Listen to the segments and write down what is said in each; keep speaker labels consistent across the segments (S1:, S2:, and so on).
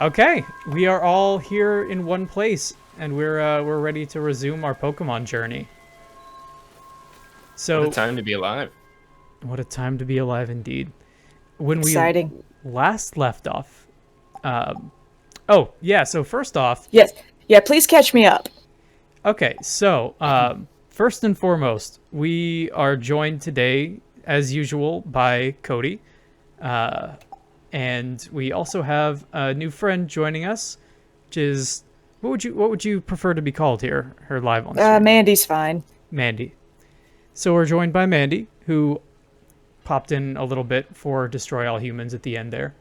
S1: Okay, we are all here in one place, and we're ready to resume our Pokemon journey.
S2: What a
S1: So,
S2: time to be alive.
S1: what a time to be alive indeed. When we
S3: Exciting.
S1: last left off, oh yeah. So first off,
S3: Yes. Yeah, please catch me up.
S1: okay. So first and foremost, we are joined today, as usual, by Cody, and we also have a new friend joining us, which is what would you prefer to be called here? Her live on stream.
S3: Mandy's fine.
S1: Mandy. So we're joined by Mandy, who popped in a little bit for Destroy All Humans at the end there.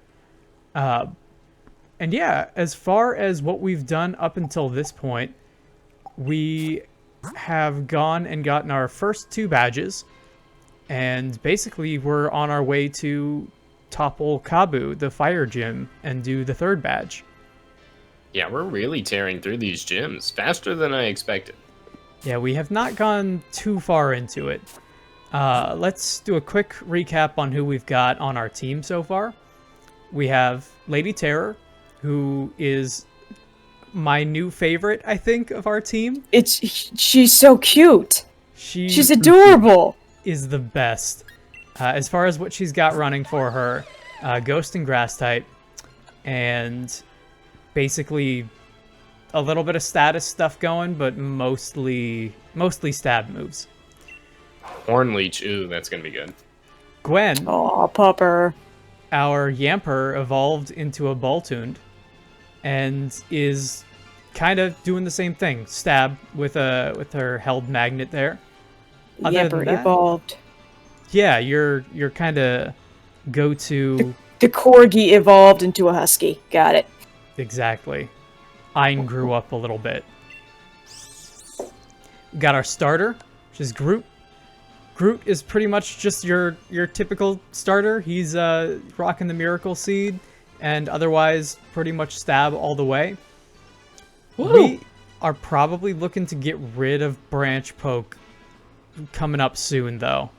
S1: And yeah, as far as what we've done up until this point, we have gone and gotten our first 2 badges, and basically we're on our way to topple Kabu, the fire gym, and do the 3rd badge.
S2: Yeah, we're really tearing through these gyms faster than I expected.
S1: Yeah, we have not gone too far into it. Let's do a quick recap on who we've got on our team so far. We have Lady Terror, who is my new favorite, I think, of our team.
S3: She's so cute. She's adorable.
S1: Is the best. As far as what she's got running for her, Ghost and Grass type, and basically a little bit of status stuff going, but mostly stab moves.
S2: Horn Leech, ooh, that's gonna be good.
S1: Gwen,
S3: Aw, pupper.
S1: our Yamper, evolved into a Baltoon and is kind of doing the same thing. Stab with her held magnet there. Other than
S3: Yamper
S1: that,
S3: evolved.
S1: yeah, your kind of go-to.
S3: The corgi evolved into a husky. Got it.
S1: Exactly. Ein grew up a little bit. We got our starter, which is Groot. Groot is pretty much just your typical starter. He's rocking the Miracle Seed, and otherwise pretty much stab all the way.
S3: Woo.
S1: We are probably looking to get rid of Branch Poke coming up soon, though.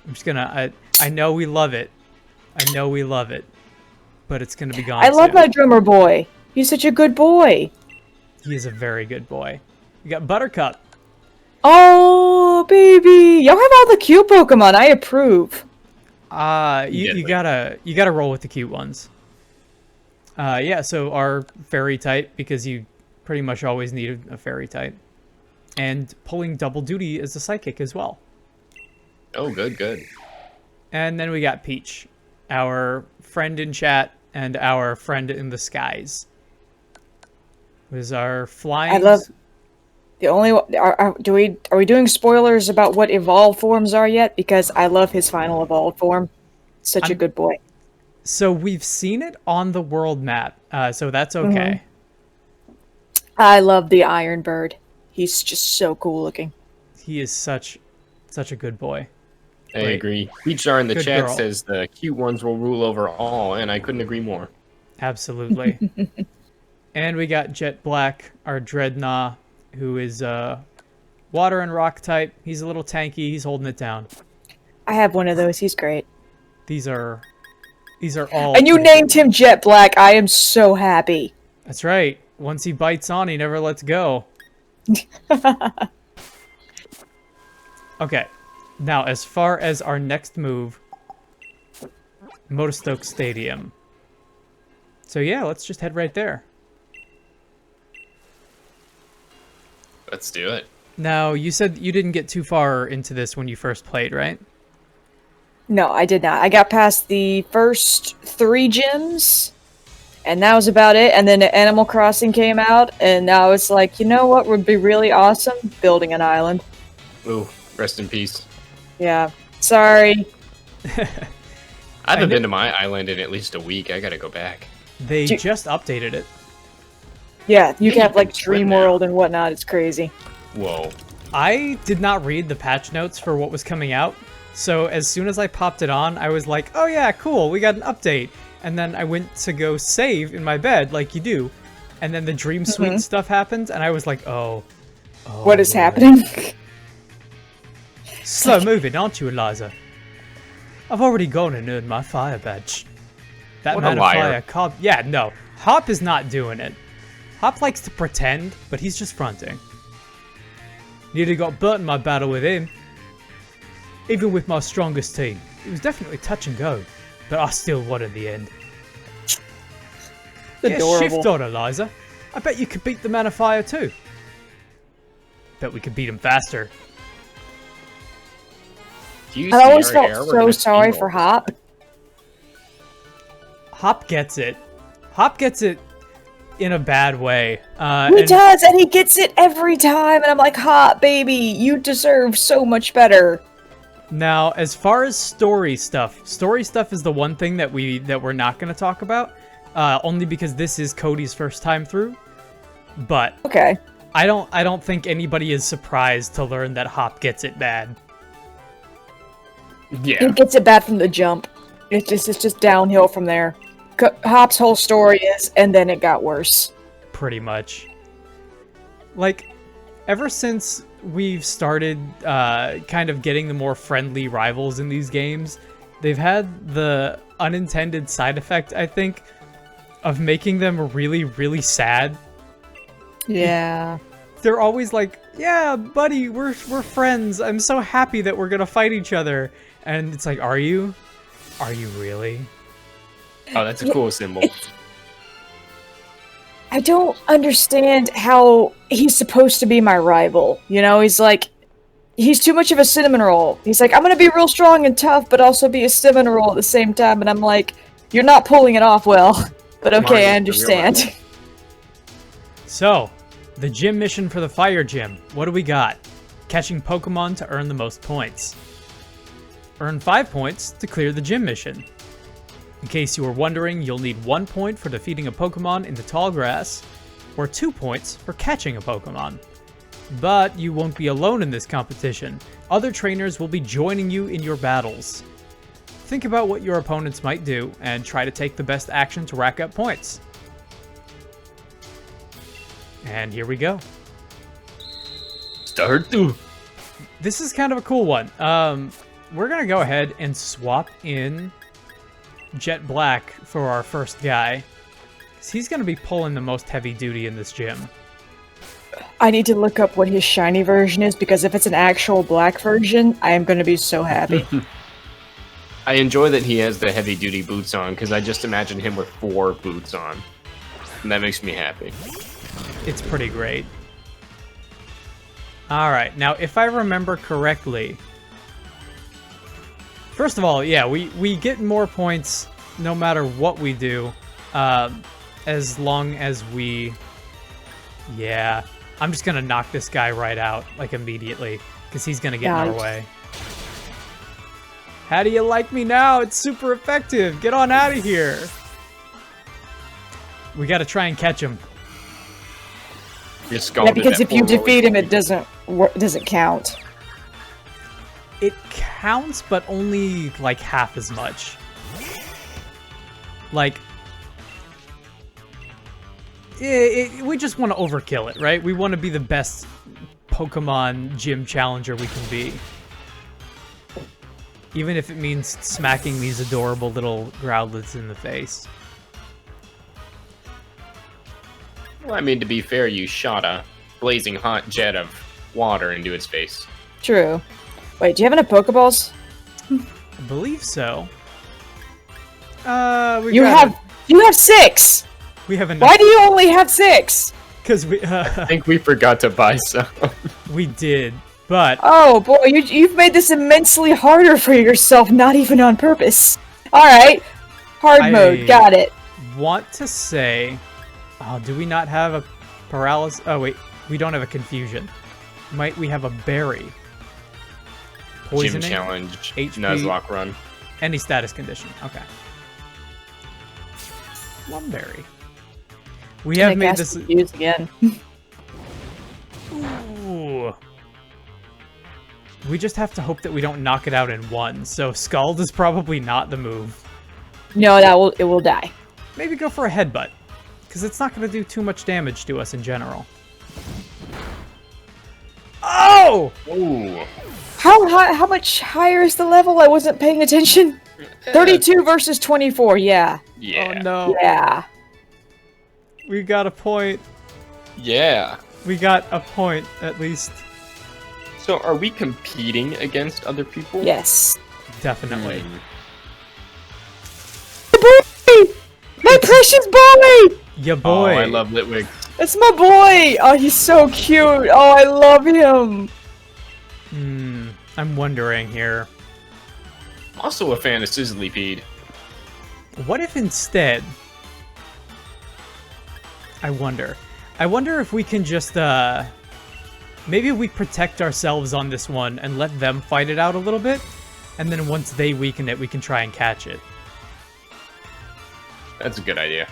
S1: I'm just gonna. I know we love it. I know we love it, but it's gonna be gone.
S3: I love
S1: soon.
S3: my drummer boy. He's such a good boy.
S1: He is a very good boy. We got Buttercup.
S3: Oh, baby. Y'all have all the cute Pokemon. I approve.
S1: You gotta roll with the cute ones. Yeah, so our fairy type, because you pretty much always need a fairy type. And pulling double duty as a psychic as well.
S2: Oh, good.
S1: And then we got Peach, our friend in chat and our friend in the skies. Was our flying.
S3: I love the only. Are we doing spoilers about what evolved forms are yet? Because I love his final evolved form. Such a good boy.
S1: So we've seen it on the world map, so that's okay.
S3: I love the Iron Bird. He's just so cool looking.
S1: He is such a good boy.
S2: I
S1: Great.
S2: agree. Peachar in the
S1: Good
S2: chat
S1: girl.
S2: says the cute ones will rule over all, and I couldn't agree more.
S1: Absolutely. And we got Jet Black, our Dreadnought, who is water and rock type. He's a little tanky. He's holding it down.
S3: I have one of those. He's great.
S1: These are all.
S3: And you named him Jet Black. I am so happy.
S1: That's right. Once he bites on, he never lets go. Okay. Now, as far as our next move, Motostoke Stadium. So yeah, let's just head right there.
S2: Let's do it.
S1: Now, you said you didn't get too far into this when you first played, right?
S3: No, I did not. I got past the first 3 gyms, and that was about it. And then Animal Crossing came out, and I was like, you know what would be really awesome? Building an island.
S2: Ooh, rest in peace.
S3: Yeah. Sorry.
S2: I haven't been to my island in at least a week. I gotta go back.
S1: They just updated it.
S3: Yeah, you can have like
S2: can swim
S3: Dream
S2: now.
S3: World and whatnot. It's crazy.
S2: Whoa.
S1: I did not read the patch notes for what was coming out, so as soon as I popped it on, I was like, oh yeah, cool, we got an update. And then I went to go save in my bed, like you do, and then the Dream Suite stuff happened, and I was like, oh
S3: What is
S1: Lord.
S3: happening?
S1: Slow moving, aren't you, Eliza? I've already gone and earned my fire badge. That
S2: What a
S1: man of
S2: liar.
S1: fire can't... Yeah, no. Hop is not doing it. Hop likes to pretend, but he's just fronting. Nearly got burnt in my battle with him. Even with my strongest team. It was definitely touch and go, but I still won in the end.
S3: Adorable.
S1: Yeah, shift on, Eliza. I bet you could beat the Man of Fire too. Bet we could beat him faster.
S3: I always felt so sorry for Hop.
S1: Hop gets it. Hop gets it in a bad way.
S3: He does, and he gets it every time, and I'm like, Hop, baby, you deserve so much better.
S1: Now, as far as story stuff is the one thing that we're not going to talk about, only because this is Cody's first time through. But
S3: okay,
S1: I don't think anybody is surprised to learn that Hop gets it bad.
S2: Yeah,
S3: he gets it bad from the jump. It's just downhill from there. Hop's whole story is, and then it got worse.
S1: Pretty much. Like, ever since we've started kind of getting the more friendly rivals in these games, they've had the unintended side effect, I think, of making them really, really sad.
S3: Yeah.
S1: They're always like, yeah, buddy, we're friends. I'm so happy that we're gonna fight each other. And it's like, are you? Are you really?
S2: Oh, that's a cool symbol.
S3: I don't understand how he's supposed to be my rival. You know, he's too much of a cinnamon roll. He's like, I'm gonna be real strong and tough, but also be a cinnamon roll at the same time. And I'm like, you're not pulling it off well. But okay, I understand.
S1: So, the gym mission for the fire gym. What do we got? Catching Pokemon to earn the most points. Earn 5 points to clear the gym mission. In case you were wondering, you'll need 1 point for defeating a Pokemon in the tall grass, or 2 points for catching a Pokemon. But you won't be alone in this competition. Other trainers will be joining you in your battles. Think about what your opponents might do, and try to take the best action to rack up points. And here we go.
S2: Start to.
S1: This is kind of a cool one. We're gonna go ahead and swap in Jet Black for our first guy, because he's gonna be pulling the most heavy duty in this gym.
S3: I need to look up what his shiny version is, because if it's an actual black version, I am gonna be so happy.
S2: I enjoy that he has the heavy duty boots on, because I just imagine him with 4 boots on. And that makes me happy.
S1: It's pretty great. Alright, now if I remember correctly... First of all, yeah, we get more points no matter what we do, as long as we... Yeah, I'm just gonna knock this guy right out, like, immediately, because he's gonna get in our way. How do you like me now? It's super effective! Get on out of here! We gotta try and catch him.
S3: Yeah, because if you defeat him, it doesn't count.
S1: It counts, but only, like, half as much. Like, we just want to overkill it, right? We want to be the best Pokemon gym challenger we can be. Even if it means smacking these adorable little Growlithes in the face.
S2: Well, I mean, to be fair, you shot a blazing hot jet of water into its face.
S3: True. Wait, do you have any Pokeballs?
S1: I believe so.
S3: You have 6!
S1: We have enough.
S3: Why do you only have 6?
S1: Because we...
S2: I think we forgot to buy some.
S1: We did, but...
S3: Oh boy, you've made this immensely harder for yourself, not even on purpose. Alright, hard mode, got it.
S1: Want to say... Oh, do we not have a paralysis? Oh wait, we don't have a confusion. Might we have a berry? Poisoning?
S2: Gym challenge,
S1: HP,
S2: Nuzlocke run.
S1: Any status condition, okay. One berry. We have made this...
S3: Use again.
S1: Ooh. We just have to hope that we don't knock it out in one, so Scald is probably not the move.
S3: No, it will die.
S1: Maybe go for a headbutt, because it's not going to do too much damage to us in general. Oh!
S2: Ooh.
S3: How much higher is the level? I wasn't paying attention. 32 versus 24, yeah.
S2: Yeah.
S1: Oh no.
S3: Yeah.
S1: We got a point.
S2: Yeah.
S1: We got a point, at least.
S2: So are we competing against other people?
S3: Yes.
S1: Definitely.
S3: Boy! My precious boy!
S1: Ya boy.
S2: Oh, I love Litwick.
S3: That's my boy! Oh, he's so cute. Oh, I love him.
S1: I'm wondering here.
S2: Also a fan of Sizzlypede.
S1: What if instead... I wonder if we can just, maybe we protect ourselves on this one and let them fight it out a little bit, and then once they weaken it, we can try and catch it.
S2: That's a good idea.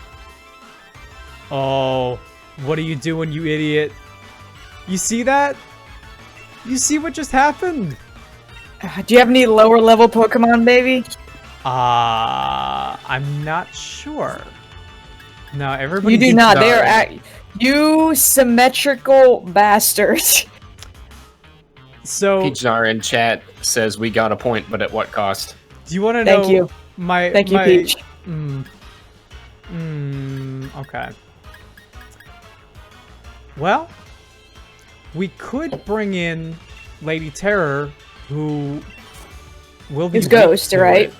S1: Oh, what are you doing, you idiot? You see that? You see what just happened?
S3: Do you have any lower level Pokemon, baby?
S1: I'm not sure. No, everybody.
S3: You do not. They are you symmetrical bastards.
S1: So
S2: Peachnar in chat says we got a point, but at what cost?
S1: do you want to know?
S3: Thank you. Thank you, Peach.
S1: Okay. Well, we could bring in Lady Terror, who will be
S3: It's
S1: weak
S3: Ghost,
S1: to
S3: right?
S1: it.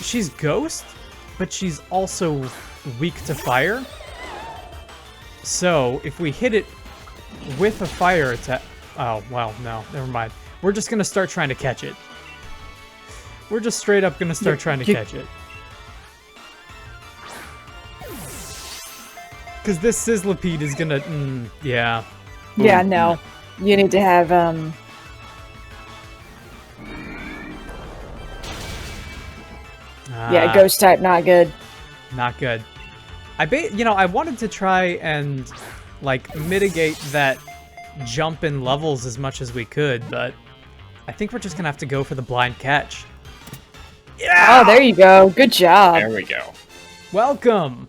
S1: She's Ghost, but she's also weak to fire. So if we hit it with a fire attack, oh well, no, never mind. We're just gonna start trying to catch it. We're just straight up gonna start trying to catch it. Because this Sizzlipede is gonna, yeah.
S3: Yeah, no. You need to have yeah, ghost type, not good.
S1: Not good. I wanted to try and, like, mitigate that jump in levels as much as we could, but I think we're just gonna have to go for the blind catch. Yeah!
S3: Oh, there you go. Good job.
S2: There we go.
S1: Welcome!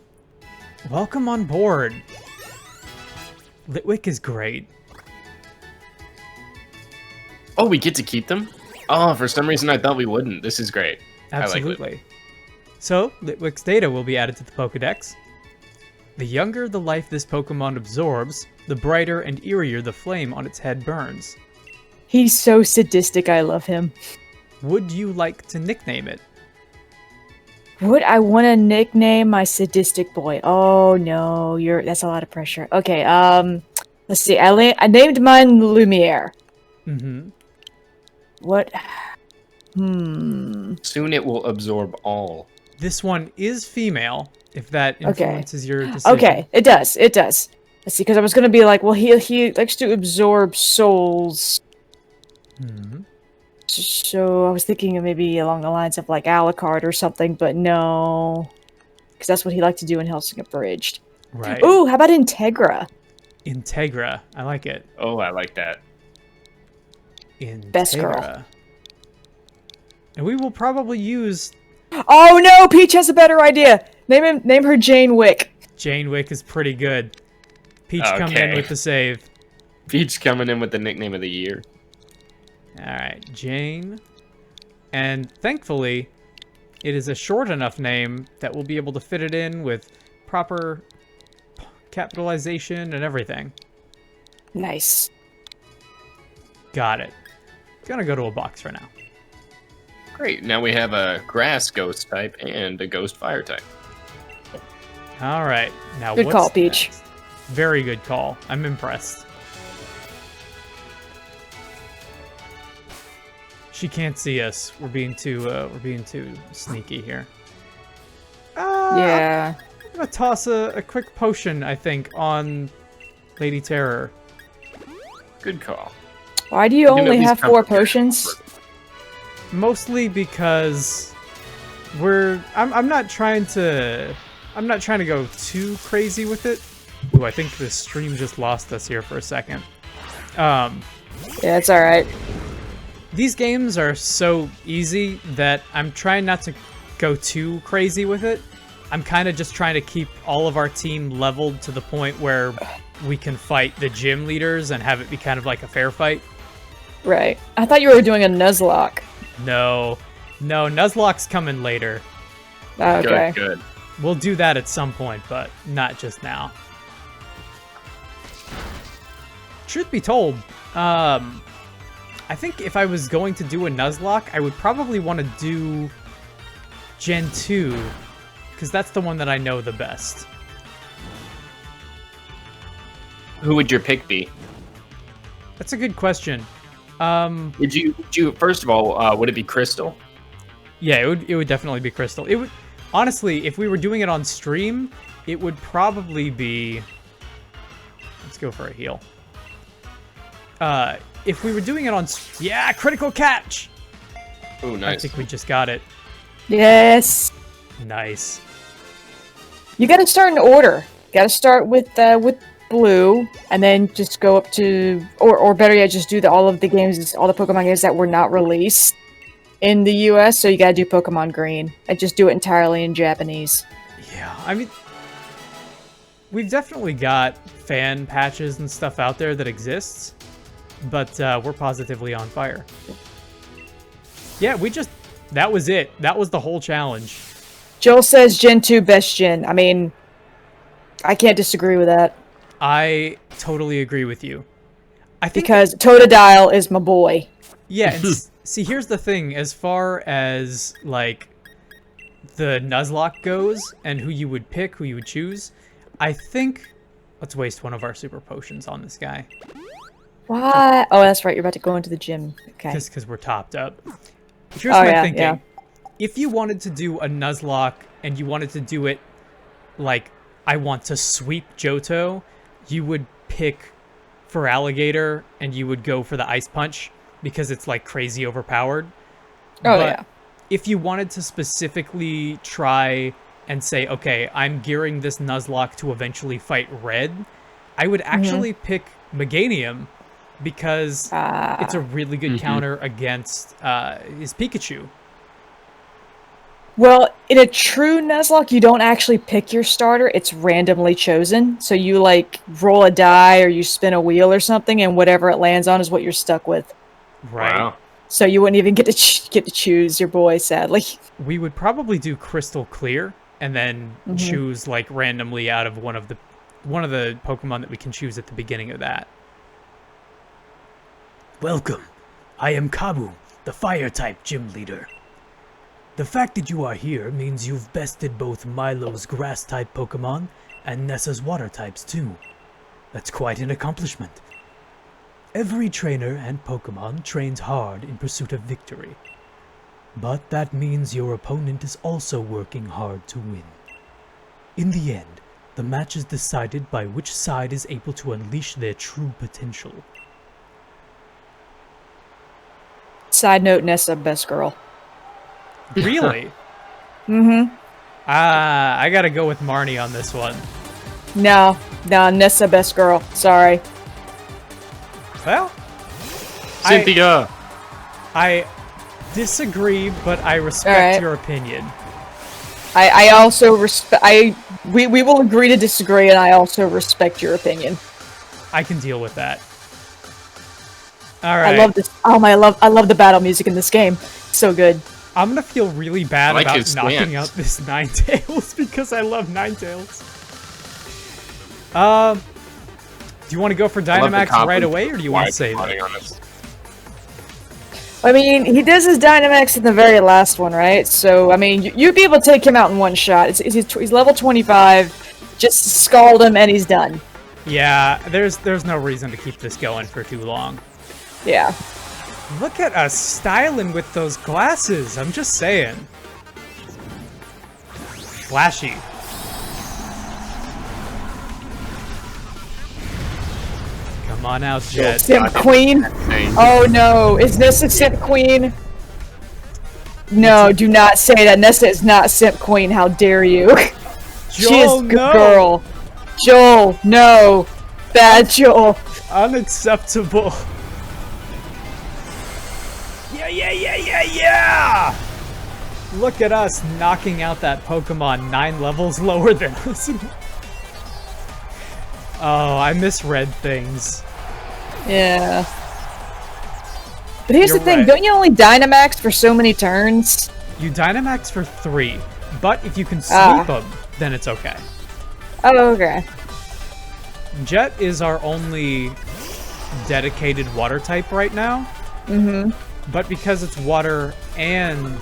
S1: Welcome on board. Litwick is great.
S2: Oh, we get to keep them? Oh, for some reason I thought we wouldn't. This is great.
S1: Absolutely.
S2: I like
S1: So, Litwick's data will be added to the Pokedex. The younger the life this Pokemon absorbs, the brighter and eerier the flame on its head burns.
S3: He's so sadistic. I love him.
S1: Would you like to nickname it?
S3: Would I want to nickname my sadistic boy? Oh no, that's a lot of pressure. Okay, let's see. I named mine Lumiere.
S1: Mm-hmm.
S3: What?
S2: Soon it will absorb all.
S1: This one is female, if that influences your decision.
S3: Okay, it does. It does. Let's see, because I was gonna be like, well, he likes to absorb souls. So I was thinking of maybe along the lines of like Alucard or something, but no, because that's what he liked to do in Helsing Abridged.
S1: Right.
S3: Ooh, how about Integra?
S1: Integra. I like it.
S2: Oh, I like that.
S1: Integra.
S3: Best girl.
S1: And we will probably use...
S3: Oh no, Peach has a better idea. Name her Jane Wick.
S1: Jane Wick is pretty good. Peach coming in with the save.
S2: Peach coming in with the nickname of the year.
S1: Alright, Jane. And thankfully, it is a short enough name that we'll be able to fit it in with proper capitalization and everything.
S3: Nice.
S2: Got it.
S1: Gonna go to a box for now.
S2: Great. Now we have a grass ghost type and a ghost fire type.
S1: Alright, now
S3: Good
S1: what's
S3: call, Peach.
S1: next? Very good call. I'm impressed. She can't see us. We're being too sneaky here.
S3: Yeah.
S1: I'm gonna toss a quick potion, I think, on Lady Terror.
S2: Good call.
S3: Why do you only have 4 potions?
S1: Mostly because I'm not trying to go too crazy with it. Ooh, I think the stream just lost us here for a second.
S3: Yeah, it's alright.
S1: These games are so easy that I'm trying not to go too crazy with it. I'm kind of just trying to keep all of our team leveled to the point where we can fight the gym leaders and have it be kind of like a fair fight.
S3: Right. I thought you were doing a Nuzlocke.
S1: No, Nuzlocke's coming later.
S3: Okay.
S2: Good.
S1: We'll do that at some point, but not just now. Truth be told, I think if I was going to do a Nuzlocke, I would probably want to do Gen 2, because that's the one that I know the best.
S2: Who would your pick be?
S1: That's a good question.
S2: Would you first of all, would it be Crystal?
S1: Yeah, it would definitely be Crystal. It would, honestly, if we were doing it on stream, it would probably be... Let's go for a heal. If we were doing it on... Yeah, critical catch!
S2: Oh, nice.
S1: I think we just got it.
S3: Yes.
S1: Nice.
S3: You gotta start in order. Gotta start with blue, and then just go up to... Or better yet, just do all of the games, all the Pokemon games that were not released in the US, so you gotta do Pokemon Green. And just do it entirely in Japanese.
S1: Yeah, I mean... We've definitely got fan patches and stuff out there that exists, but we're positively on fire. Yeah, that was it. That was the whole challenge.
S3: Joel says Gen 2 best gen. I mean, I can't disagree with that. I
S1: totally agree with you. I think
S3: because Totodile is my boy.
S1: Yeah, and see, here's the thing. As far as, like, the Nuzlocke goes, and who you would pick, who you would choose, I think... Let's waste one of our super potions on this guy.
S3: What? Oh, that's right. You're about to go into the gym. Okay.
S1: Just because we're topped up. Here's my thinking. Yeah. If you wanted to do a Nuzlocke, and you wanted to do it, like, I want to sweep Johto, you would pick for Alligator, and you would go for the Ice Punch, because it's, like, crazy overpowered.
S3: Oh, yeah.
S1: If you wanted to specifically try and say, okay, I'm gearing this Nuzlocke to eventually fight Red, I would actually pick Meganium, because it's a really good counter against his Pikachu.
S3: Well, in a true Nuzlocke, you don't actually pick your starter. It's randomly chosen. So you, like, roll a die or you spin a wheel or something, and whatever it lands on is what you're stuck with.
S1: Right. Wow.
S3: So you wouldn't even get to choose your boy, sadly.
S1: We would probably do Crystal Clear, and then choose, like, randomly out of one of the Pokemon that we can choose at the beginning of that.
S4: Welcome. I am Kabu, the Fire-type gym leader. The fact that you are here means you've bested both Milo's Grass-type Pokemon and Nessa's Water-types too. That's quite an accomplishment. Every trainer and Pokemon trains hard in pursuit of victory. But that means your opponent is also working hard to win. In the end, the match is decided by which side is able to unleash their true potential.
S3: Side note, Nessa, best girl.
S1: Really? I gotta go with Marnie on this one.
S3: No, Nessa, best girl. Sorry.
S1: Well,
S2: Cynthia!
S1: I disagree, but I respect your opinion.
S3: I also respect... We will agree to disagree, and I also respect your opinion.
S1: I can deal with that. All right.
S3: I love this. I love the battle music in this game. So good.
S1: I'm gonna feel really bad about knocking out this Ninetales because I love Ninetales. Do you want to go for Dynamax right away, or do you want to save it?
S3: I mean, he does his Dynamax in the very last one, right? So, I mean, you'd be able to take him out in one shot. He's level 25. Just scald him, and he's done.
S1: Yeah, there's no reason to keep this going for too long.
S3: Yeah.
S1: Look at us styling with those glasses. I'm just saying. Flashy. Come on out, Jet.
S3: Simp Queen? Oh no, is Nessa Simp Queen? No, do not say that. Nessa is not Simp Queen, how dare you. She is a good girl. Joel, no. Bad Joel.
S1: Unacceptable. Yeah! Look at us knocking out that Pokemon 9 levels lower than us. Oh, I misread things.
S3: Yeah. But here's the thing, don't you only Dynamax for so many turns?
S1: You Dynamax for 3, but if you can sweep them, then it's okay.
S3: Oh, okay.
S1: Jet is our only dedicated water type right now.
S3: Mm-hmm.
S1: But because it's water and...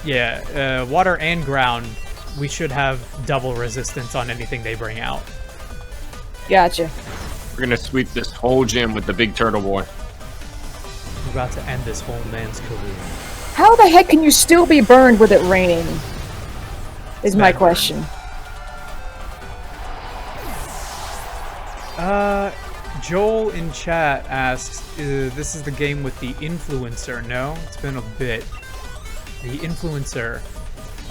S1: Yeah, water and ground, we should have double resistance on anything they bring out.
S3: Gotcha.
S2: We're gonna sweep this whole gym with the big turtle boy.
S1: We're about to end this whole man's career.
S3: How the heck can you still be burned with it raining? Is my
S1: Bad burn.
S3: question.
S1: Joel in chat asks, this is the game with the influencer. No, it's been a bit. The influencer.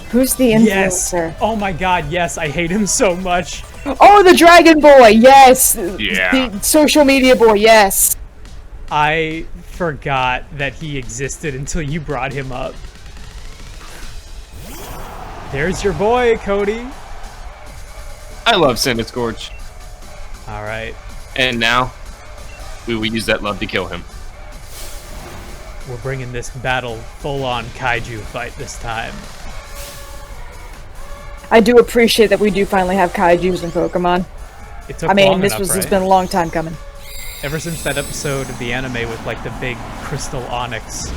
S3: Who's the
S1: Yes!
S3: influencer?
S1: Oh my god, yes, I hate him so much.
S3: Oh, the dragon boy, yes!
S2: Yeah.
S3: The social media boy, yes!
S1: I forgot that he existed until you brought him up. There's your boy, Cody.
S2: I love Scorch.
S1: Alright.
S2: And now, we will use that love to kill him.
S1: We're bringing this battle full-on kaiju fight this time.
S3: I do appreciate that we do finally have kaijus in Pokemon.
S1: It took
S3: I mean,
S1: long
S3: this
S1: enough,
S3: has
S1: right?
S3: been a long time coming.
S1: Ever since that episode of the anime with, like, the big crystal onyx.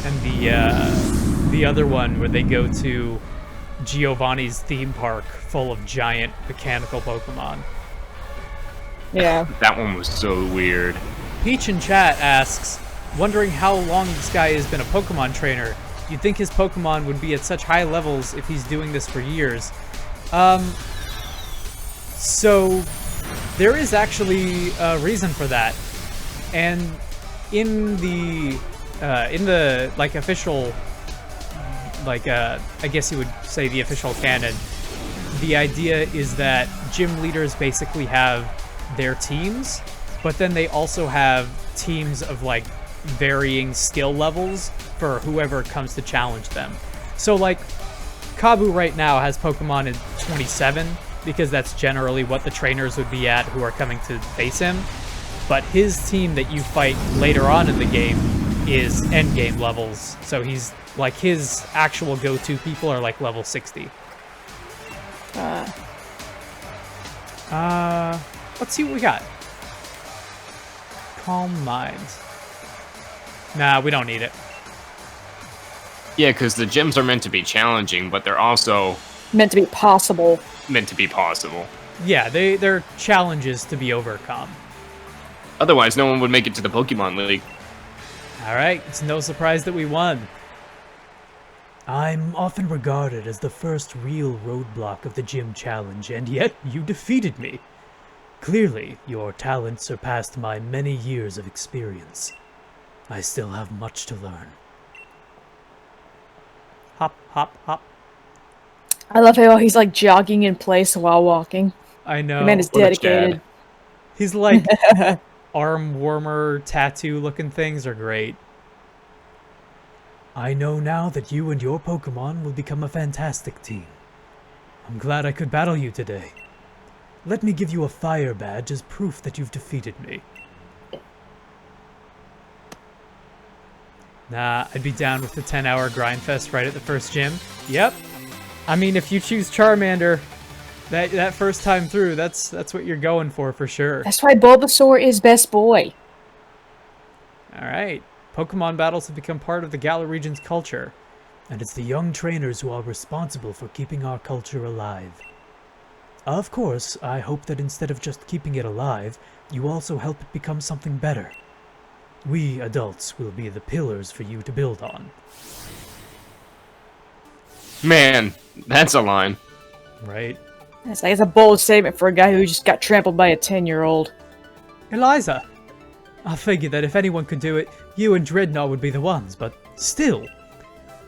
S1: And the other one where they go to Giovanni's theme park full of giant mechanical Pokemon.
S3: Yeah.
S2: That one was so weird.
S1: Peach in chat asks, wondering how long this guy has been a Pokemon trainer. You'd think his Pokemon would be at such high levels if he's doing this for years. So there is actually a reason for that. And in the like official, like I guess you would say the official canon, the idea is that gym leaders basically have their teams, but then they also have teams of like varying skill levels for whoever comes to challenge them. So like Kabu right now has Pokemon in 27 because that's generally what the trainers would be at who are coming to face him. But his team that you fight later on in the game is endgame levels. So he's like his actual go-to people are like level 60. Let's see what we got. Calm Minds. Nah, we don't need it.
S2: Yeah, because the gyms are meant to be challenging, but they're also
S3: Meant to be possible.
S2: meant to be possible.
S1: Yeah, they're challenges to be overcome.
S2: Otherwise, no one would make it to the Pokemon League.
S1: Alright, it's no surprise that we won.
S4: I'm often regarded as the first real roadblock of the gym challenge, and yet you defeated me. Clearly, your talent surpassed my many years of experience. I still have much to learn.
S1: Hop, hop, hop.
S3: I love how he's like jogging in place while walking.
S1: I know.
S3: The man is
S2: what a
S3: dedicated.
S2: Chad.
S1: He's like arm warmer tattoo looking things are great.
S4: I know now that you and your Pokemon will become a fantastic team. I'm glad I could battle you today. Let me give you a fire badge as proof that you've defeated me.
S1: Nah, I'd be down with the 10-hour grind fest right at the first gym. Yep. I mean, if you choose Charmander, that first time through, that's what you're going for sure.
S3: That's why Bulbasaur is best boy.
S1: All right. Pokemon battles have become part of the Galar region's culture.
S4: And it's the young trainers who are responsible for keeping our culture alive. Of course, I hope that instead of just keeping it alive, you also help it become something better. We adults will be the pillars for you to build on.
S2: Man, that's a line.
S1: Right.
S3: It's like it's a bold statement for a guy who just got trampled by a 10-year-old.
S1: Eliza! I figured that if anyone could do it, you and Dreadnought would be the ones, but still.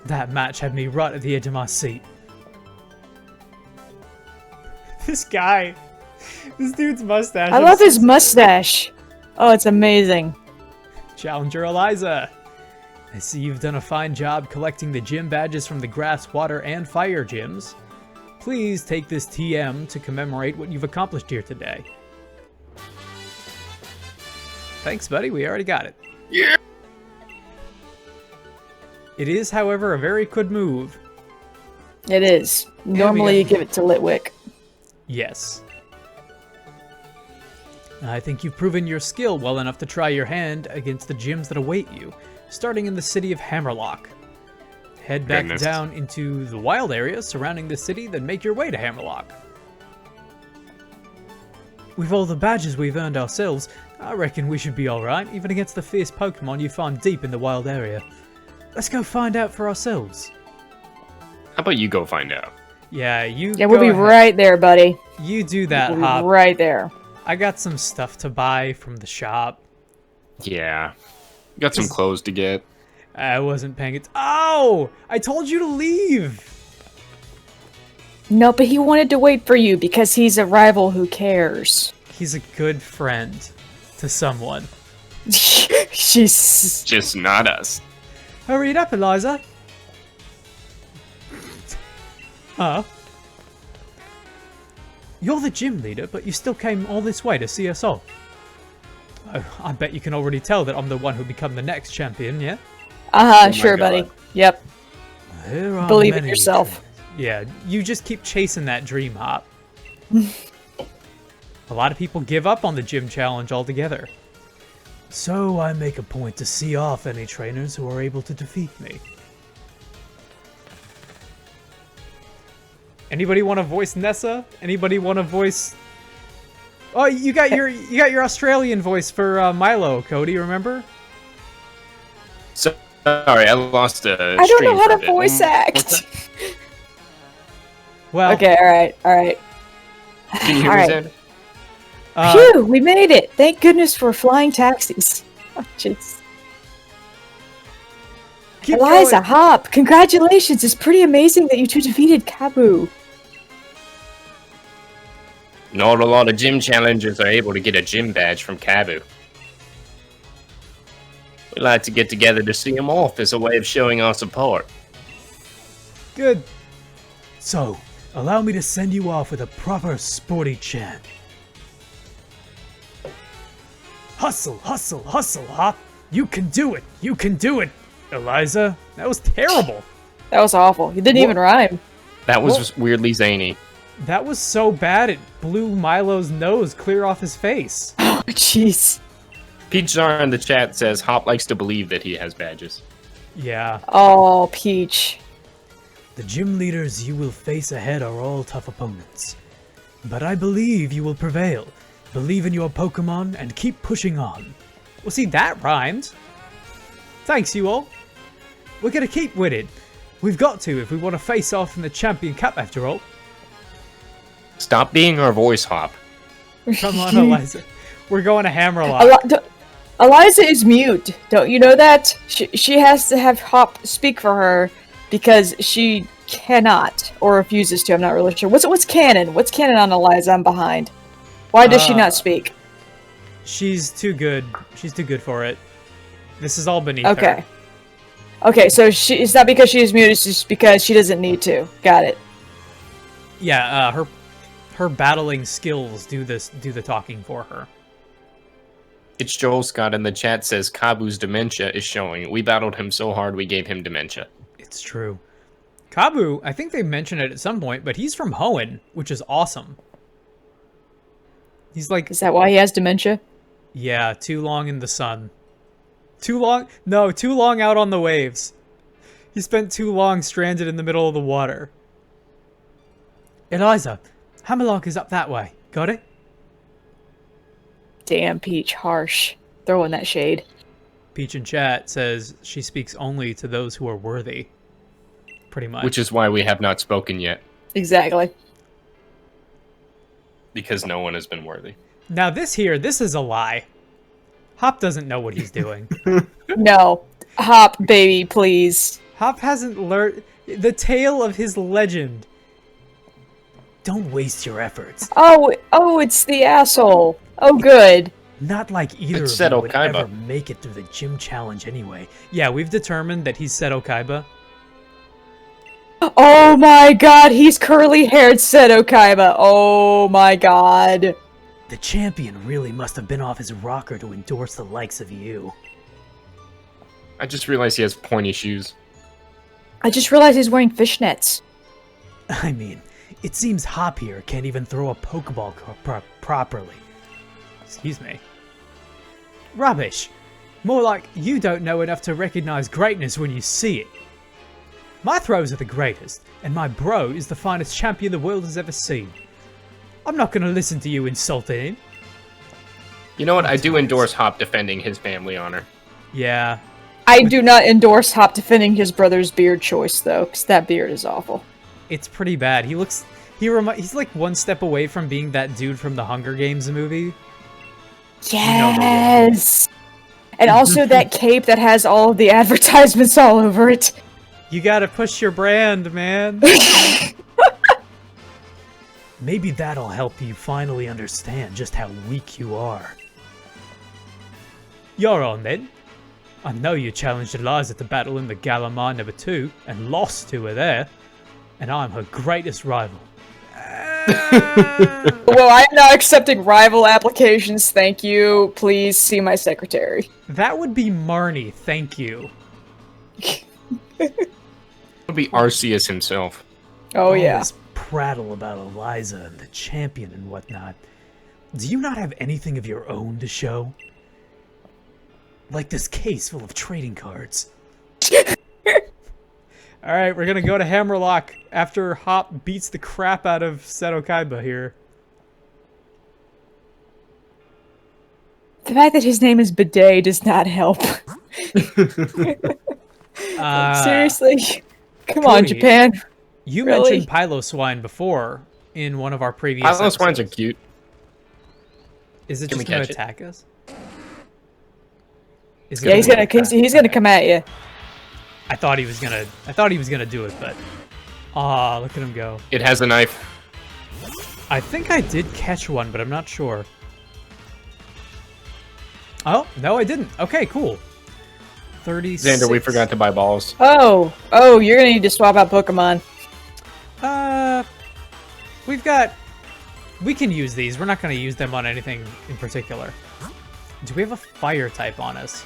S1: That match had me right at the edge of my seat. This guy. This dude's mustache.
S3: I love his mustache. Oh, it's amazing.
S1: Challenger Eliza. I see you've done a fine job collecting the gym badges from the grass, water, and fire gyms. Please take this TM to commemorate what you've accomplished here today. Thanks, buddy. We already got it.
S2: Yeah.
S1: It is, however, a very good move.
S3: It is. Normally you give it to Litwick.
S1: Yes. I think you've proven your skill well enough to try your hand against the gyms that await you, starting in the city of Hammerlock. Head back down into the wild areas surrounding the city, then make your way to Hammerlock. With all the badges we've earned ourselves, I reckon we should be alright, even against the fierce Pokemon you find deep in the wild area. Let's go find out for ourselves.
S2: How about you go find out?
S1: Yeah, you
S3: Yeah, we'll be right there, buddy.
S1: You do that,
S3: We'll
S1: Hop.
S3: be right there.
S1: I got some stuff to buy from the shop.
S2: Yeah. Got some clothes to get.
S1: I wasn't paying it. Oh! I told you to leave!
S3: No, but he wanted to wait for you because he's a rival who cares.
S1: He's a good friend to someone.
S3: She's...
S2: Just not us.
S1: Hurry it up, Eliza. Huh? You're the gym leader, but you still came all this way to see us off. Oh, I bet you can already tell that I'm the one who'll become the next champion, yeah?
S2: Oh
S3: sure, buddy. Yep.
S4: There are
S3: Believe in
S4: many
S3: yourself.
S4: trainers.
S1: Yeah, you just keep chasing that dream, Hop. A lot of people give up on the gym challenge altogether.
S4: So I make a point to see off any trainers who are able to defeat me.
S1: Anybody want to voice Nessa? Anybody want to voice... Oh, you got your Australian voice for Milo, Cody, remember?
S2: So, sorry, I lost a
S3: I don't
S2: stream
S3: know how
S2: for a
S3: to
S2: bit.
S3: voice act.
S1: Well,
S3: Okay, alright.
S2: Can you hear me,
S3: Alright.
S2: Xander?
S3: Phew, we made it! Thank goodness for flying taxis. Oh, jeez.
S1: keep
S3: Eliza,
S1: going.
S3: Hop, congratulations! It's pretty amazing that you two defeated Kabu.
S2: Not a lot of gym challengers are able to get a gym badge from Kabu. We like to get together to see them off as a way of showing our support.
S1: Good.
S4: So, allow me to send you off with a proper sporty chant. Hustle, hustle, hustle, Hop! You can do it! You can do it!
S1: Eliza, that was terrible.
S3: That was awful. You didn't even rhyme.
S2: That was
S1: Well-
S2: just weirdly zany.
S1: That was so bad it blew Milo's nose clear off his face.
S3: Oh, jeez.
S2: Peach Czar in the chat says Hop likes to believe that he has badges.
S1: Yeah.
S3: Oh, Peach.
S4: The gym leaders you will face ahead are all tough opponents. But I believe you will prevail. Believe in your Pokemon and keep pushing on.
S1: Well, see, that rhymed. Thanks, you all. We're gonna keep winning. We've got to if we want to face off in the Champion Cup after all.
S2: Stop being our voice, Hop.
S1: Come on, Eliza. We're going to Hammerlock.
S3: Eliza is mute. Don't you know that? She has to have Hop speak for her because she cannot or refuses to. I'm not really sure. What's canon? What's canon on Eliza? I'm behind. Why does she not speak?
S1: She's too good. She's too good for it. This is all beneath her.
S3: Okay. Okay, so it's not because she is mute, it's just because she doesn't need to. Got it.
S1: Yeah, her battling skills do the talking for her.
S2: It's Joel Scott in the chat says Kabu's dementia is showing. We battled him so hard we gave him dementia.
S1: It's true. Kabu, I think they mentioned it at some point, but he's from Hoenn, which is awesome. He's like,
S3: Is that why he has dementia?
S1: yeah, too long in the sun. Too long? No, too long out on the waves. He spent too long stranded in the middle of the water. Eliza, Hammerlock is up that way. Got it?
S3: Damn, Peach, harsh. Throwing that shade.
S1: Peach in chat says she speaks only to those who are worthy. Pretty much.
S2: Which is why we have not spoken yet.
S3: Exactly.
S2: Because no one has been worthy.
S1: Now this is a lie. Hop doesn't know what he's doing.
S3: No. Hop, baby, please.
S1: Hop hasn't learned the tale of his legend.
S4: Don't waste your efforts.
S3: Oh, it's the asshole. Oh, good.
S4: Not like either
S2: It's
S4: of you
S2: Seto
S4: would
S2: Kaiba.
S4: ever make it through the gym challenge anyway.
S1: Yeah, we've determined that he's Seto Kaiba.
S3: Oh my god, he's curly-haired Seto Kaiba. Oh my god.
S4: The champion really must have been off his rocker to endorse the likes of you.
S2: I just realized he has pointy shoes.
S3: I just realized he's wearing fishnets.
S4: I mean, it seems Hop here can't even throw a Pokeball properly.
S1: Excuse me. Rubbish. More like you don't know enough to recognize greatness when you see it. My throws are the greatest, and my bro is the finest champion the world has ever seen. I'm not going to listen to you insulting him.
S2: You know what? I do endorse Hop defending his family honor.
S1: Yeah.
S3: I do not endorse Hop defending his brother's beard choice, though, because that beard is awful.
S1: It's pretty bad. He's like one step away from being that dude from the Hunger Games movie.
S3: Yes! And also that cape that has all of the advertisements all over it.
S1: You gotta push your brand, man.
S4: Maybe that'll help you finally understand just how weak you are.
S1: You're on then. I know you challenged Eliza to battle in the Galamar number 2 and lost to her there, and I'm her greatest rival.
S3: Well, I'm not accepting rival applications, thank you. Please see my secretary.
S1: That would be Marnie, thank you.
S2: It would be Arceus himself.
S3: Oh, yeah.
S4: This prattle about Eliza and the champion and whatnot. Do you not have anything of your own to show? Like this case full of trading cards.
S1: Alright, we're gonna go to Hammerlock after Hop beats the crap out of Seto Kaiba here.
S3: The fact that his name is Bidet does not help. Seriously? Come on,
S1: Cody,
S3: Japan.
S1: You
S3: Really?
S1: mentioned Piloswine before in one of our previous
S2: Piloswines are
S1: episodes.
S2: cute.
S1: Is it
S2: Can
S1: just
S2: we
S1: gonna
S2: catch it?
S1: attack us? Is it
S3: Yeah, he's gonna come at you.
S1: I thought he was gonna do it, but look at him go.
S2: It has a knife.
S1: I think I did catch one, but I'm not sure. Oh, no, I didn't. Okay, cool. 36.
S2: Xander, we forgot to buy balls.
S3: Oh, you're gonna need to swap out Pokemon.
S1: We can use these. We're not going to use them on anything in particular. Do we have a fire type on us?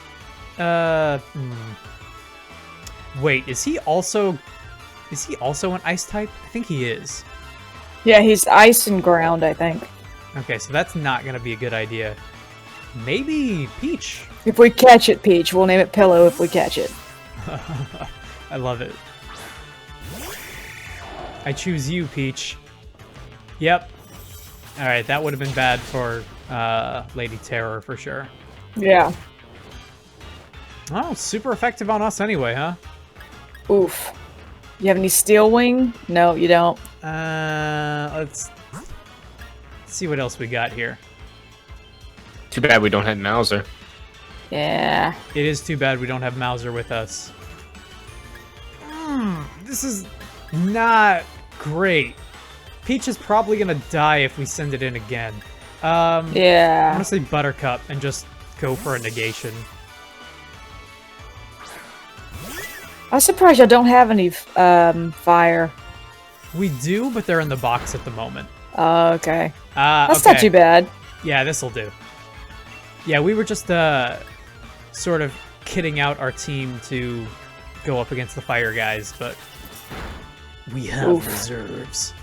S1: Wait, is he also an ice type? I think he is.
S3: Yeah, he's ice and ground, I think.
S1: Okay, so that's not going to be a good idea. Maybe Peach.
S3: If we catch it, Peach, we'll name it Pillow if we catch it.
S1: I love it. I choose you, Peach. Yep. Alright, that would have been bad for Lady Terror for sure.
S3: Yeah.
S1: Oh, super effective on us anyway, huh?
S3: Oof. You have any Steel Wing? No, you don't.
S1: Let's see what else we got here.
S2: Too bad we don't have Mauser.
S3: Yeah.
S1: It is too bad we don't have Mauser with us. This is not great. Peach is probably gonna die if we send it in again. I'm
S3: Yeah.
S1: gonna say Buttercup and just go for a negation.
S3: I'm surprised y'all don't have any fire.
S1: We do, but they're in the box at the moment.
S3: Oh, okay. That's
S1: Okay.
S3: not too bad.
S1: Yeah, this'll do. Yeah, we were just sort of kitting out our team to go up against the fire guys, but
S4: We have
S3: Oof.
S4: reserves.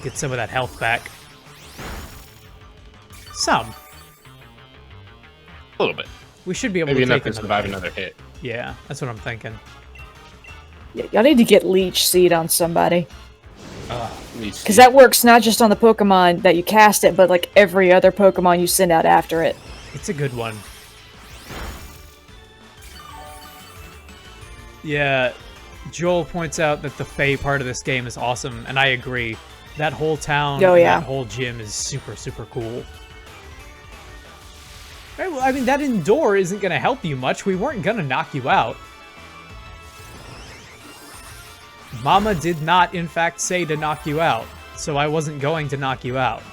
S1: get some of that health back. Some.
S2: A little bit.
S1: We should be able
S2: Maybe
S1: to
S2: enough
S1: take
S2: to
S1: another
S2: survive
S1: hit.
S2: another hit.
S1: Yeah, that's what I'm thinking.
S3: Yeah, y'all need to get Leech Seed on somebody.
S2: Needs
S3: Because that works not just on the Pokemon that you cast it, but like every other Pokemon you send out after it.
S1: It's a good one. Yeah, Joel points out that the Fae part of this game is awesome, and I agree. That whole town,
S3: Oh,
S1: and
S3: yeah.
S1: that whole gym is super, super cool. Right, well, I mean, that indoor isn't going to help you much. We weren't going to knock you out. Mama did not, in fact, say to knock you out, so I wasn't going to knock you out.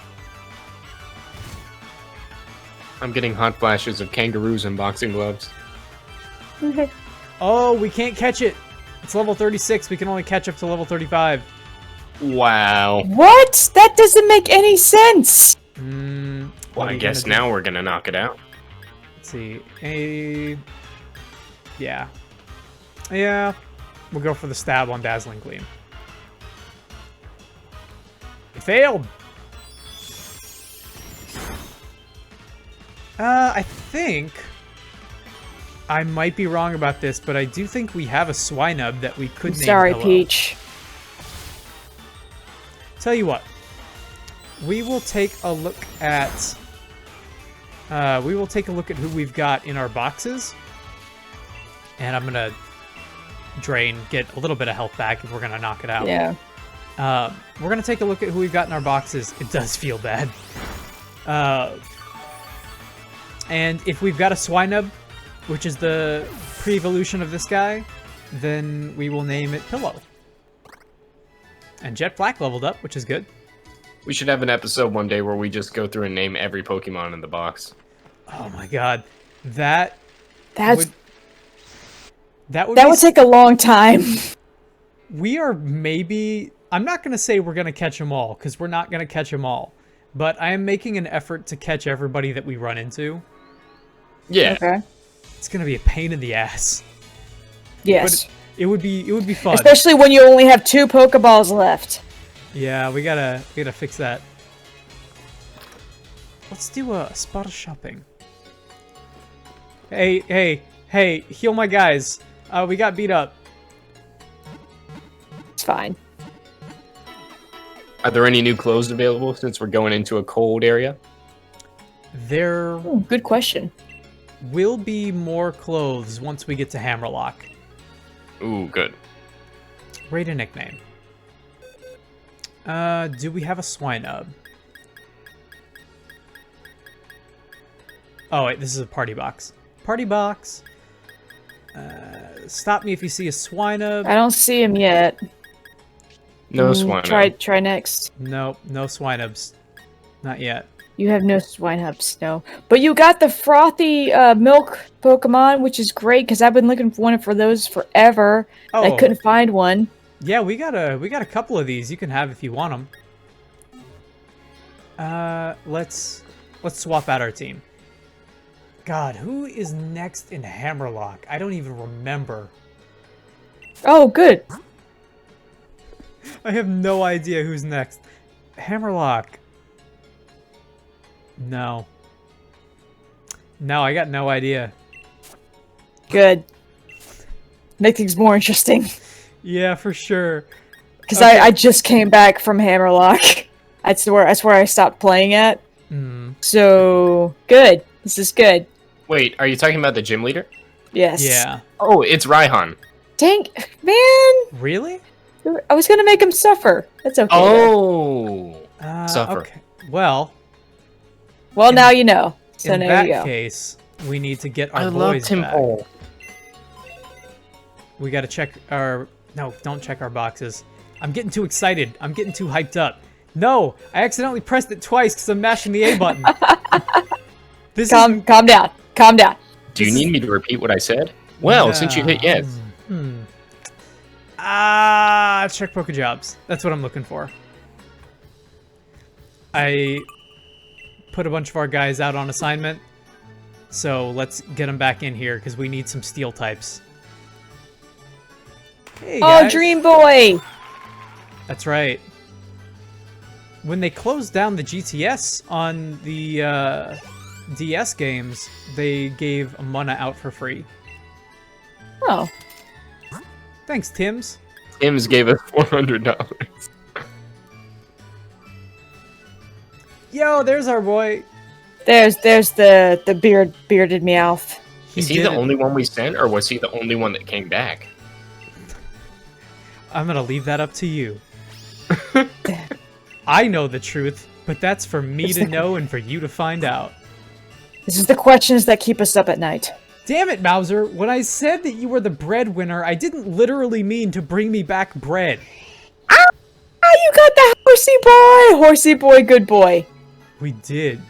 S2: I'm getting hot flashes of kangaroos and boxing gloves.
S1: Oh, we can't catch it. It's level 36. We can only catch up to level 35.
S2: Wow.
S3: What? That doesn't make any sense!
S2: Well,
S1: what are
S2: I
S1: you
S2: guess
S1: gonna do?
S2: now we're gonna knock it out.
S1: Let's see. Yeah. Yeah. We'll go for the stab on Dazzling Gleam. Failed. I think I might be wrong about this, but I do think we have a Swinub that we could name
S3: Sorry,
S1: Pillow.
S3: Peach.
S1: Tell you what, we will take a look at who we've got in our boxes, and I'm gonna get a little bit of health back if we're gonna knock it out.
S3: Yeah.
S1: We're gonna take a look at who we've got in our boxes. It does feel bad. And if we've got a Swinub, which is the pre-evolution of this guy, then we will name it Pillow. And Jet Black leveled up, which is good.
S2: We should have an episode one day where we just go through and name every Pokemon in the box.
S1: Oh my god. That
S3: That's
S1: would
S3: that would take a long time.
S1: We are maybe... I'm not going to say we're going to catch them all, because we're not going to catch them all. But I am making an effort to catch everybody that we run into.
S2: Yeah.
S3: Okay.
S1: It's going to be a pain in the ass.
S3: Yes.
S1: But it would be fun.
S3: Especially when you only have 2 Pokeballs left.
S1: Yeah, we gotta fix that. Let's do a spot of shopping. Hey, heal my guys. We got beat up.
S3: It's fine.
S2: Are there any new clothes available since we're going into a cold area?
S1: There
S3: Ooh, good question.
S1: will be more clothes once we get to Hammerlock.
S2: Ooh, good.
S1: Rate a nickname. Do we have a Swinub? Oh wait, this is a party box. Party box. Stop me if you see a Swinub.
S3: I don't see him yet.
S2: No Swinub.
S3: Try next.
S1: Nope, no Swinubs. Not yet.
S3: You have no Swinubs, no. But you got the frothy milk Pokemon, which is great because I've been looking for one for those forever.
S1: Oh,
S3: I couldn't find one.
S1: yeah, we got a couple of these you can have if you want them. Let's swap out our team. God, who is next in Hammerlock? I don't even remember.
S3: Oh, good.
S1: I have no idea who's next. Hammerlock. No. No, I got no idea.
S3: Good. Make things more interesting.
S1: Yeah, for sure.
S3: Because
S1: Okay.
S3: I just came back from Hammerlock. That's where I stopped playing at.
S1: Mm,
S3: So good. This is good.
S2: Wait, are you talking about the gym leader?
S3: Yes.
S1: yeah.
S2: Oh, it's Raihan.
S3: Dang, man!
S1: Really?
S3: I was gonna make him suffer. That's okay. though.
S2: Oh. Suffer.
S1: Okay. Well,
S3: Well,
S1: in-
S3: now you know. So
S1: in
S3: there
S1: that
S3: you go.
S1: case, we need to get our
S2: I love
S1: boys
S2: Tim
S1: back.
S2: Hole.
S1: We gotta check our... No, don't check our boxes. I'm getting too excited. I'm getting too hyped up. No! I accidentally pressed it twice because I'm mashing the A button. This
S3: Calm down. Calm down.
S2: Do you need me to repeat what I said? Well, since you hit yes.
S1: Check Pokejobs. That's what I'm looking for. I put a bunch of our guys out on assignment, so let's get them back in here because we need some steel types. Hey,
S3: Oh,
S1: guys.
S3: Dream Boy!
S1: That's right. When they closed down the GTS on the DS games, they gave a Mana out for free.
S3: Oh.
S1: Thanks, Tim's.
S2: Tim's gave us $400.
S1: Yo, there's our boy.
S3: There's the bearded Meowth.
S2: Is he
S1: did
S2: the
S1: it.
S2: only one we sent, or was he the only one that came back?
S1: I'm gonna leave that up to you. I know the truth, but that's for me to know and for you to find out.
S3: This is the questions that keep us up at night.
S1: Damn it, Mauser. When I said that you were the breadwinner, I didn't literally mean to bring me back bread.
S3: Ah, you got the horsey boy! Horsey boy, good boy.
S1: We did.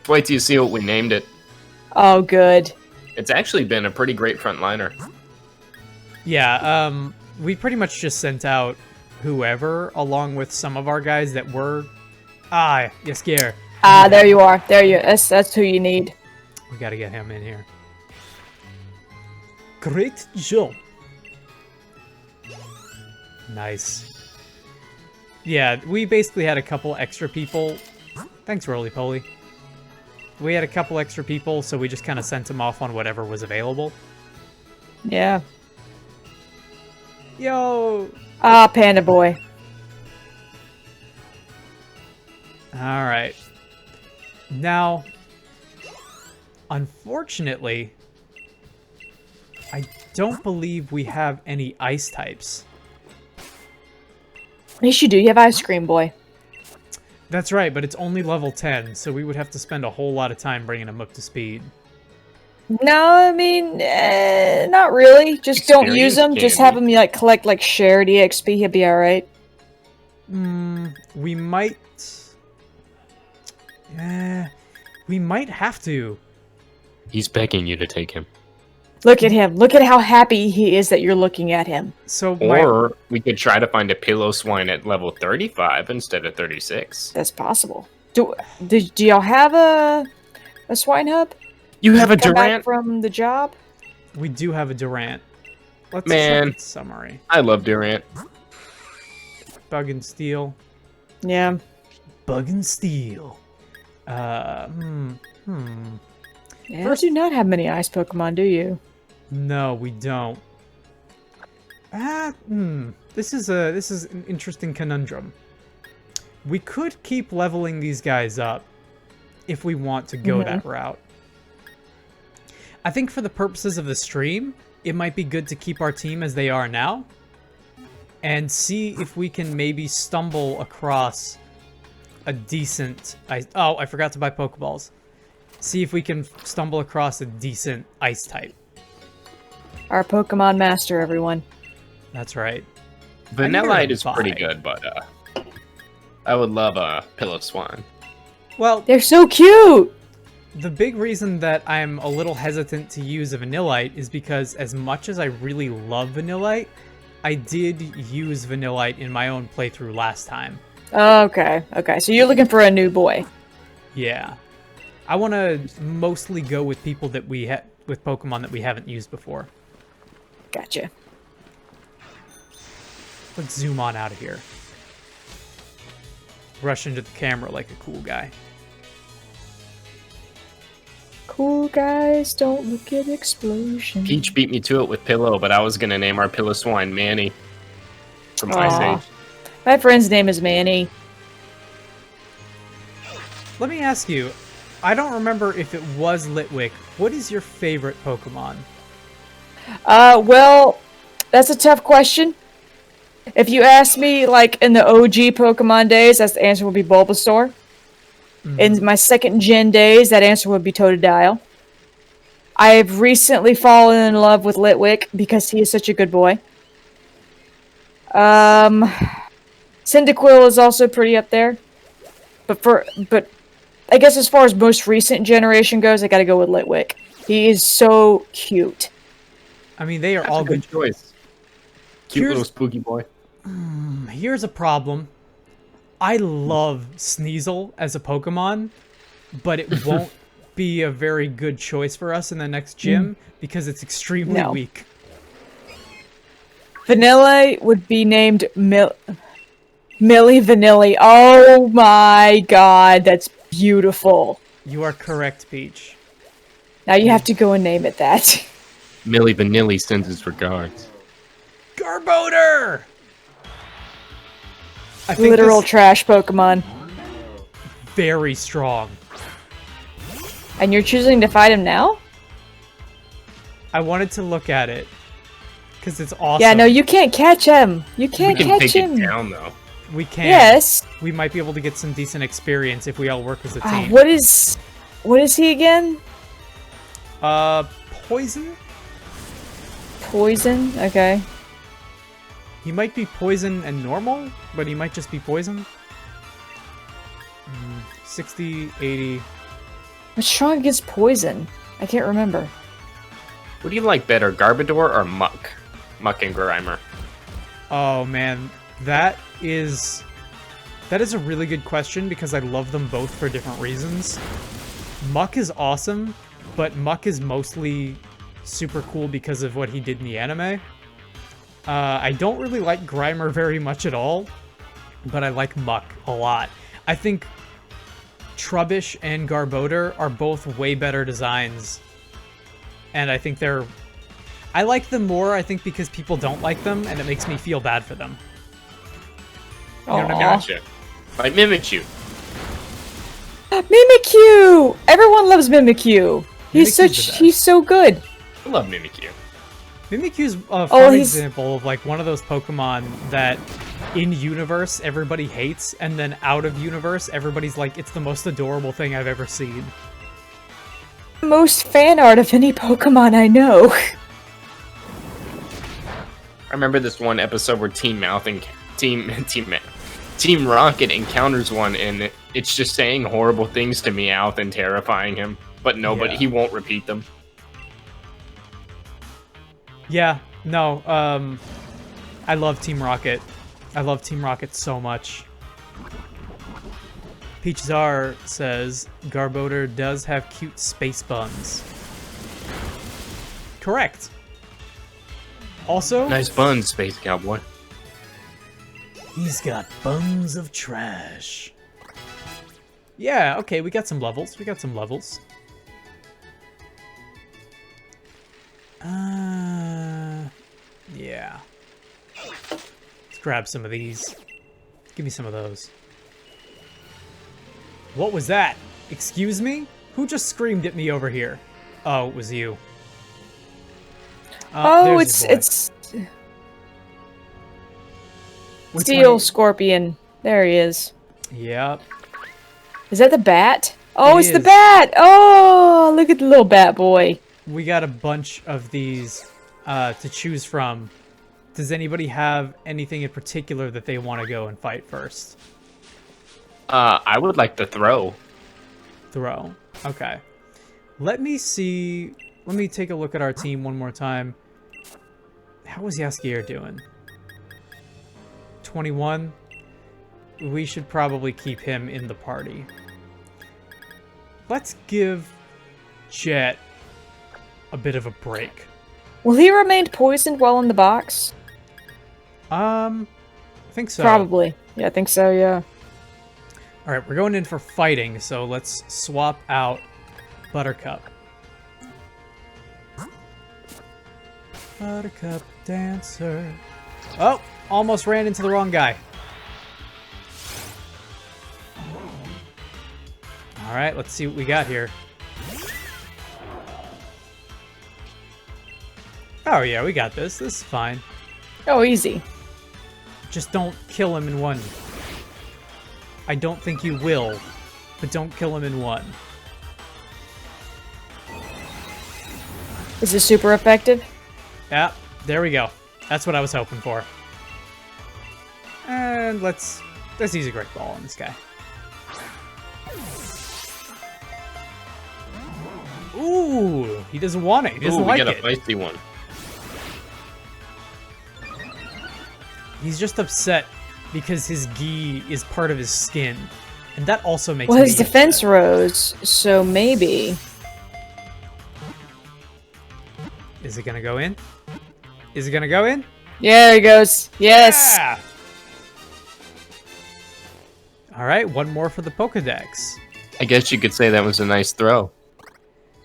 S2: Wait till you see what we named it.
S3: Oh, good.
S2: It's actually been a pretty great frontliner.
S1: Yeah, we pretty much just sent out whoever, along with some of our guys that were... Ah, you scare.
S3: Ah, there you are. There you. That's who you need.
S1: We gotta get him in here. Great job. Nice. Yeah, we basically had a couple extra people. Thanks, Roly Poly. We had a couple extra people, so we just kind of sent them off on whatever was available.
S3: Yeah.
S1: Yo!
S3: Ah, Panda Boy.
S1: Alright. Now, unfortunately, I don't believe we have any ice types.
S3: Yes, you do. You have Ice Cream Boy.
S1: That's right, but it's only level 10, so we would have to spend a whole lot of time bringing him up to speed.
S3: No, I mean, not really. Just don't use
S2: Experience
S3: him. Just have
S2: candy.
S3: him like collect like shared EXP. He'll be all right.
S1: We might... we might have to.
S2: He's begging you to take him.
S3: Look at him. Look at how happy he is that you're looking at him.
S1: So
S2: Or we could try to find a pillow swine at level 35 instead of 36.
S3: That's possible. Do y'all have a swine hub?
S2: You have a
S3: Come back
S2: Durant?
S3: from the job?
S1: we do have a Durant. Let's
S2: Man.
S1: check its summary.
S2: I love Durant.
S1: Bug and Steel.
S3: Yeah.
S1: Bug and Steel.
S3: Yeah, you do not have many ice Pokemon, do you?
S1: No, we don't. This is an interesting conundrum. We could keep leveling these guys up if we want to go that route. I think for the purposes of the stream, it might be good to keep our team as they are now and see if we can maybe stumble across a decent oh, I forgot to buy Pokeballs. See if we can stumble across a decent ice type.
S3: Our Pokemon Master, everyone.
S1: That's right.
S2: Vanillite is
S1: buy.
S2: pretty good, but I would love a pillow swan.
S1: Well,
S3: They're so cute!
S1: the big reason that I'm a little hesitant to use a Vanillite is because as much as I really love Vanillite, I did use Vanillite in my own playthrough last time.
S3: Okay, okay. So you're looking for a new boy.
S1: Yeah. I want to mostly go with people that with Pokemon that we haven't used before.
S3: Gotcha.
S1: Let's zoom on out of here. Rush into the camera like a cool guy.
S3: Cool guys don't look at explosions.
S2: Peach beat me to it with Pillow, but I was going to name our pillow swine Manny from Ice
S3: Aw.
S2: Age.
S3: My friend's name is Manny.
S1: Let me ask you, I don't remember if it was Litwick. What is your favorite Pokemon?
S3: Well, that's a tough question. If you ask me, like, in the OG Pokemon days, that's the answer would be Bulbasaur. In my second gen days, that answer would be Totodile. I've recently fallen in love with Litwick because he is such a good boy. Cyndaquil is also pretty up there. But I guess as far as most recent generation goes, I gotta go with Litwick. He is so cute.
S1: I mean, they are
S2: That's
S1: all
S2: a good
S1: good.
S2: choice. Cute
S1: Here's-
S2: little spooky boy.
S1: Here's a problem. I love Sneasel as a Pokemon, but it won't be a very good choice for us in the next gym because it's extremely
S3: No.
S1: weak.
S3: Vanilla would be named Millie Vanilli. Oh my god, that's beautiful.
S1: You are correct, Peach.
S3: Now you have to go and name it that.
S2: Millie Vanilli sends his regards.
S1: Garbodor! I think
S3: Literal
S1: this
S3: trash Pokemon.
S1: very strong.
S3: And you're choosing to fight him now?
S1: I wanted to look at it because it's awesome.
S3: Yeah, no, you can't catch him. You
S2: We
S3: can't
S2: can
S3: catch
S2: take
S3: him.
S2: it down, though.
S1: We can.
S3: Yes.
S1: We might be able to get some decent experience if we all work as a
S3: Ah,
S1: team.
S3: what is he again?
S1: Poison?
S3: Poison? Okay.
S1: He might be poison and normal, but he might just be poison. 60, 80.
S3: What's strong against poison? I can't remember.
S2: What do you like better, Garbodor or Muck? Muck and Grimer.
S1: Oh man, that is a really good question because I love them both for different reasons. Muck is awesome, but Muck is mostly super cool because of what he did in the anime. I don't really like Grimer very much at all. but I like Muck a lot. I think Trubbish and Garbodor are both way better designs, and I think I like them more, I think, because people don't like them, and it makes me feel bad for them. You know what I mean?
S2: Gotcha. Like Mimikyu.
S3: Mimikyu! Everyone loves Mimikyu.
S1: Mimikyu's
S3: He's so good.
S2: I love Mimikyu.
S1: Mimikyu's a fun
S3: he's-
S1: example of like one of those Pokemon that in universe everybody hates, and then out of universe everybody's like, it's the most adorable thing I've ever seen.
S3: Most fan art of any Pokemon I know.
S2: I remember this one episode where Team Rocket encounters one, and it's just saying horrible things to Meowth and terrifying him, but he won't repeat them.
S1: Yeah, no, I love Team Rocket. I love Team Rocket so much. Peachzar says, Garbodor does have cute space buns. Correct. Also...
S2: Nice buns, Space Cowboy.
S4: He's got buns of trash.
S1: Yeah, okay, we got some levels. Yeah. Let's grab some of these. Give me some of those. What was that? Excuse me? Who just screamed at me over here? Oh, it was you.
S3: Oh,
S1: there's the boy.
S3: it's
S1: Which
S3: Steel
S1: one?
S3: Scorpion. There he is.
S1: Yep.
S3: Is that the bat? Oh,
S1: It
S3: it's the
S1: is.
S3: bat! Oh, look at the little bat boy.
S1: We got a bunch of these to choose from. Does anybody have anything in particular that they want to go and fight first?
S2: I would like to throw.
S1: Throw. Okay. Let me see. Let me take a look at our team one more time. How is Yaskier doing? 21. We should probably keep him in the party. Let's give Jet a bit of a break.
S3: Will he remain poisoned while in the box?
S1: I think so.
S3: Probably. Yeah, I think so, yeah.
S1: Alright, we're going in for fighting, so let's swap out Buttercup. Buttercup Dancer. Oh, almost ran into the wrong guy. Alright, let's see what we got here. Oh yeah, we got this. This is fine.
S3: Oh, easy.
S1: Just don't kill him in one. I don't think you will, but don't kill him in one.
S3: Is this super effective?
S1: Yeah, there we go. That's what I was hoping for. And let's use a Great Ball on this guy. Ooh, he doesn't want it. He doesn't like
S2: we got
S1: it.
S2: a feisty one.
S1: He's just upset because his gi is part of his skin, and that also makes
S3: Well,
S1: me
S3: his defense
S1: upset.
S3: rose, so maybe.
S1: Is it gonna go in? Is it gonna go in?
S3: Yeah, there he goes. Yes.
S1: Yeah! All right, one more for the Pokedex.
S2: I guess you could say that was a nice throw.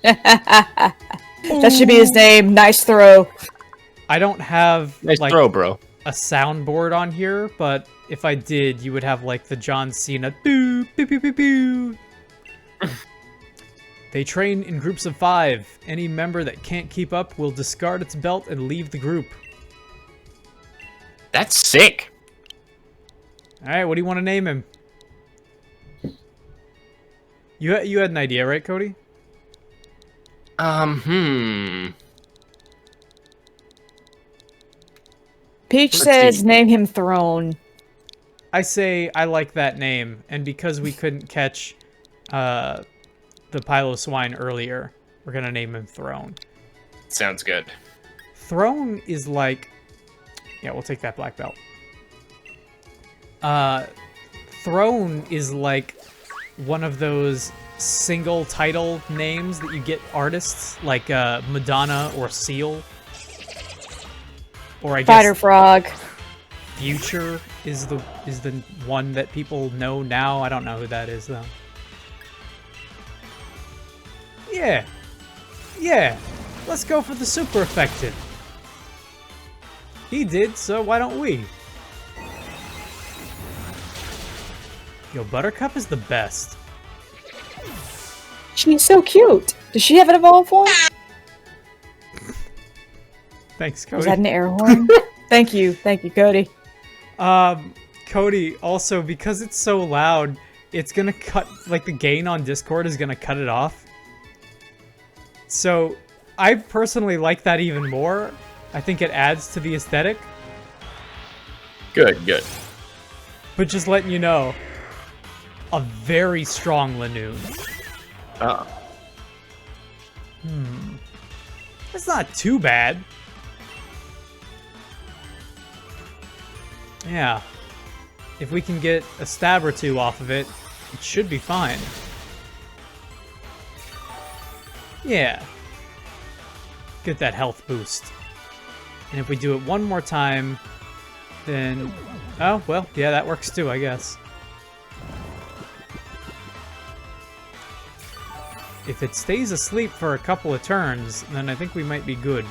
S3: That should be his name. Nice throw.
S1: I don't have
S2: Nice
S1: like
S2: throw, bro.
S1: a soundboard on here, but if I did, you would have like the John Cena boo boo boo boo boo. They train in groups of 5. Any member that can't keep up will discard its belt and leave the group.
S2: That's sick.
S1: All right, what do you want to name him? You had an idea, right, Cody?
S3: Peach
S2: Let's
S3: says
S2: see.
S3: name him Throne.
S1: I say I like that name, and because we couldn't catch the Piloswine earlier, we're gonna name him Throne.
S2: Sounds good.
S1: Throne is like... Yeah, we'll take that black belt. Throne is like one of those single title names that you get artists, like Madonna or Seal. Or I
S3: Fighter
S1: guess
S3: Frog.
S1: Future is the one that people know now. I don't know who that is though. Yeah. Yeah. Let's go for the super effective. He did, so why don't we? Yo, Buttercup is the best.
S3: She's so cute. Does she have an evolve form?
S1: Thanks, Cody.
S3: Was that an air horn? Thank you, Cody.
S1: Cody, also, because it's so loud, it's gonna cut, like, the gain on Discord is gonna cut it off. So, I personally like that even more. I think it adds to the aesthetic.
S2: Good, good.
S1: But just letting you know, a very strong Lanoon. That's not too bad. Yeah. If we can get a stab or two off of it, it should be fine. Yeah. Get that health boost. And if we do it one more time, then... Oh, well, yeah, that works too, I guess. If it stays asleep for a couple of turns, then I think we might be good.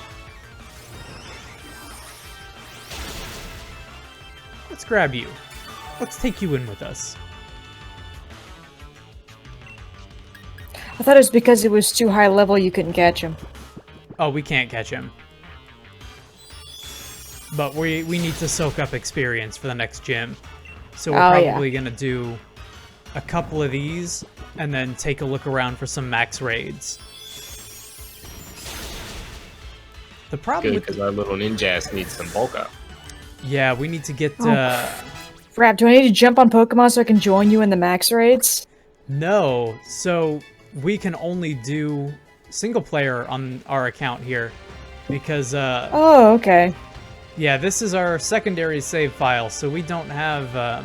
S1: Let's grab you. Let's take you in with us.
S3: I thought it was because it was too high level you couldn't catch him.
S1: Oh, we can't catch him. But we need to soak up experience for the next gym. So we're probably gonna do a couple of these, and then take a look around for some max raids. The problem
S2: Good,
S1: with
S2: because our little ninjas need some bulk up.
S1: yeah, we need to get
S3: Frap, do I need to jump on Pokemon so I can join you in the max raids?
S1: no, so we can only do single player on our account here because
S3: Oh, okay.
S1: yeah, this is our secondary save file, so we don't have a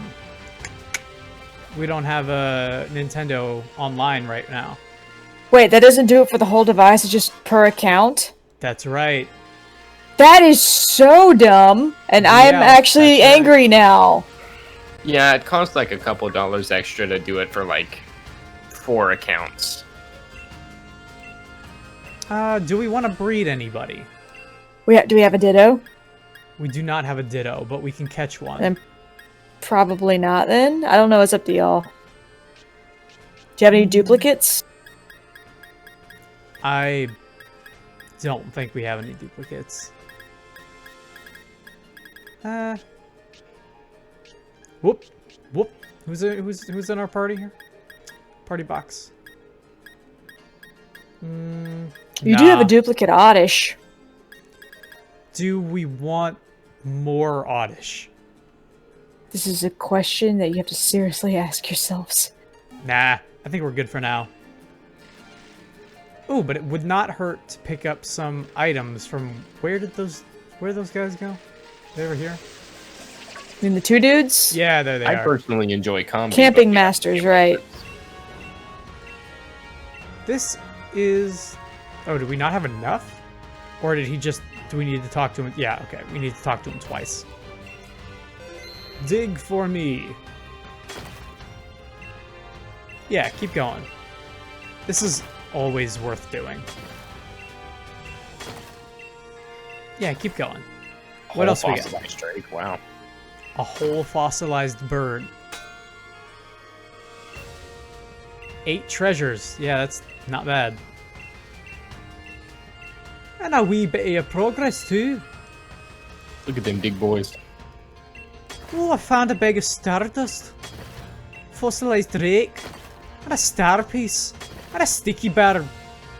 S1: Nintendo online right now.
S3: Wait, that doesn't do it for the whole device, it's just per account?
S1: That's right.
S3: That is so dumb, and I am
S1: Yeah,
S3: actually
S1: that's right.
S3: angry now.
S2: Yeah, it costs like a couple dollars extra to do it for like 4 accounts.
S1: Do we want to breed anybody?
S3: Do we have a Ditto?
S1: We do not have a Ditto, but we can catch one.
S3: Then probably not then. I don't know, it's up to y'all. Do you have any duplicates?
S1: I don't think we have any duplicates. Whoop, whoop. Who's in our party here? Party box.
S3: You do have a duplicate Oddish.
S1: Do we want more Oddish?
S3: This is a question that you have to seriously ask yourselves.
S1: Nah, I think we're good for now. Ooh, but it would not hurt to pick up some items from... Where did those guys go? They were here?
S3: I mean, the two dudes?
S1: Yeah, there they
S2: I
S1: are.
S2: personally enjoy combi.
S3: Camping
S2: but-
S3: Masters, right.
S1: This is... Oh, did we not have enough? Or did he just... Do we need to talk to him? Yeah, okay. We need to talk to him twice. Dig for me. Yeah, keep going. This is always worth doing. Yeah, keep going. What else we got?
S2: Fossilized Drake, wow.
S1: A whole fossilized bird. 8 treasures. Yeah, that's not bad. And a wee bit of progress too.
S2: Look at them big boys.
S1: Oh, I found a bag of stardust. Fossilized drake. And a star piece. And a sticky bird.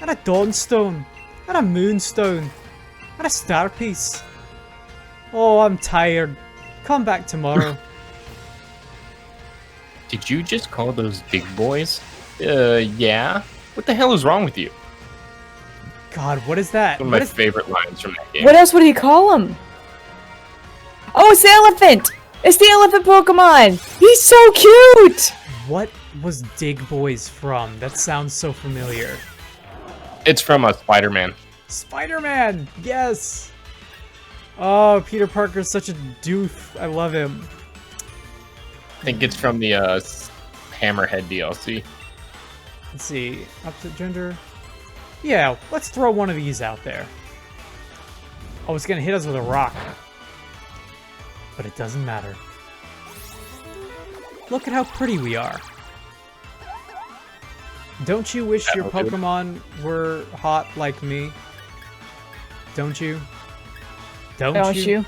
S1: And a dawnstone. And a moonstone. And a star piece. Oh, I'm tired. Come back tomorrow.
S2: Did you just call those big boys? Yeah. What the hell is wrong with you?
S1: God, what is that?
S2: One of
S1: What
S2: my
S1: is...
S2: favorite lines from that game.
S3: What else would he call him? Oh, it's the elephant! It's the elephant Pokemon! He's so cute!
S1: What was Dig Boys from? That sounds so familiar.
S2: It's from a Spider-Man.
S1: Spider-Man! Yes! Oh, Peter Parker's such a doof. I love him.
S2: I think it's from the Hammerhead DLC.
S1: Let's see. Opposite gender. Yeah, let's throw one of these out there. Oh, it's gonna hit us with a rock. But it doesn't matter. Look at how pretty we are. Don't you wish your
S2: That'll do.
S1: Pokemon were hot like me? Don't you?
S3: Don't you?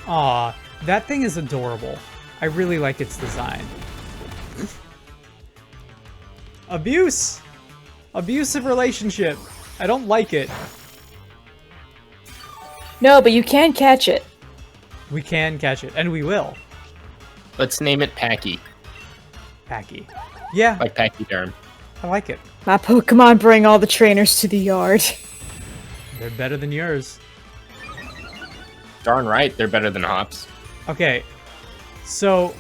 S1: Aw, that thing is adorable. I really like its design. Abuse! Abusive relationship. I don't like it.
S3: No, but you can catch it.
S1: We can catch it, and we will.
S2: Let's name it Packy,
S1: Packy. Yeah,
S2: like Pachyderm.
S1: I like it.
S3: My Pokemon bring all the trainers to the yard.
S1: They're better than yours.
S2: Darn right, they're better than Hops.
S1: Okay, so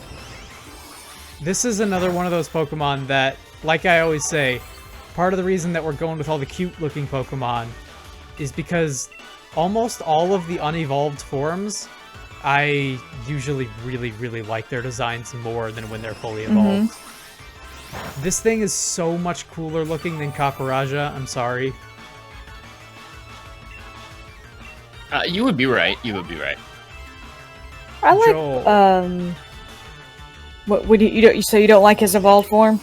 S1: this is another one of those Pokemon that, like I always say, part of the reason that we're going with all the cute-looking Pokemon is because almost all of the unevolved forms, I usually really, really like their designs more than when they're fully evolved. This thing is so much cooler looking than Caparaja, I'm sorry.
S2: You would be right. You would be right.
S3: I like
S1: Joel.
S3: what would you don't so you don't like his evolved form?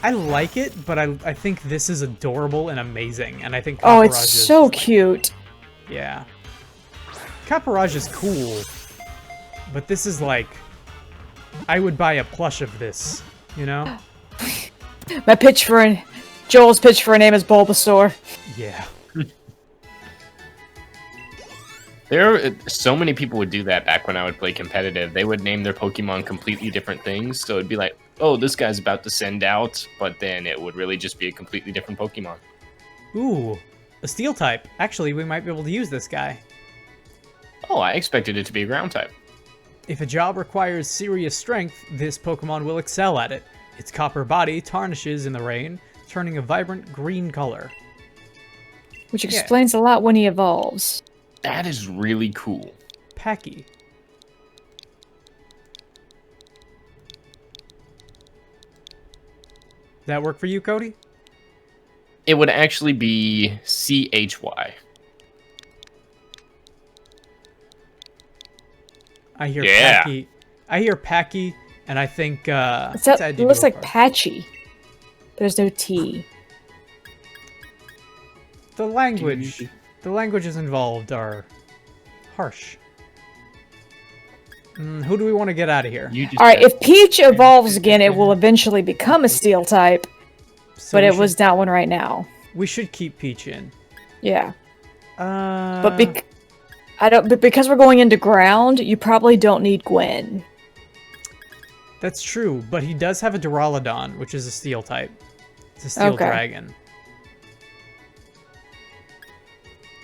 S1: I like it, but I think this is adorable and amazing, and I think
S3: Oh,
S1: Caparaja
S3: it's
S1: is
S3: so
S1: just-
S3: cute.
S1: Yeah. Caparaja is cool, but this is like... I would buy a plush of this, you know?
S3: Joel's pitch for a name is Bulbasaur.
S1: Yeah.
S2: So many people would do that back when I would play competitive. They would name their Pokemon completely different things. So it'd be like, oh, this guy's about to send out, but then it would really just be a completely different Pokemon.
S1: Ooh, a steel type. Actually, we might be able to use this guy.
S2: Oh, I expected it to be a ground type.
S1: If a job requires serious strength, this Pokemon will excel at it. Its copper body tarnishes in the rain, turning a vibrant green color.
S3: Which explains a lot when he evolves.
S2: That is really cool.
S1: Packy. That work for you, Cody?
S2: It would actually be CHY.
S1: I hear
S2: Yeah.
S1: Packy. I hear Packy, and I think
S3: It looks like Patchy. There's no T.
S1: the languages involved are harsh. Who do we want to get out of here?
S2: You just
S3: Alright, if Peach evolves again, it will eventually become a steel type,
S1: So
S3: but
S1: we
S3: it
S1: should-
S3: was not one right now.
S1: We should keep Peach in.
S3: Yeah.
S1: But
S3: But because we're going into ground, you probably don't need Gwen.
S1: that's true. But he does have a Duraludon, which is a steel type. It's a steel
S3: Okay.
S1: dragon.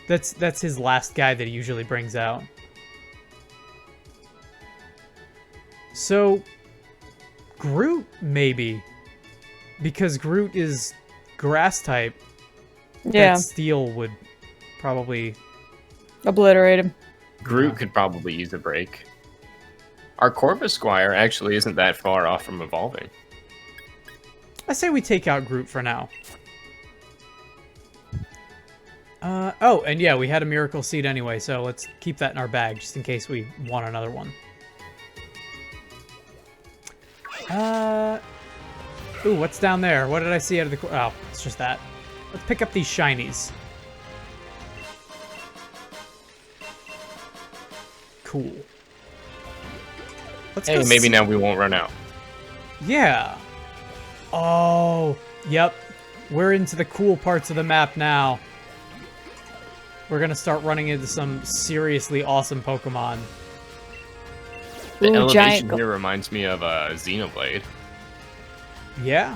S1: That's his last guy that he usually brings out. So, Groot, maybe. Because Groot is grass type.
S3: Yeah.
S1: That steel would probably...
S3: Obliterate him.
S2: Groot could probably use a break. Our Corvusquire actually isn't that far off from evolving.
S1: I say we take out Groot for now. Oh, and yeah, we had a Miracle Seed anyway, so let's keep that in our bag, just in case we want another one. Ooh, what's down there? What did I see out of the... Oh, it's just that. Let's pick up these shinies. Cool. Let's
S2: Hey,
S1: go
S2: maybe
S1: see-
S2: now we won't run out.
S1: Yeah. Oh, yep. We're into the cool parts of the map now. We're gonna start running into some seriously awesome Pokemon.
S2: The
S3: Ooh,
S2: elevation
S3: giant
S2: here reminds me of Xenoblade.
S1: Yeah,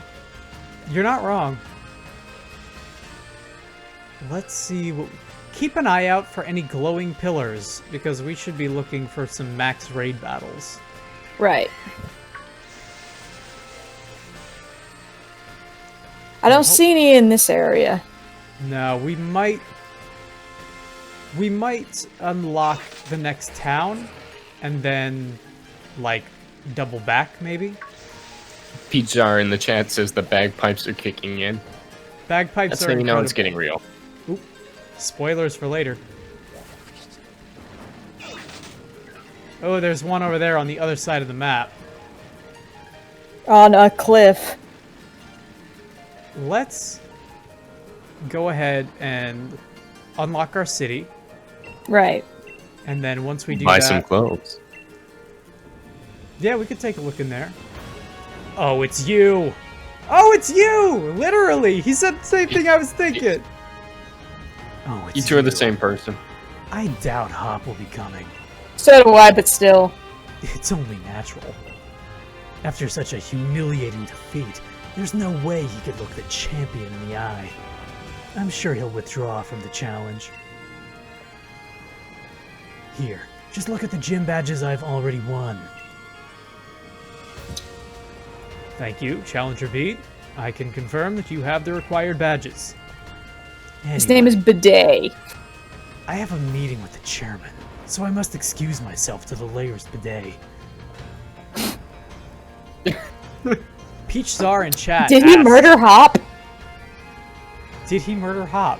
S1: you're not wrong. Let's see what... Keep an eye out for any glowing pillars, because we should be looking for some max raid battles.
S3: Right. I don't see any in this area.
S1: No, we might unlock the next town, and then like, double back, maybe?
S2: Pijar in the chat says the bagpipes are kicking in.
S1: Bagpipes
S2: That's
S1: are
S2: how you know it's
S1: incredible.
S2: getting real.
S1: Oop. Spoilers for later. Oh, there's one over there on the other side of the map.
S3: On a cliff.
S1: Let's go ahead and unlock our city.
S3: Right.
S1: And then once we do
S2: Buy
S1: that...
S2: some clothes.
S1: Yeah, we could take a look in there. Oh, it's you! Oh, it's you! Literally! He said the same thing I was thinking!
S4: Oh, it's
S2: You two are the
S4: you.
S2: same person.
S4: I doubt Hop will be coming.
S3: So do I, but still.
S4: It's only natural. After such a humiliating defeat, there's no way he could look the champion in the eye. I'm sure he'll withdraw from the challenge. Here, just look at the gym badges I've already won.
S1: Thank you, Challenger Beat. I can confirm that you have the required badges.
S3: His name is Bidet.
S4: I have a meeting with the chairman, so I must excuse myself to the Layers Bidet.
S1: Peach Czar in chat
S3: Did he
S1: asked,
S3: murder Hop?
S1: Did he murder Hop?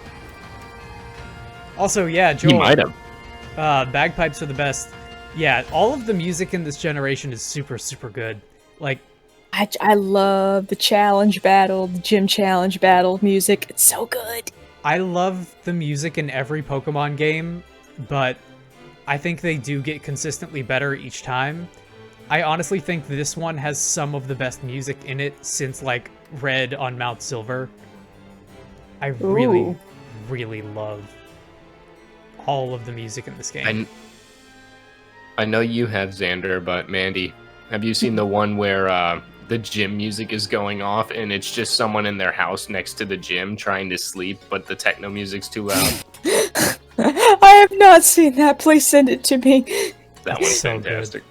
S1: Also, yeah,
S2: He
S1: Joel.
S2: might have.
S1: Bagpipes are the best. Yeah, all of the music in this generation is super, super good. Like,
S3: I love the challenge battle, the gym challenge battle music. It's so good.
S1: I love the music in every Pokemon game, but I think they do get consistently better each time. I honestly think this one has some of the best music in it since, like, Red on Mount Silver. I really,
S3: Ooh.
S1: really love all of the music in this game.
S2: I know you have, Xander, but Mandy, have you seen the one where the gym music is going off and it's just someone in their house next to the gym trying to sleep, but the techno music's too loud?
S3: I have not seen that. Please send it to me.
S2: That one's
S1: so good.
S2: fantastic.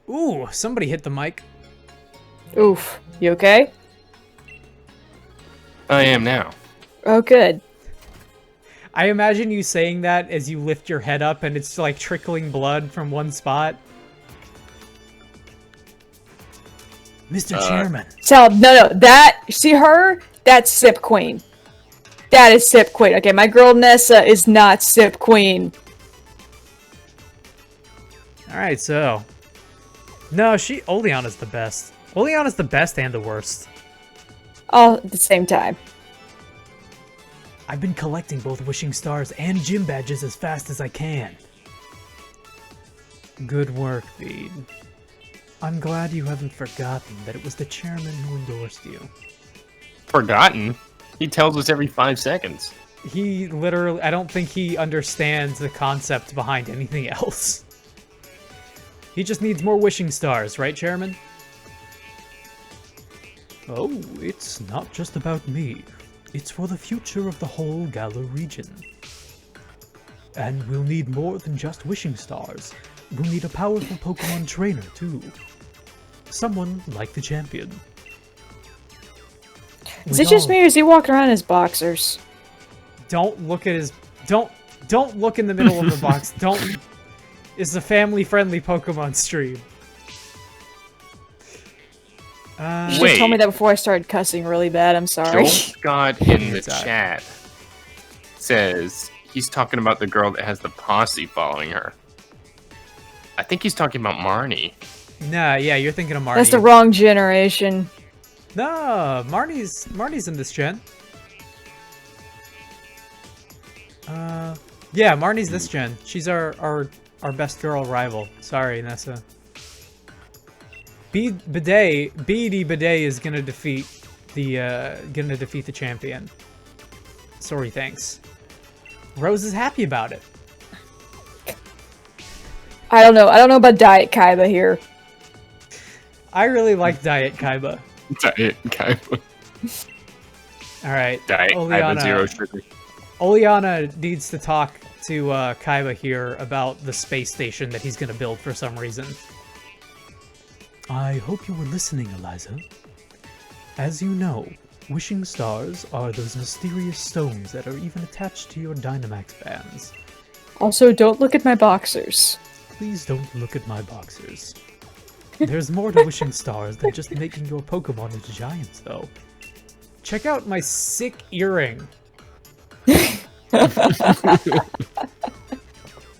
S1: Ooh, somebody hit the mic.
S3: Oof. You okay?
S2: I am now.
S3: Oh, good.
S1: I imagine you saying that as you lift your head up and it's like trickling blood from one spot.
S4: Mr. Chairman,
S3: So, no, that, see her? That's Sip Queen. That is Sip Queen. Okay, my girl Nessa is not Sip Queen.
S1: Alright, so... No, Oleana's the best. Oleana's the best and the worst.
S3: All at the same time.
S4: I've been collecting both wishing stars and gym badges as fast as I can.
S1: Good work, Bede.
S4: I'm glad you haven't forgotten that it was the chairman who endorsed you.
S2: Forgotten? He tells us every 5 seconds.
S1: He literally... I don't think he understands the concept behind anything else. He just needs more wishing stars, right, Chairman?
S4: Oh, it's not just about me. It's for the future of the whole Galar region. And we'll need more than just wishing stars. We'll need a powerful Pokemon trainer, too. Someone like the champion.
S3: Is it just me or is he walking around in his boxers?
S1: Don't look at his... Don't look in the middle of the box. Don't... It's a family-friendly Pokemon stream.
S3: You should
S2: Wait.
S3: have told me that before I started cussing really bad. I'm sorry.
S2: Joel Scott in the
S1: It's alright.
S2: chat says he's talking about the girl that has the posse following her. I think he's talking about Marnie.
S1: Nah, yeah, you're thinking of Marnie.
S3: That's the wrong generation.
S1: No, Marnie's in this gen. Yeah, Marnie's this gen. She's our best girl rival. Sorry, Nessa. Beady Bidet is gonna defeat the champion. Sorry, thanks. Rose is happy about it.
S3: I don't know. I don't know about Diet Kaiba here.
S1: I really like Diet Kaiba.
S2: Diet Kaiba.
S1: All right,
S2: Diet Kaiba Zero Sugar.
S1: Oleana needs to talk to Kaiba here about the space station that he's gonna build for some reason.
S4: I hope you were listening, Eliza. As you know, Wishing stars are those mysterious stones that are even attached to your Dynamax bands.
S3: Also, don't look at my boxers.
S4: Please don't look at my boxers. There's more to wishing stars than just making your Pokemon into giants, though.
S1: Check out my sick earring.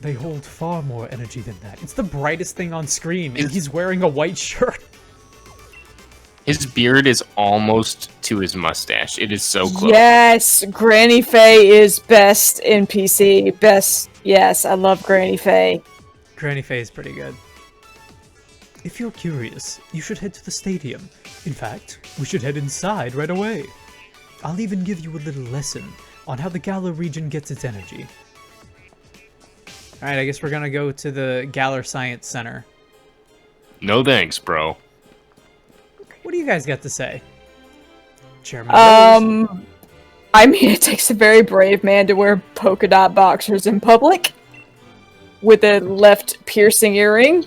S4: They hold far more energy than that.
S1: It's the brightest thing on screen, and he's wearing a white shirt.
S2: His beard is almost to his mustache. It is so close.
S3: Yes, Granny Faye is best in PC. Best. Yes, I love Granny Faye.
S1: Granny Faye is pretty good.
S4: If you're curious, you should head to the stadium. In fact, we should head inside right away. I'll even give you a little lesson on how the Galar region gets its energy.
S1: Alright, I guess we're gonna go to the Galar Science Center.
S2: No thanks, bro.
S1: What do you guys got to say? Chairman Rose?
S3: I mean, it takes a very brave man to wear polka dot boxers in public with a left piercing earring.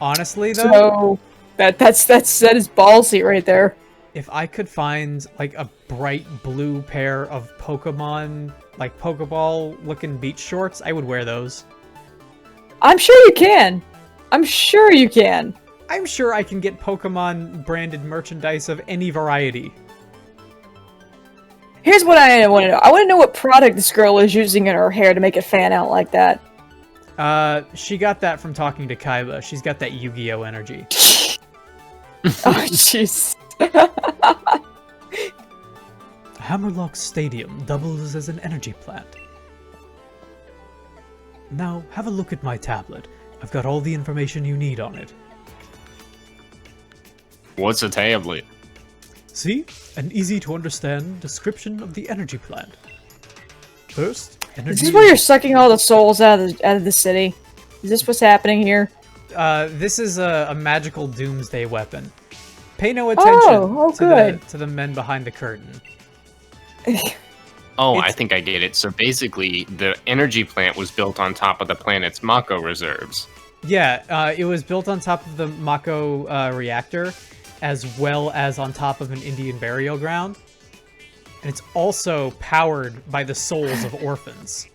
S1: Honestly, though,
S3: So that is ballsy right there.
S1: if I could find like a bright blue pair of Pokemon, like Pokeball-looking beach shorts, I would wear those.
S3: I'm sure you can. I'm sure you can.
S1: I'm sure I can get Pokemon-branded merchandise of any variety.
S3: Here's what I want to know. I want to know what product this girl is using in her hair to make it fan out like that.
S1: She got that from talking to Kaiba. She's got that Yu-Gi-Oh energy.
S3: Oh, jeez.
S4: Hammerlock Stadium doubles as an energy plant. Now, have a look at my tablet. I've got all the information you need on it.
S2: What's a tablet?
S4: See? An easy-to-understand description of the energy plant. First, energy...
S3: Is this where you're sucking all the souls out of the city? Is this what's happening here?
S1: This is a magical doomsday weapon. Pay no attention to the men behind the curtain.
S2: Oh, I think I get it. So basically, the energy plant was built on top of the planet's Mako reserves.
S1: Yeah, it was built on top of the Mako reactor, as well as on top of an Indian burial ground. And it's also powered by the souls of orphans.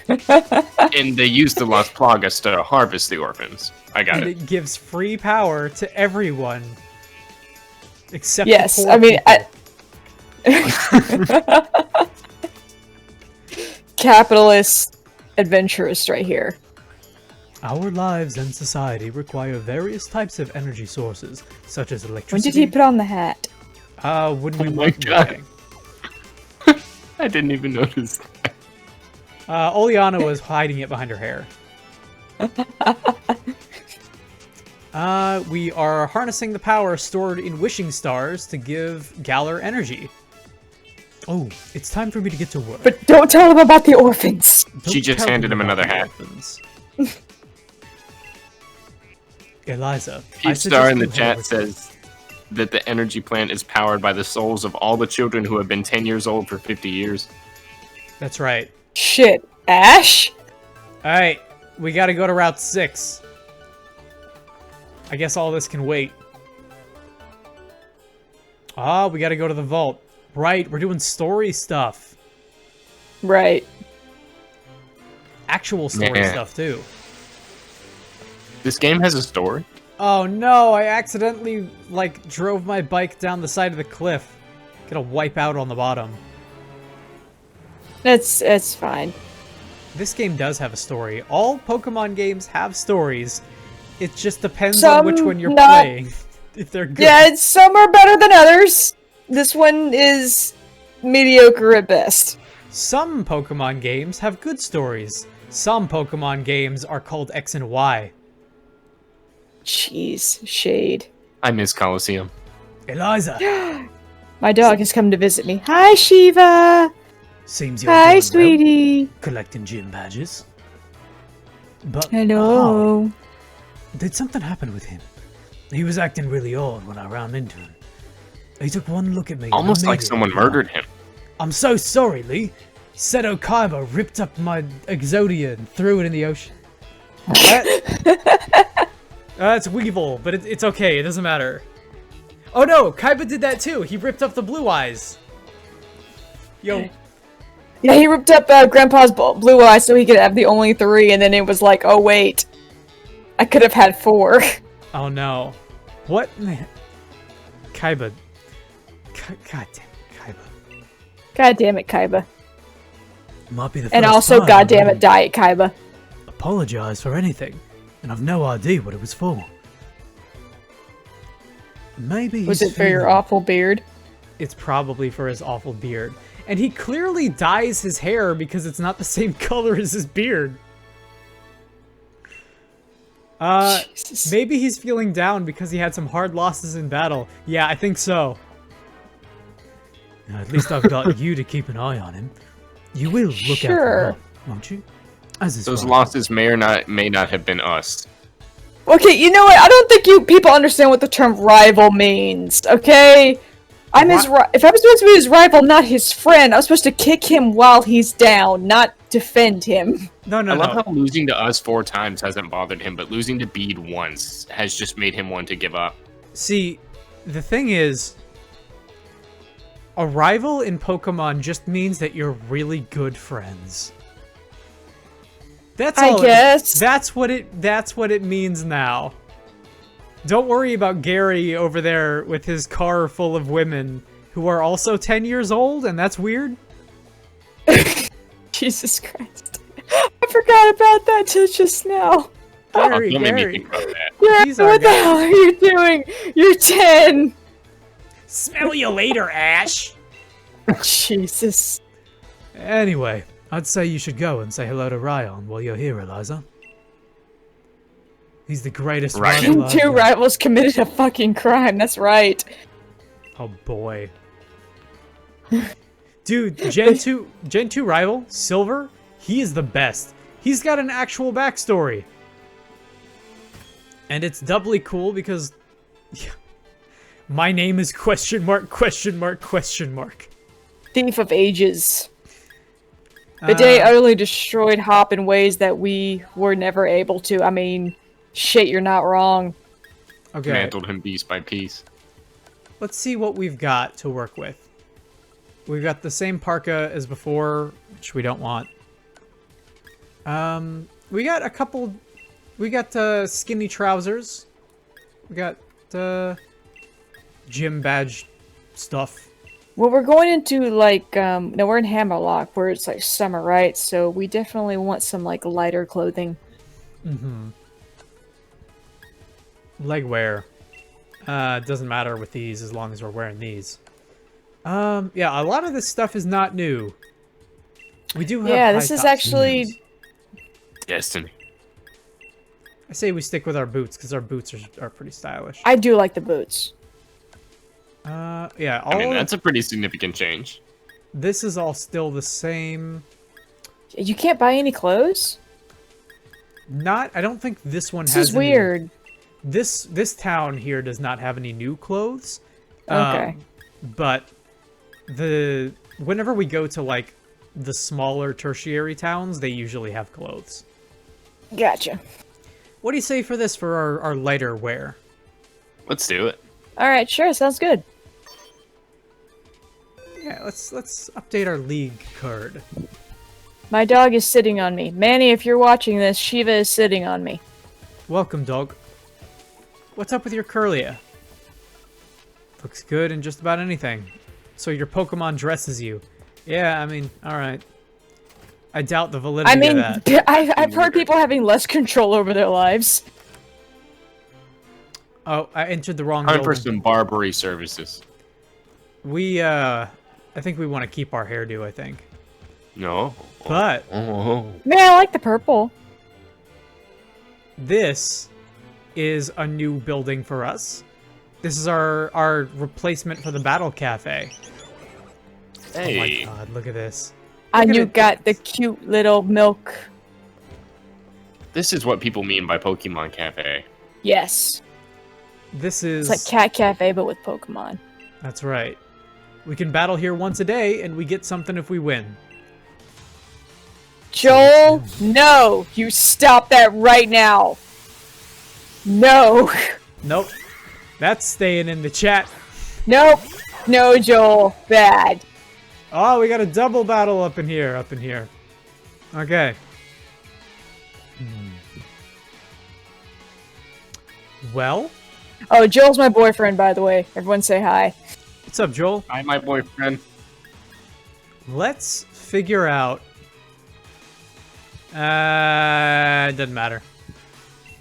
S2: And they used the Las Plagas to harvest the orphans. I got
S1: And
S2: it.
S1: it gives free power to everyone. Except
S3: Yes,
S1: the poor
S3: I mean,
S1: people.
S3: capitalist adventurist right here.
S4: Our lives and society require various types of energy sources, such as
S3: When
S4: electricity...
S3: did he put on the hat?
S1: When we
S2: Oh my
S1: were
S2: God.
S1: looking.
S2: I didn't even notice.
S1: Oleana was hiding it behind her hair. We are harnessing the power stored in wishing stars to give Galar energy.
S4: Oh, it's time for me to get to work.
S3: But don't tell him about the orphans.
S2: She just
S4: tell
S2: handed
S4: them
S2: him
S4: about
S2: another
S4: the
S2: hat.
S4: orphans. Eliza, I
S2: Peep
S4: suggest
S2: Star in the
S4: you head
S2: chat
S4: over to-
S2: says that the energy plant is powered by the souls of all the children who have been 10 years old for 50 years.
S1: That's right.
S3: Shit. Ash?
S1: Alright, we gotta go to Route 6. I guess all this can wait. Ah, we gotta go to the vault. Right, we're doing story stuff.
S3: Right.
S1: Actual story
S2: Yeah.
S1: stuff, too.
S2: This game has a story?
S1: Oh no, I accidentally, like, drove my bike down the side of the cliff. Gonna wipe out on the bottom.
S3: It's fine.
S1: This game does have a story. All Pokemon games have stories. It just depends on which
S3: Some
S1: one you're
S3: not-
S1: playing. If they're good.
S3: Yeah, some are better than others. This one is mediocre at best.
S1: Some Pokemon games have good stories. Some Pokemon games are called X and Y.
S3: Jeez, shade.
S2: I miss Coliseum.
S4: Eliza,
S3: My dog has come to visit me. Hi, Shiva.
S4: seems you're
S3: Hi,
S4: doing well,
S3: sweetie.
S4: collecting gym badges. But
S3: Hello.
S4: how? Did something happen with him? He was acting really odd when I ran into him. He took one look at me. and
S2: Almost like
S4: immediately
S2: someone
S4: gone.
S2: murdered him.
S4: I'm so sorry, Lee.
S1: Seto Kaiba ripped up my Exodia and threw it in the ocean. That's Weevil, but it's okay. It doesn't matter. Oh no, Kaiba did that too. He ripped up the blue eyes. Yo.
S3: Yeah, he ripped up Grandpa's blue eyes so he could have the only 3, and then it was like, oh wait, I could have had 4.
S1: Oh no. What? Kaiba. God damn it, Kaiba.
S3: God damn it, Kaiba.
S4: Might be the
S3: And
S4: first
S3: also,
S4: time
S3: god damn
S4: I've
S3: it, Diet Kaiba.
S4: apologize for anything, and I've no idea what it was for. Maybe
S3: Was
S4: he's
S3: it for your
S4: feeling-
S3: awful beard?
S1: It's probably for his awful beard. And he clearly dyes his hair because it's not the same color as his beard.
S3: Jesus.
S1: Maybe he's feeling down because he had some hard losses in battle. Yeah, I think so.
S4: Now, at least I've got you to keep an eye on him. You will look out
S3: Sure.
S4: for him, won't you? As is
S2: Those
S4: right.
S2: losses may not have been us.
S3: Okay, you know what? I don't think people understand what the term rival means, okay? I'm his if I was supposed to be his rival, not his friend, I was supposed to kick him while he's down, not defend him.
S1: No, no,
S2: I love
S1: no.
S2: how losing to us 4 times hasn't bothered him, but losing to Bede once has just made him want to give up.
S1: See, the thing is, a rival in Pokemon just means that you're really good friends. That's
S3: I
S1: all.
S3: guess.
S1: That's what it means now. Don't worry about Gary over there with his car full of women who are also 10 years old, and that's weird.
S3: Jesus Christ. I forgot about that till just now.
S1: Gary,
S2: Don't make me
S1: Gary.
S2: think about that.
S3: Yeah,
S1: He's our
S3: what the
S1: guy.
S3: hell are you doing? You're 10!
S1: Smell you later, Ash.
S3: Jesus.
S4: Anyway, I'd say you should go and say hello to Ryan while you're here, Eliza. He's the greatest
S2: Ryan?
S4: rival I've
S3: 2
S4: got.
S3: rivals committed a fucking crime, that's right.
S1: Oh boy. Dude, Gen 2 rival, Silver, he is the best. He's got an actual backstory. And it's doubly cool because my name is question mark, question mark, question mark.
S3: Thief of Ages. The day utterly destroyed Hop in ways that we were never able to. I mean, shit, you're not wrong.
S1: Okay,
S2: Mantled him piece by piece.
S1: let's see what we've got to work with. We've got the same parka as before, which we don't want. We got a couple... We got skinny trousers. We got gym badge stuff.
S3: Well, we're going into, like, no, we're in Hammerlock, where it's, like, summer, right? So we definitely want some, like, lighter clothing.
S1: Leg wear. Doesn't matter with these as long as we're wearing these. Yeah, a lot of this stuff is not new. We do have
S3: Yeah, this
S1: high
S3: is
S1: tops.
S3: actually...
S2: Destiny.
S1: I say we stick with our boots, because our boots are pretty stylish.
S3: I do like the boots.
S1: Yeah, all
S2: I mean,
S1: of
S2: that's a pretty significant change.
S1: this is all still the same.
S3: You can't buy any clothes?
S1: I don't think this one
S3: This
S1: has
S3: is
S1: any-
S3: weird.
S1: This town here does not have any new clothes.
S3: Okay.
S1: But whenever we go to like the smaller tertiary towns, they usually have clothes.
S3: Gotcha.
S1: What do you say for this for our lighter wear?
S2: Let's do it.
S3: Alright, sure, sounds good.
S1: Yeah, let's update our league card.
S3: My dog is sitting on me. Manny, if you're watching this, Shiva is sitting on me.
S1: Welcome, dog. What's up with your Curlia? Looks good in just about anything. So your Pokemon dresses you. Yeah, I mean, alright. I doubt the validity
S3: I mean,
S1: of that.
S3: I've heard people having less control over their lives.
S1: Oh, I entered the wrong
S2: Time for
S1: building.
S2: some Barbary services.
S1: I think we want to keep our hairdo, I think.
S2: No.
S1: But
S2: Oh.
S3: Man, I like the purple.
S1: this is a new building for us. This is our replacement for the Battle Cafe.
S2: Hey.
S1: Oh my god, look at this.
S3: And
S1: at
S3: you
S1: it.
S3: got the cute little milk.
S2: This is what people mean by Pokemon Cafe.
S3: Yes.
S1: This is...
S3: It's like Cat Cafe, but with Pokemon.
S1: That's right. We can battle here once a day, and we get something if we win.
S3: Joel, no! You stop that right now! No!
S1: Nope. That's staying in the chat.
S3: Nope. No, Joel. Bad.
S1: Oh, we got a double battle up in here. Okay. Well,
S3: Oh, Joel's my boyfriend, by the way. Everyone say hi.
S1: what's up, Joel?
S2: Hi, my boyfriend.
S1: Let's figure out... it doesn't matter.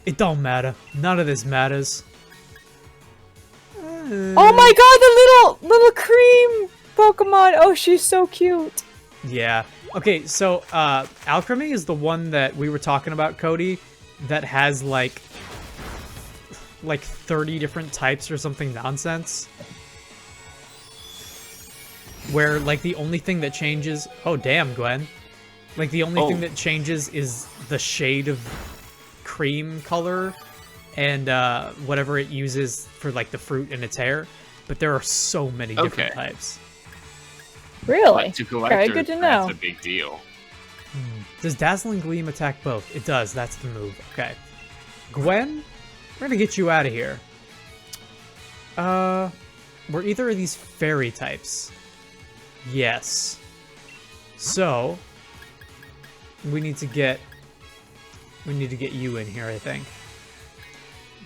S1: It don't matter. None of this matters.
S3: Oh my god, the little cream Pokemon. Oh, she's so cute.
S1: Yeah. Okay, so, Alchemy is the one that we were talking about, Cody, that has, like 30 different types or something nonsense. Where, like, the only thing that changes... Oh, damn, Gwen. Like, the only thing that changes is the shade of cream color and, whatever it uses for, like, the fruit in its hair. But there are so many different types.
S3: Really?
S2: But to collectors,
S3: Okay, good to know.
S2: that's a big deal.
S1: Does Dazzling Gleam attack both? It does. That's the move. Okay. Gwen, we're gonna get you out of here. Were either of these fairy types? Yes. So, we need to get you in here, I think.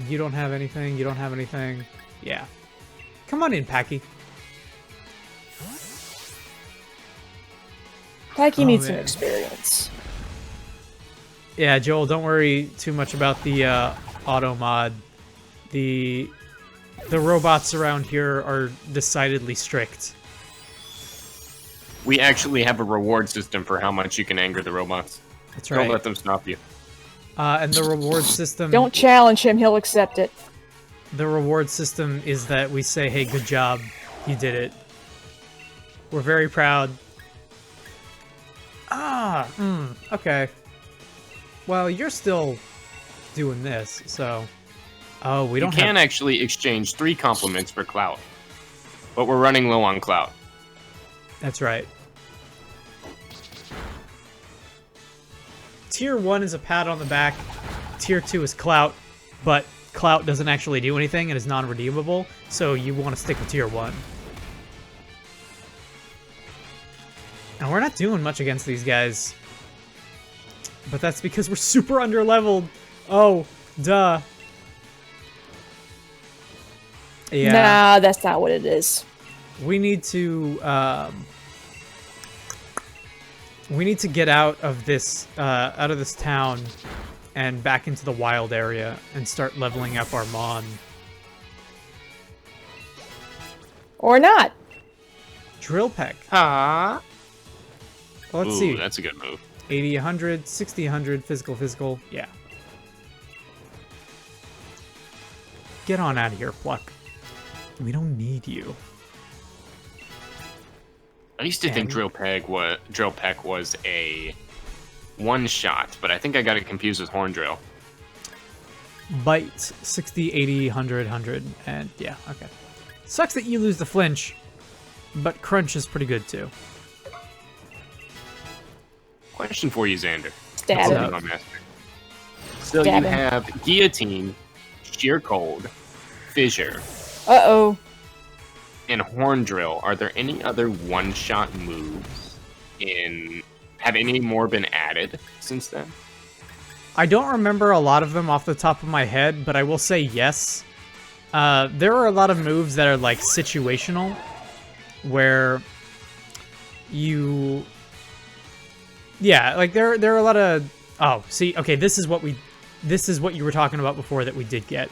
S1: You don't have anything. You don't have anything. Yeah. Come on in, Packy.
S3: Packy needs some
S1: man.
S3: experience.
S1: Yeah, Joel, don't worry too much about the auto mod. The robots around here are decidedly strict.
S2: We actually have a reward system for how much you can anger the robots.
S1: That's right.
S2: Don't let them stop you.
S1: And the reward system...
S3: Don't challenge him, he'll accept it.
S1: The reward system is that we say, hey, good job, you did it. We're very proud. Okay. Well, you're still doing this, so... Oh, we don't
S2: You can actually exchange 3 compliments for clout. But we're running low on clout.
S1: That's right. Tier 1 is a pat on the back. Tier 2 is clout, but clout doesn't actually do anything and is non-redeemable, so you want to stick with Tier 1. And we're not doing much against these guys. But that's because we're super under-leveled. Oh, duh. Yeah.
S3: Nah, that's not what it is.
S1: We need to get out of this town and back into the wild area and start leveling up our Mon.
S3: Or not.
S1: Drill Peck.
S2: Ah.
S1: Let's
S2: Ooh,
S1: see.
S2: that's a good move.
S1: 80, 100, 60, 100, physical. Yeah. Get on out of here, Pluck. We don't need you.
S2: I used to think Drill Peck was a one-shot, but I think I got it confused with Horn Drill.
S1: Bite, 60, 80, 100, 100, and yeah, okay. Sucks that you lose the flinch, but Crunch is pretty good too.
S2: Question for you, Xander.
S3: Stab
S1: What's
S3: him.
S1: up?
S2: Master. So
S3: Stab
S2: you
S3: him.
S2: have Guillotine, Sheer Cold, Fissure,
S3: Uh-oh.
S2: and Horn Drill. Are there any other one-shot moves have any more been added since then?
S1: I don't remember a lot of them off the top of my head, but I will say yes. There are a lot of moves that are like situational, where you... Yeah, like there are a lot of... Oh, see, okay, this is what you were talking about before that we did get.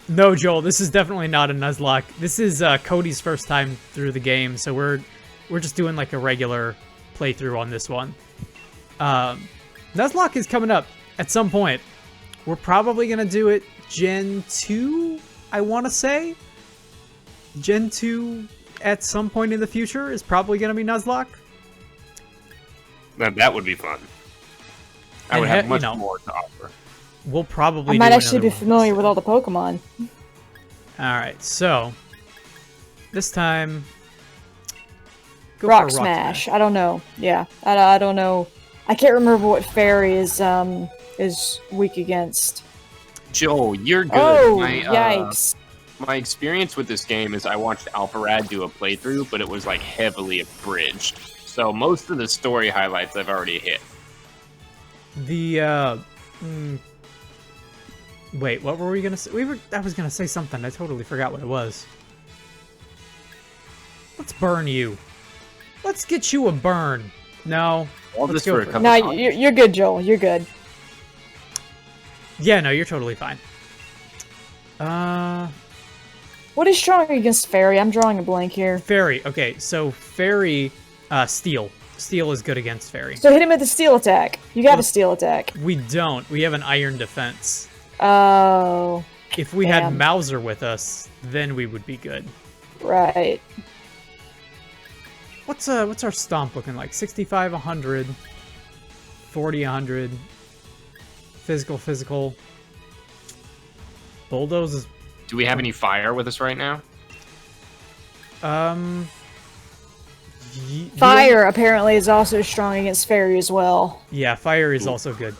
S1: No, Joel, this is definitely not a Nuzlocke. This is Cody's first time through the game, so we're just doing like a regular playthrough on this one. Nuzlocke is coming up at some point. We're probably gonna do it Gen 2, I want to say. Gen 2 at some point in the future is probably gonna be Nuzlocke.
S2: That would be fun. I would have much more to offer.
S1: We'll probably
S3: I might
S1: do
S3: actually be
S1: another one.
S3: familiar with all the Pokemon.
S1: Alright, so this time go
S3: Rock
S1: for a
S3: Smash. I don't know. Yeah, I don't know. I can't remember what fairy is weak against.
S2: Joel, you're good.
S3: Oh,
S2: my,
S3: yikes.
S2: my experience with this game is I watched Alpharad do a playthrough, but it was like heavily abridged. So most of the story highlights I've already hit.
S1: Wait, what were we gonna say? I was gonna say something. I totally forgot what it was. Let's burn you. Let's get you a burn. No.
S2: All
S1: let's
S2: this
S1: go
S2: for a
S1: for it.
S2: couple
S3: No,
S2: times.
S3: you're good, Joel. You're good.
S1: Yeah, no, you're totally fine.
S3: What is strong against fairy? I'm drawing a blank here.
S1: Fairy. Okay, so fairy, steel. Steel is good against fairy.
S3: So hit him with a steel attack. You got a steel attack.
S1: We don't. We have an iron defense.
S3: Oh,
S1: If we had
S3: Damn.
S1: Mauser with us, then we would be good.
S3: right.
S1: What's our stomp looking like? 65, 100, 40, 100. Physical. Bulldoze is
S2: Do we have any fire with us right now?
S3: Fire apparently is also strong against fairy as well,
S1: Yeah, fire is also good.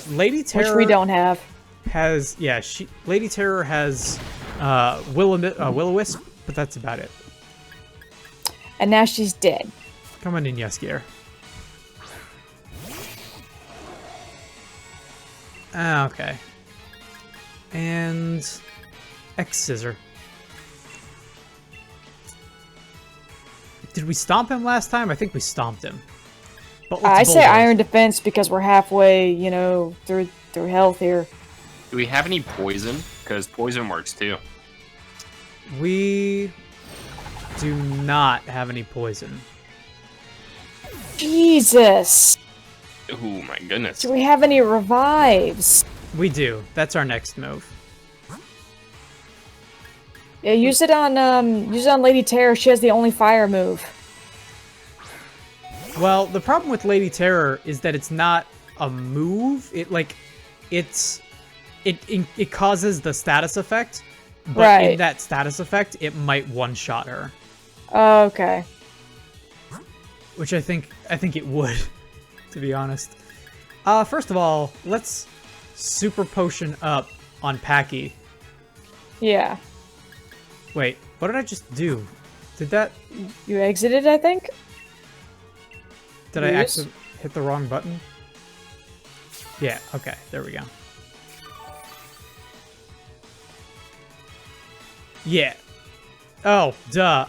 S1: Lady Terror
S3: which we don't have.
S1: has Lady Terror has Will-O-Wisp, but that's about it.
S3: And now she's dead.
S1: Come on in, Yaskier. Okay. And X-Scissor. Did we stomp him last time? I think we stomped him. But let's
S3: I say
S1: bulldoze.
S3: iron defense because we're halfway, through health here.
S2: Do we have any poison? Because poison works too.
S1: We do not have any poison.
S3: Jesus!
S2: Oh my goodness.
S3: Do we have any revives?
S1: We do. That's our next move.
S3: Yeah, use it on Lady Terror. She has the only fire move.
S1: Well, the problem with Lady Terror is that it's not a move. It causes the status effect, but
S3: Right.
S1: in that status effect, it might one-shot her,
S3: Okay.
S1: which I think it would, to be honest. First of all, let's super potion up on Packy.
S3: Yeah.
S1: Wait, what did I just do? Did
S3: You exited, I think?
S1: I
S3: Yes.
S1: actually hit the wrong button? Yeah, okay, there we go. Yeah. Oh, duh.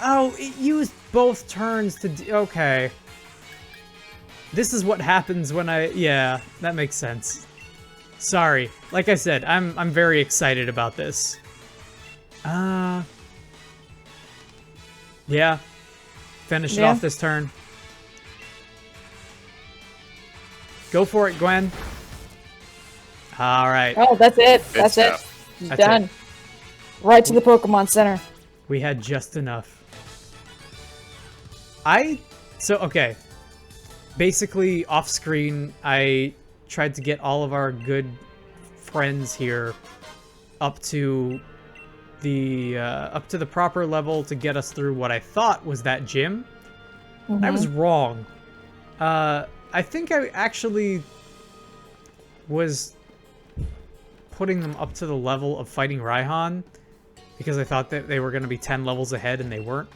S1: Oh, it used both turns to okay. This is what happens when yeah, that makes sense. Sorry. Like I said, I'm very excited about this. Yeah. Finish it
S3: Yeah.
S1: off this turn. Go for it, Gwen. All right.
S3: Oh, that's it.
S2: Good
S3: That's it.
S2: stuff.
S3: She's
S1: That's
S3: done.
S1: it.
S3: Right to the Pokemon Center.
S1: We had just enough. Okay. Basically, off screen, I tried to get all of our good friends here up to the proper level to get us through what I thought was that gym. I was wrong. I think I actually was putting them up to the level of fighting Raihan because I thought that they were going to be 10 levels ahead and they weren't.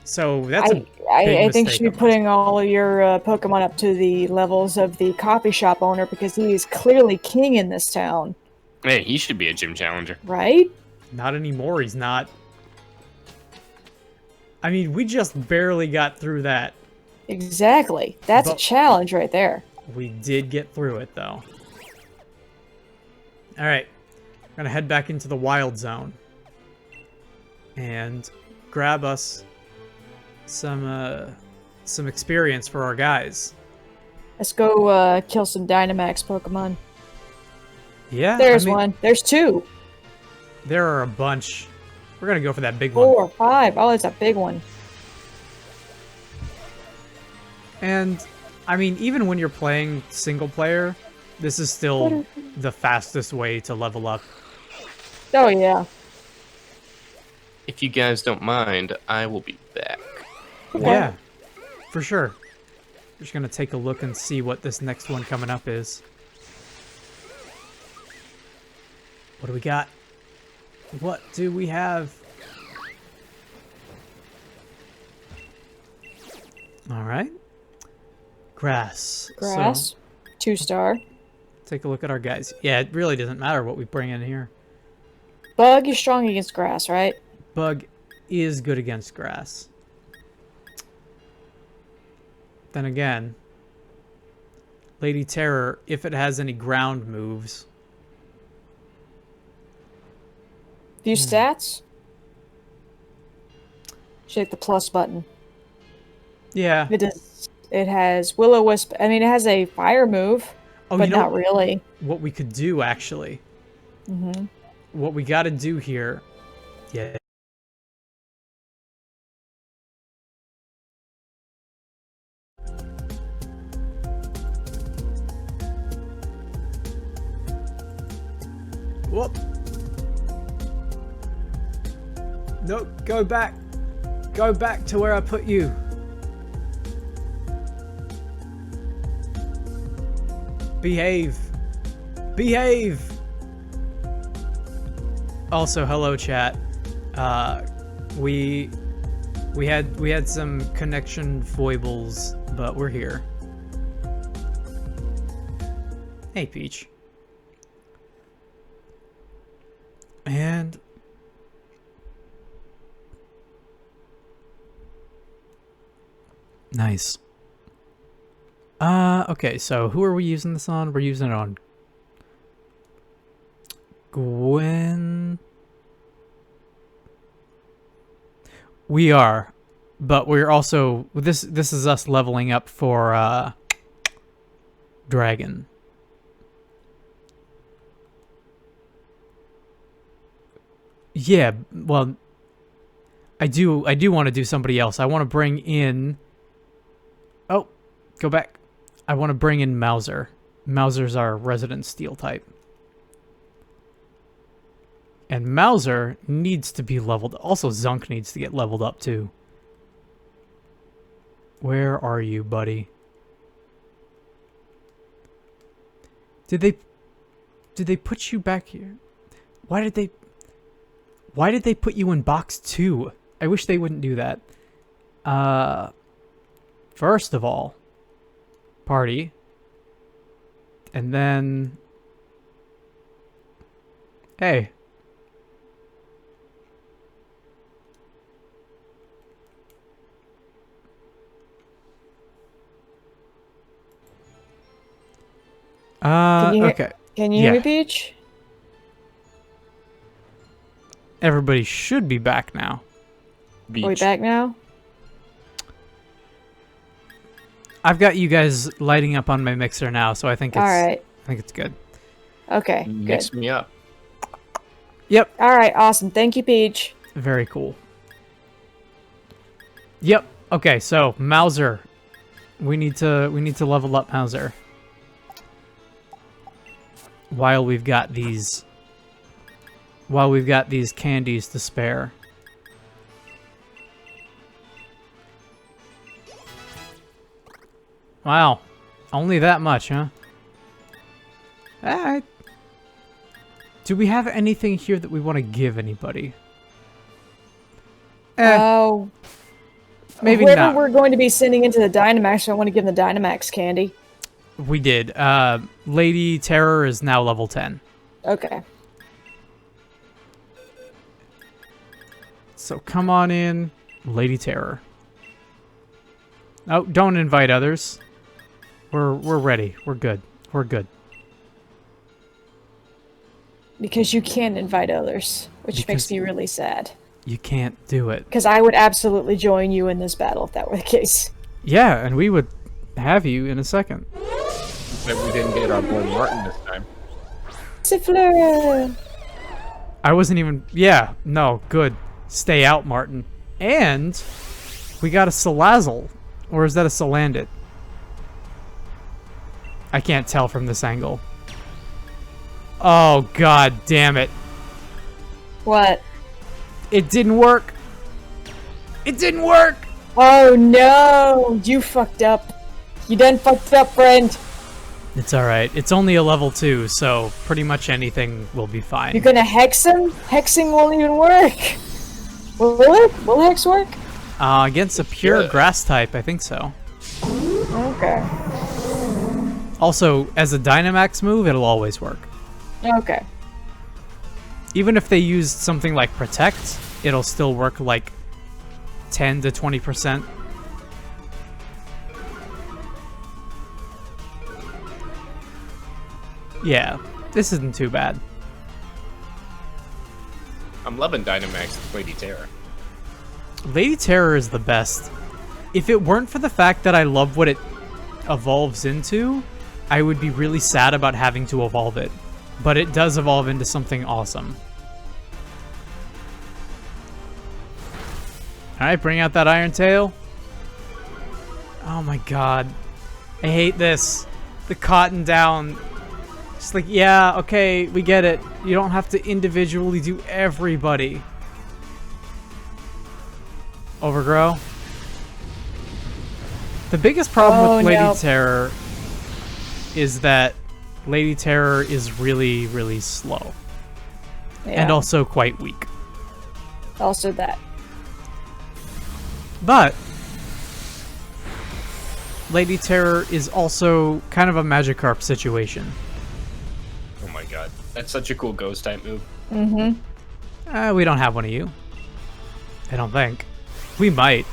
S1: So that's
S3: I think
S1: mistake
S3: she's
S1: of mine.
S3: putting all of your Pokemon up to the levels of the coffee shop owner because he is clearly king in this town,
S2: Hey, he should be a gym challenger.
S3: right?
S1: Not anymore, he's not. I mean, we just barely got through that.
S3: Exactly. That's a
S1: But-
S3: challenge right there.
S1: We did get through it, though. Alright. We're gonna head back into the wild zone. And grab us some experience for our guys.
S3: Let's go kill some Dynamax Pokemon.
S1: Yeah,
S3: There's
S1: I mean,
S3: one. There's two.
S1: There are a bunch. We're gonna go for that big one.
S3: 4, 5. Oh, it's a big one.
S1: And, I mean, even when you're playing single player, this is still the fastest way to level up.
S3: Oh, yeah.
S2: If you guys don't mind, I will be back.
S1: Yeah, for sure. Just gonna take a look and see what this next one coming up is. What do we got? What do we have? All right. Grass.
S3: Grass.
S1: So,
S3: 2-star.
S1: take a look at our guys. Yeah, it really doesn't matter what we bring in here.
S3: Bug, you're strong against grass, right?
S1: Bug is good against grass. Then again, Lady Terror, if it has any ground moves.
S3: View stats. Shake the plus button.
S1: Yeah.
S3: It has Will-O-Wisp. I mean, it has a fire move,
S1: Oh,
S3: but
S1: you know
S3: not really.
S1: what we could do, actually?
S3: Mm-hmm.
S1: What we got to do here... Yeah. Whoop. No, go back. Go back to where I put you. Behave. Behave. Also, hello chat. We had some connection foibles, but we're here. Hey, Peach. And nice. Okay, so who are we using this on? We're using it on Gwen. We are, but we're also this is us leveling up for Dragon. Yeah, well, I do want to do somebody else. I want to bring in... Oh, go back. I want to bring in Mauser. Mauser's our resident steel type. And Mauser needs to be leveled. Also, Zunk needs to get leveled up, too. Where are you, buddy? Did they put you back here? Why did they put you in box 2? I wish they wouldn't do that. First of all, party. And then... Hey. Okay.
S3: Can you hear me, Peach?
S1: Everybody should be back now.
S2: Beach.
S3: Are we back now?
S1: I've got you guys lighting up on my mixer now, so I think it's
S3: Alright.
S1: I think it's good.
S3: Okay,
S2: Mix
S3: good.
S2: me up.
S1: Yep.
S3: Alright, awesome. Thank you, Peach.
S1: Very cool. Yep. Okay, so Mauser. We need to level up Mauser. While we've got these candies to spare. Wow. Only that much, huh? Alright. Do we have anything here that we want to give anybody?
S3: Oh.
S1: Maybe
S3: Whoever
S1: not.
S3: we're going to be sending into the Dynamax, I want to give them the Dynamax candy.
S1: We did. Lady Terror is now level 10.
S3: Okay.
S1: So come on in, Lady Terror. Oh, don't invite others. We're ready. We're good. We're good.
S3: Because you can invite others, which makes me really sad.
S1: You can't do it.
S3: Because I would absolutely join you in this battle if that were the case.
S1: Yeah, and we would have you in a second.
S2: But we didn't get our boy Martin this time.
S3: Siffler!
S1: I wasn't even... Yeah, no, good. Stay out, Martin. And we got a Salazzle. Or is that a Salandit? I can't tell from this angle. Oh, god damn it.
S3: What?
S1: It didn't work. It didn't work!
S3: Oh no! You fucked up. You done fucked up, friend.
S1: It's alright. It's only a level 2, so pretty much anything will be fine.
S3: You're gonna hex him? Hexing won't even work. Will it? Will hex work?
S1: Against a pure grass type, I think so.
S3: Okay.
S1: Also, as a Dynamax move, it'll always work.
S3: Okay.
S1: Even if they used something like Protect, it'll still work like 10 to 20%. Yeah, this isn't too bad.
S2: I'm loving Dynamax Lady Terror.
S1: Lady Terror is the best. If it weren't for the fact that I love what it evolves into, I would be really sad about having to evolve it. But it does evolve into something awesome. Alright, bring out that Iron Tail. Oh my god. I hate this. The cotton down. Just like, yeah, okay, we get it. You don't have to individually do everybody. Overgrow. The biggest problem with Lady Terror is that Lady Terror is really, really slow.
S3: Yeah.
S1: And also quite weak.
S3: Also that.
S1: But Lady Terror is also kind of a Magikarp situation.
S2: Oh my god. That's such a cool ghost type move.
S3: Mm-hmm.
S1: We don't have one of you. I don't think. We might.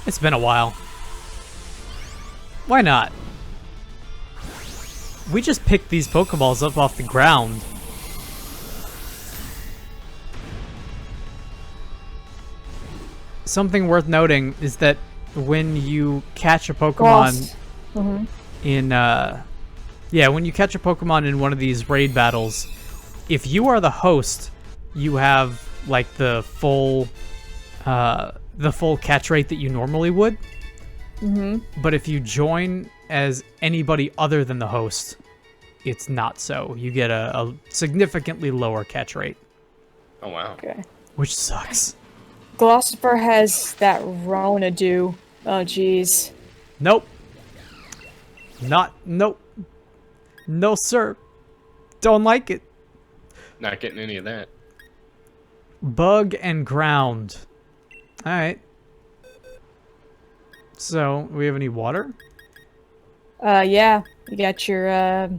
S1: It's been a while. Why not? We just picked these Pokeballs up off the ground. Something worth noting is that when you catch a Pokemon in when you catch a Pokemon in one of these raid battles, if you are the host, you have like the full catch rate that you normally would. But if you join as anybody other than the host, it's not so. You get a significantly lower catch rate.
S2: Oh wow.
S3: Okay.
S1: Which sucks.
S3: Glossifer has that Ronadu. Oh jeez.
S1: Nope. Nope. No, sir. Don't like it.
S2: Not getting any of that.
S1: Bug and ground. Alright. So, do we have any water?
S3: Yeah. You got your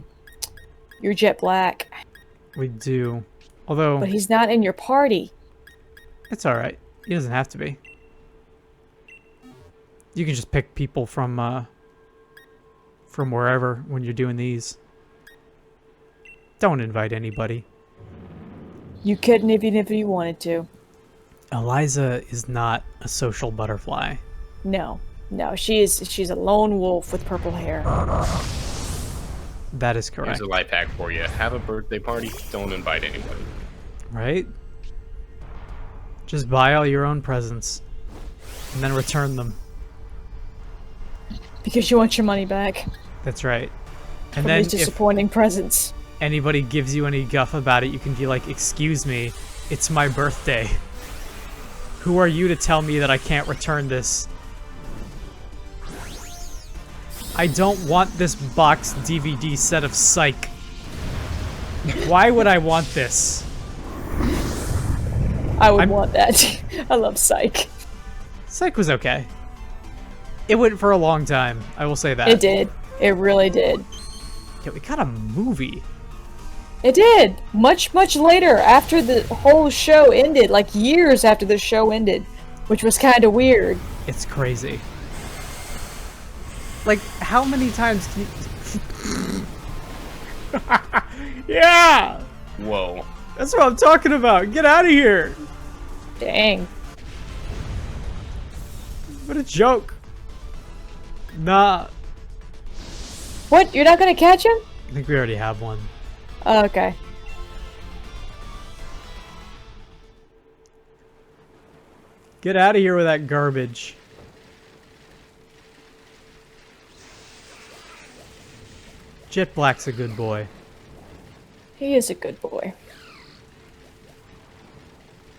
S3: Jet Black.
S1: We do. Although,
S3: But he's not in your party.
S1: it's alright. He doesn't have to be. You can just pick people from wherever when you're doing these. Don't invite anybody.
S3: You couldn't even if you wanted to.
S1: Eliza is not a social butterfly.
S3: No. No, she's a lone wolf with purple hair.
S1: That is correct.
S2: Here's a life hack for you. Have a birthday party. Don't invite anybody.
S1: Right? Just buy all your own presents. And then return them.
S3: Because you want your money back.
S1: That's right. And
S3: From
S1: then
S3: these disappointing presents.
S1: anybody gives you any guff about it, you can be like, excuse me, it's my birthday. Who are you to tell me that I can't return this? I don't want this boxed DVD set of Psych. Why would I want this?
S3: I would want that. I love Psych.
S1: Psych was okay. It went for a long time, I will say that.
S3: It did. It really did.
S1: Yeah, we got a movie.
S3: It did. Much, much later, after the whole show ended, like years after the show ended, which was kind of weird.
S1: It's crazy. Like, how many times can you... Yeah!
S2: Whoa.
S1: That's what I'm talking about. Get out of here.
S3: Dang.
S1: What a joke. Nah.
S3: What? You're not gonna catch him?
S1: I think we already have one.
S3: Oh, okay.
S1: Get out of here with that garbage. Jet Black's a good boy.
S3: He is a good boy.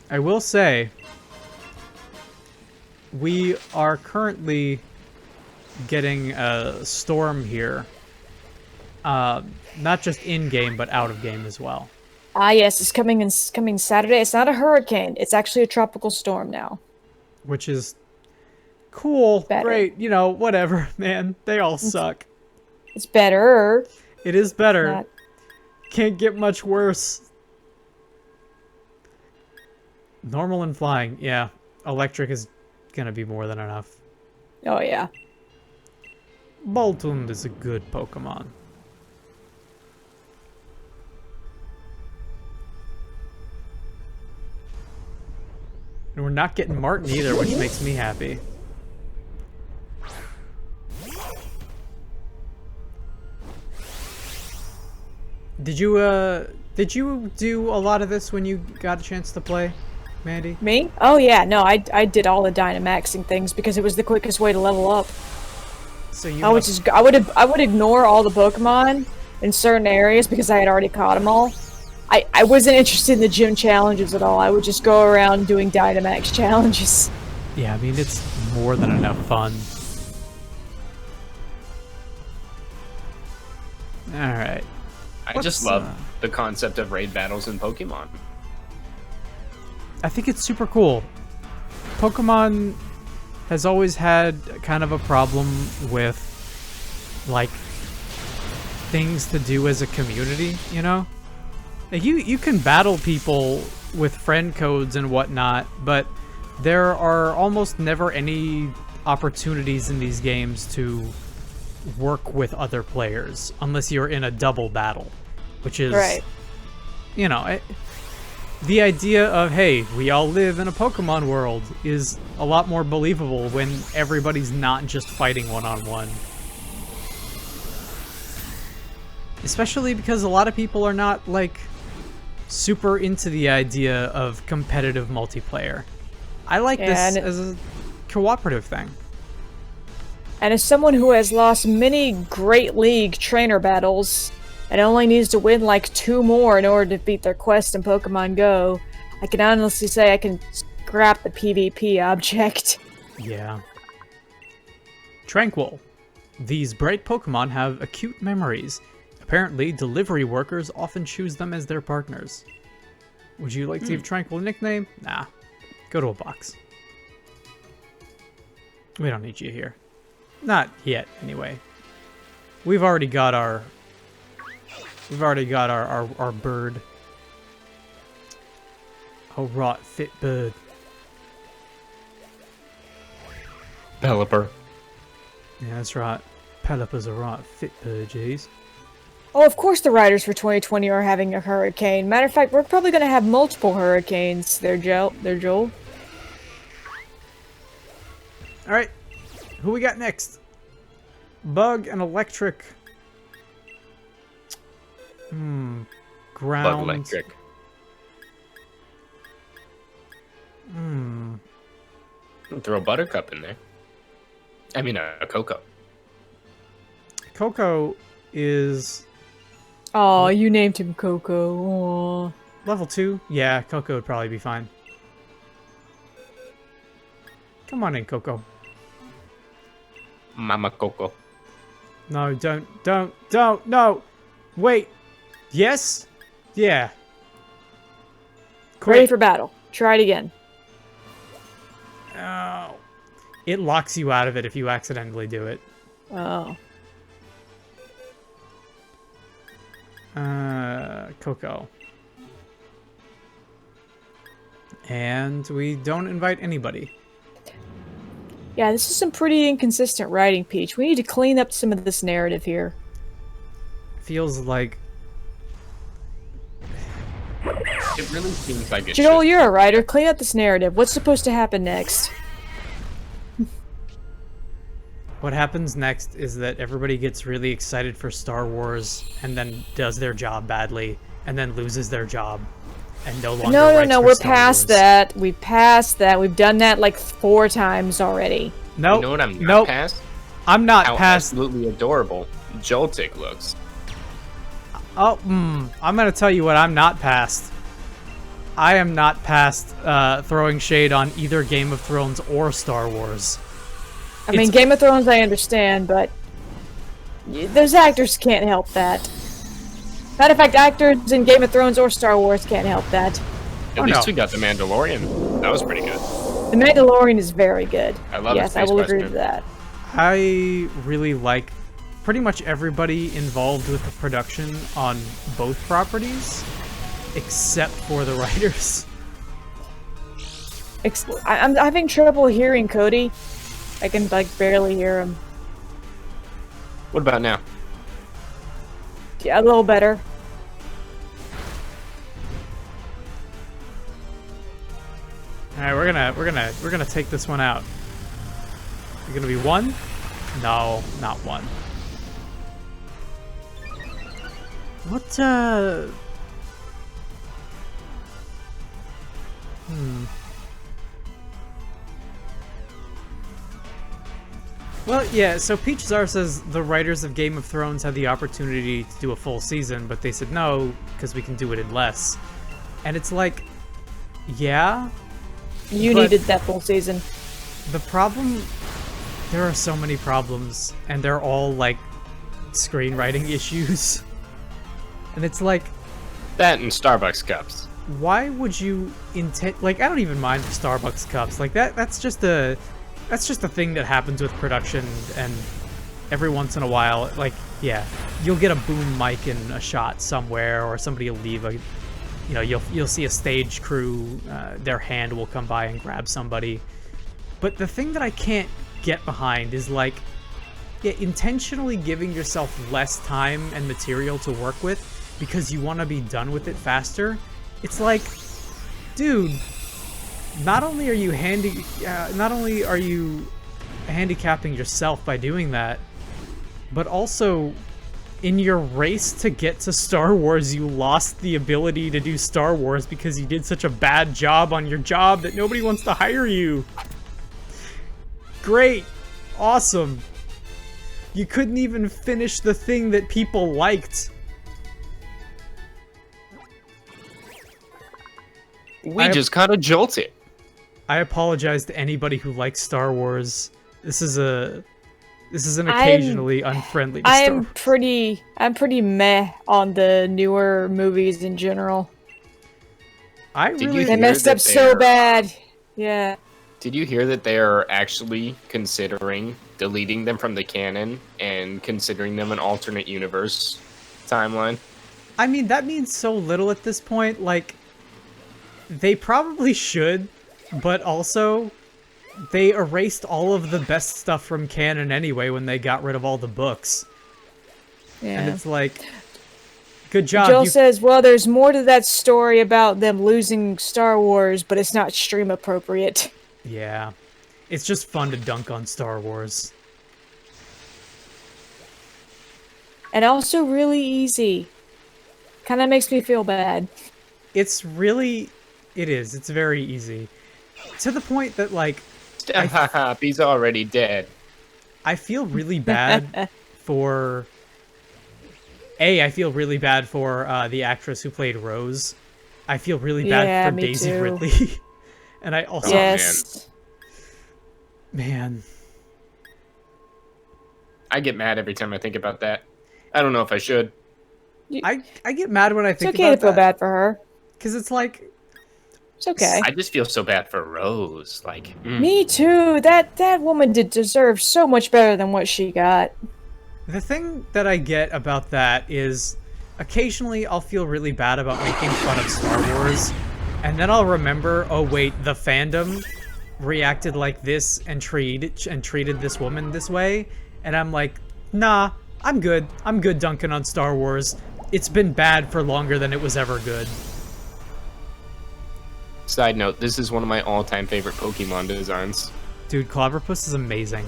S1: I will say, we are currently getting a storm here. Not just in game, but out of game as well.
S3: Ah, yes, it's coming Saturday. It's not a hurricane. It's actually a tropical storm now.
S1: Which is cool,
S3: Better.
S1: great, you know, whatever, man. They all suck.
S3: It's better.
S1: It is better.
S3: Not...
S1: Can't get much worse. Normal and flying, yeah. Electric is gonna be more than enough.
S3: Oh, yeah.
S1: Boltund is a good Pokemon. And we're not getting Martin either, which makes me happy. Did you do a lot of this when you got a chance to play, Mandy?
S3: Me? Oh, yeah. No, I did all the Dynamaxing things because it was the quickest way to level up.
S1: So you
S3: I would ignore all the Pokemon in certain areas because I had already caught them all. I wasn't interested in the gym challenges at all. I would just go around doing Dynamax challenges.
S1: Yeah, I mean, it's more than enough fun. Alright.
S2: I just love the concept of raid battles in Pokemon.
S1: I think it's super cool. Pokemon has always had kind of a problem with, like, things to do as a community, you know? Like, you can battle people with friend codes and whatnot, but there are almost never any opportunities in these games to work with other players unless you're in a double battle, which is,
S3: Right.
S1: you know, the idea of, hey, we all live in a Pokemon world is a lot more believable when everybody's not just fighting one-on-one. Especially because a lot of people are not, like, super into the idea of competitive multiplayer. I like this as a cooperative thing.
S3: And as someone who has lost many Great League trainer battles and only needs to win like 2 more in order to beat their quest in Pokemon Go, I can honestly say I can scrap the PvP object.
S1: Yeah. Tranquil. These bright Pokemon have acute memories. Apparently, delivery workers often choose them as their partners. Would you like to give Tranquil a nickname? Nah. Go to a box. We don't need you here. Not yet, anyway. We've already got our bird. A rot fit bird.
S2: Pelipper.
S1: Yeah, that's right. Pelipper's a right fit bird, jeez.
S3: Oh, of course the riders for 2020 are having a hurricane. Matter of fact, we're probably going to have multiple hurricanes there, Joel.
S1: Alright. Who we got next? Bug and electric. Ground.
S2: Bug electric. Throw Buttercup in there. I mean, a Coco.
S1: Coco is
S3: Oh, you named him Coco. Aww.
S1: level 2. Yeah, Coco would probably be fine. Come on in, Coco.
S2: Mama Coco.
S1: No, don't, no! Wait! Yes? Yeah.
S3: Ready for battle. Try it again.
S1: Oh. It locks you out of it if you accidentally do it.
S3: Oh.
S1: Coco. And we don't invite anybody.
S3: Yeah, this is some pretty inconsistent writing, Peach. We need to clean up some of this narrative here.
S1: Feels like...
S2: It really seems like it
S3: Joel,
S2: should.
S3: you're a writer. Clean up this narrative. What's supposed to happen next?
S1: What happens next is that everybody gets really excited for Star Wars and then does their job badly and then loses their job and no longer writes
S3: No,
S1: for
S3: we're
S1: Star
S3: past
S1: Wars.
S3: that. We've passed that. We've done that like 4 times already.
S1: Nope.
S2: You know what I'm not
S1: Nope.
S2: past?
S1: I'm not
S2: How
S1: past...
S2: absolutely adorable Joltik looks.
S1: Oh, I'm gonna tell you what I'm not past. I am not past throwing shade on either Game of Thrones or Star Wars.
S3: I mean,
S1: It's-
S3: Game of Thrones I understand, but... Those actors can't help that. Matter of fact, actors in Game of Thrones or Star Wars can't help that.
S2: At least we got the Mandalorian. That was pretty good.
S3: The Mandalorian is very good.
S2: I love it.
S3: Yes, I will agree with that.
S1: I really like pretty much everybody involved with the production on both properties, except for the writers.
S3: I'm having trouble hearing Cody. I can like barely hear him.
S2: What about now?
S3: Yeah, a little better.
S1: All right, we're gonna take this one out. You're gonna be one? No, not one. What? Well, yeah, so Peach Czar says the writers of Game of Thrones had the opportunity to do a full season, but they said no, because we can do it in less. And it's like, yeah.
S3: You needed that full season.
S1: The problem, there are so many problems, and they're all, like, screenwriting issues. And it's like...
S2: That and Starbucks cups.
S1: Why would you intend... Like, I don't even mind the Starbucks cups. Like, that's just a... That's just a thing that happens with production, and every once in a while, like, yeah, you'll get a boom mic in a shot somewhere, or somebody will leave a, you know, you'll see a stage crew, their hand will come by and grab somebody. But the thing that I can't get behind is, like, yeah, intentionally giving yourself less time and material to work with because you want to be done with it faster. It's like, dude... Not only are you handicapping yourself by doing that, but also in your race to get to Star Wars, you lost the ability to do Star Wars because you did such a bad job on your job that nobody wants to hire you. Great. Awesome. You couldn't even finish the thing that people liked.
S2: We just kind of jolted.
S1: I apologize to anybody who likes Star Wars. This is an occasionally unfriendly to Star Wars.
S3: I'm pretty meh on the newer movies in general. They messed up so bad. Yeah.
S2: Did you hear that they are actually considering deleting them from the canon and considering them an alternate universe timeline?
S1: I mean, that means so little at this point. Like, they probably should. But also, they erased all of the best stuff from canon anyway when they got rid of all the books. Yeah. And it's like, good job.
S3: Joel says, well, there's more to that story about them losing Star Wars, but it's not stream appropriate.
S1: Yeah. It's just fun to dunk on Star Wars.
S3: And also really easy. Kind of makes me feel bad.
S1: It's really... It is. It's very easy. To the point that, like...
S2: He's already dead.
S1: I feel really bad for... I feel really bad for the actress who played Rose. I feel really bad for Daisy Ridley. And I also...
S3: Yes.
S1: Man.
S2: I get mad every time I think about that. I don't know if I should.
S1: I get mad when I think about that.
S3: It's okay to feel bad for her.
S1: Because it's like...
S3: It's okay.
S2: I just feel so bad for Rose. Like,
S3: Me too. That woman did deserve so much better than what she got.
S1: The thing that I get about that is occasionally I'll feel really bad about making fun of Star Wars, and then I'll remember, oh wait, the fandom reacted like this and treated this woman this way, and I'm like, nah, I'm good. I'm good dunking on Star Wars. It's been bad for longer than it was ever good.
S2: Side note, this is one of my all-time favorite Pokemon designs.
S1: Dude, Clobbopus is amazing.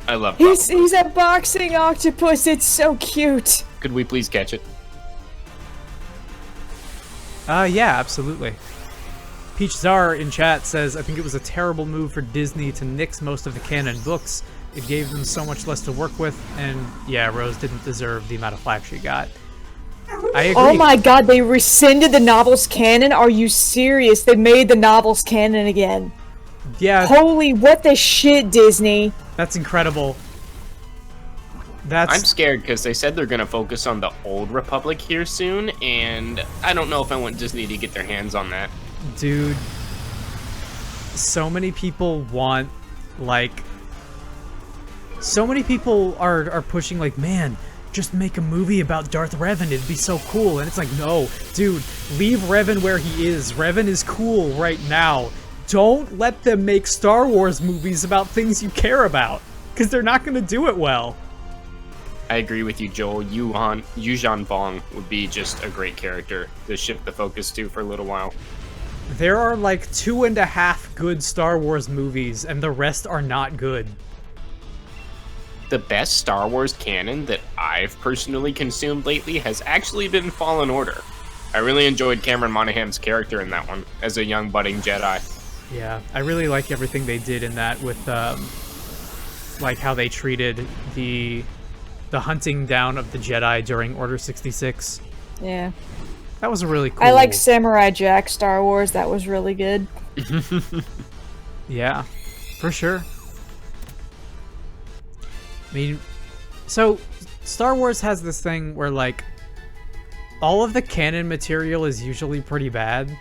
S2: I love
S3: He's a boxing octopus. It's so cute.
S2: Could we please catch it?
S1: Yeah, absolutely. Peach Czar in chat says, I think it was a terrible move for Disney to nix most of the canon books. It gave them so much less to work with, and yeah, Rose didn't deserve the amount of flack she got. I agree.
S3: Oh my god, they rescinded the novel's canon? Are you serious? They made the novel's canon again.
S1: Yeah.
S3: Holy, what the shit, Disney.
S1: That's incredible.
S2: I'm scared because they said they're going to focus on the old Republic here soon, and I don't know if I want Disney to get their hands on that.
S1: Dude, so many people want, like... So many people are pushing, like, man, just make a movie about Darth Revan, it'd be so cool. And it's like, no, dude, leave Revan where he is. Revan is cool right now. Don't let them make Star Wars movies about things you care about, because they're not going to do it well.
S2: I agree with you, Joel. Yuuzhan Vong would be just a great character to shift the focus to for a little while.
S1: There are like 2.5 good Star Wars movies, and the rest are not good.
S2: The best Star Wars canon that I've personally consumed lately has actually been Fallen Order. I really enjoyed Cameron Monaghan's character in that one as a young budding Jedi.
S1: Yeah, I really like everything they did in that with, like how they treated the hunting down of the Jedi during Order 66.
S3: Yeah.
S1: That was a really cool...
S3: I like Samurai Jack Star Wars. That was really good.
S1: Yeah, for sure. I mean, so Star Wars has this thing where, like, all of the canon material is usually pretty bad.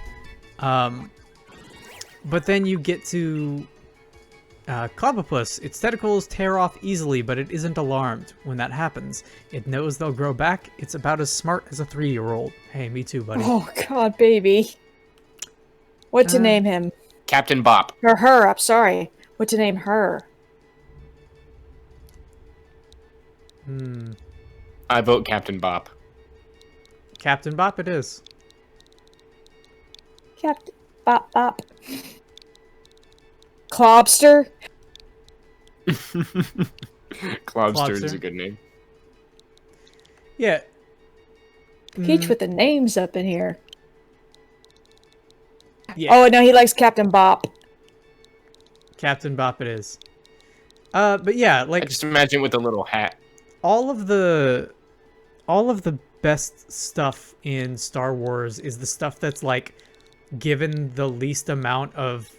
S1: But then you get to Clobbopus. Its tentacles tear off easily, but it isn't alarmed when that happens. It knows they'll grow back. It's about as smart as a 3-year-old. Hey, me too, buddy.
S3: Oh, God, baby. What to name him?
S2: Captain Bop.
S3: Or her, I'm sorry. What to name her?
S2: I vote Captain Bop.
S1: Captain Bop it is.
S3: Captain Bop Bop. Clobster?
S2: Clobster is a good name.
S1: Yeah.
S3: Peach with the names up in here.
S1: Yeah.
S3: Oh, no, he likes Captain Bop.
S1: Captain Bop it is. But yeah,
S2: I
S1: like...
S2: just imagine with a little hat.
S1: all of the best stuff in Star Wars is the stuff that's like given the least amount of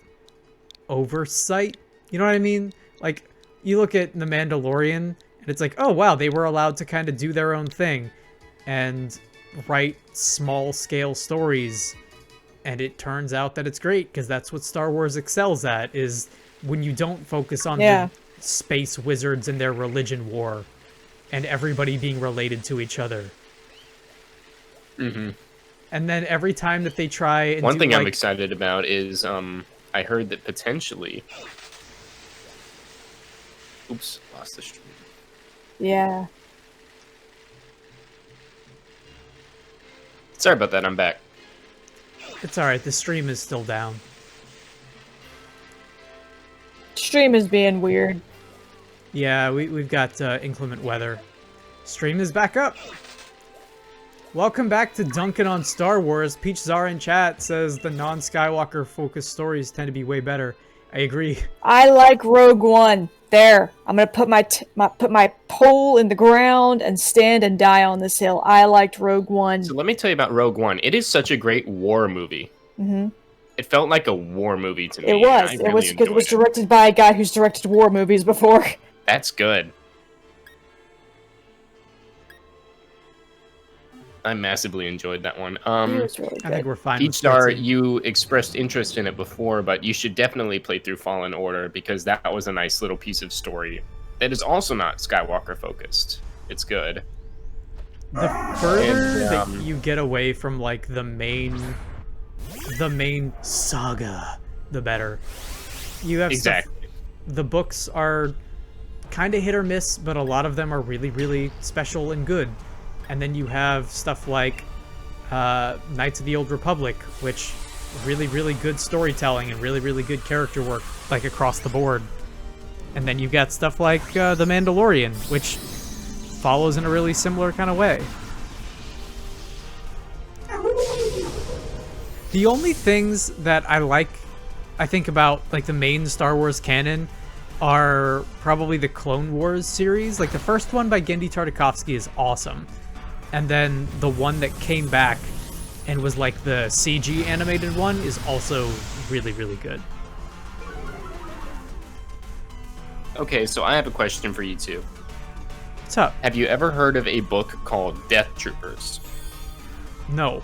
S1: oversight. You know what I mean? Like, you look at The Mandalorian and it's like, oh wow, they were allowed to kind of do their own thing and write small scale stories, and it turns out that it's great because that's what Star Wars excels at, is when you don't focus on the space wizards and their religion war and everybody being related to each other.
S2: Mm-hmm.
S1: And then every time that they try and
S2: One
S1: do,
S2: thing
S1: like,
S2: I'm excited about is I heard that potentially... Oops, lost the stream.
S3: Yeah.
S2: Sorry about that, I'm back.
S1: it's alright, the stream is still down.
S3: Stream is being weird.
S1: Yeah, we've got inclement weather. Stream is back up. Welcome back to Duncan on Star Wars. Peach Zara in chat says the non-Skywalker focused stories tend to be way better. I agree.
S3: I like Rogue One. There, I'm gonna put my pole in the ground and stand and die on this hill. I liked Rogue One.
S2: So let me tell you about Rogue One. It is such a great war movie.
S3: Mm-hmm.
S2: It felt like a war movie to me.
S3: It was.
S2: I
S3: It
S2: really
S3: was because it was
S2: enjoyed
S3: directed by a guy who's directed war movies before.
S2: That's good. I massively enjoyed that one.
S3: It was really
S1: I think
S3: good.
S1: we're fine.
S2: Peach
S1: with
S2: Star,
S1: 14.
S2: you expressed interest in it before, but you should definitely play through Fallen Order because that was a nice little piece of story that is also not Skywalker focused. It's good.
S1: The further
S2: And,
S1: that you get away from like the main saga, the better. You have
S2: Exactly.
S1: the books are kind of hit or miss, but a lot of them are really, really special and good. And then you have stuff like Knights of the Old Republic, which really, really good storytelling and really, really good character work, like across the board. And then you've got stuff like The Mandalorian, which follows in a really similar kind of way. The only things that I think about like the main Star Wars canon are probably the Clone Wars series. Like the first one by Genndy Tartakovsky is awesome. And then the one that came back and was like the CG animated one is also really, really good.
S2: Okay, so I have a question for you two.
S1: What's up?
S2: Have you ever heard of a book called Death Troopers?
S1: No.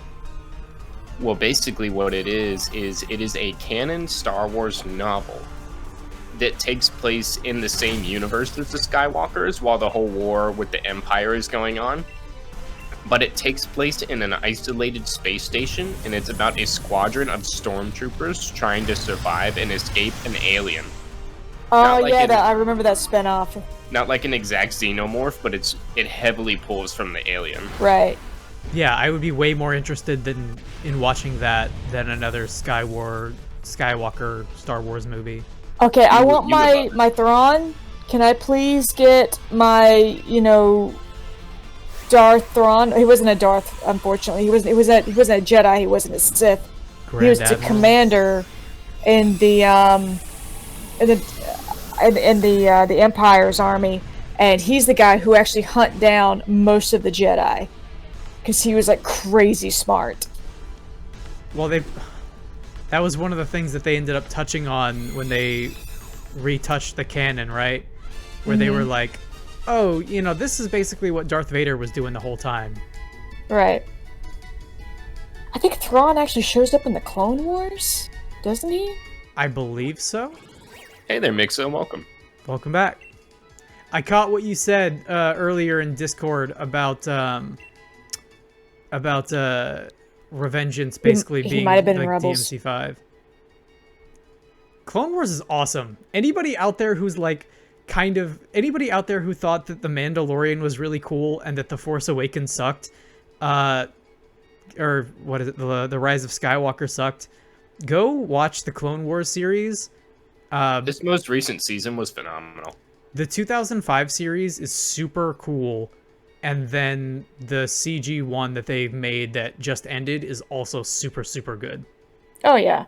S2: Well, basically what it is it is a canon Star Wars novel that takes place in the same universe as the Skywalkers while the whole war with the Empire is going on. But it takes place in an isolated space station, and it's about a squadron of stormtroopers trying to survive and escape an alien.
S3: Oh, yeah, I remember that spinoff.
S2: Not like an exact xenomorph, but it heavily pulls from the alien.
S3: Right.
S1: Yeah, I would be way more interested in watching that than another Skywalker Star Wars movie.
S3: Okay, I want my Thrawn. Can I please get my, Darth Thrawn? He wasn't a Darth, unfortunately. He wasn't a Jedi. He wasn't a Sith.
S1: Grand
S3: He was the
S1: Admiral.
S3: commander in the Empire's army, and he's the guy who actually hunt down most of the Jedi because he was like crazy smart.
S1: Well, that was one of the things that they ended up touching on when they retouched the canon, right? Where they were like, oh, this is basically what Darth Vader was doing the whole time.
S3: Right. I think Thrawn actually shows up in the Clone Wars, doesn't he?
S1: I believe so.
S2: Hey there, Mixo, welcome.
S1: Welcome back. I caught what you said earlier in Discord about Revengeance basically
S3: he
S1: being
S3: might have been in
S1: like
S3: Rebels.
S1: DMC5. Clone Wars is awesome. Anybody out there who's anybody out there who thought that The Mandalorian was really cool and that The Force Awakens sucked, or what is it, The Rise of Skywalker sucked, go watch the Clone Wars series.
S2: This most recent season was phenomenal.
S1: The 2005 series is super cool, and then the CG one that they've made that just ended is also super, super good.
S3: Oh yeah.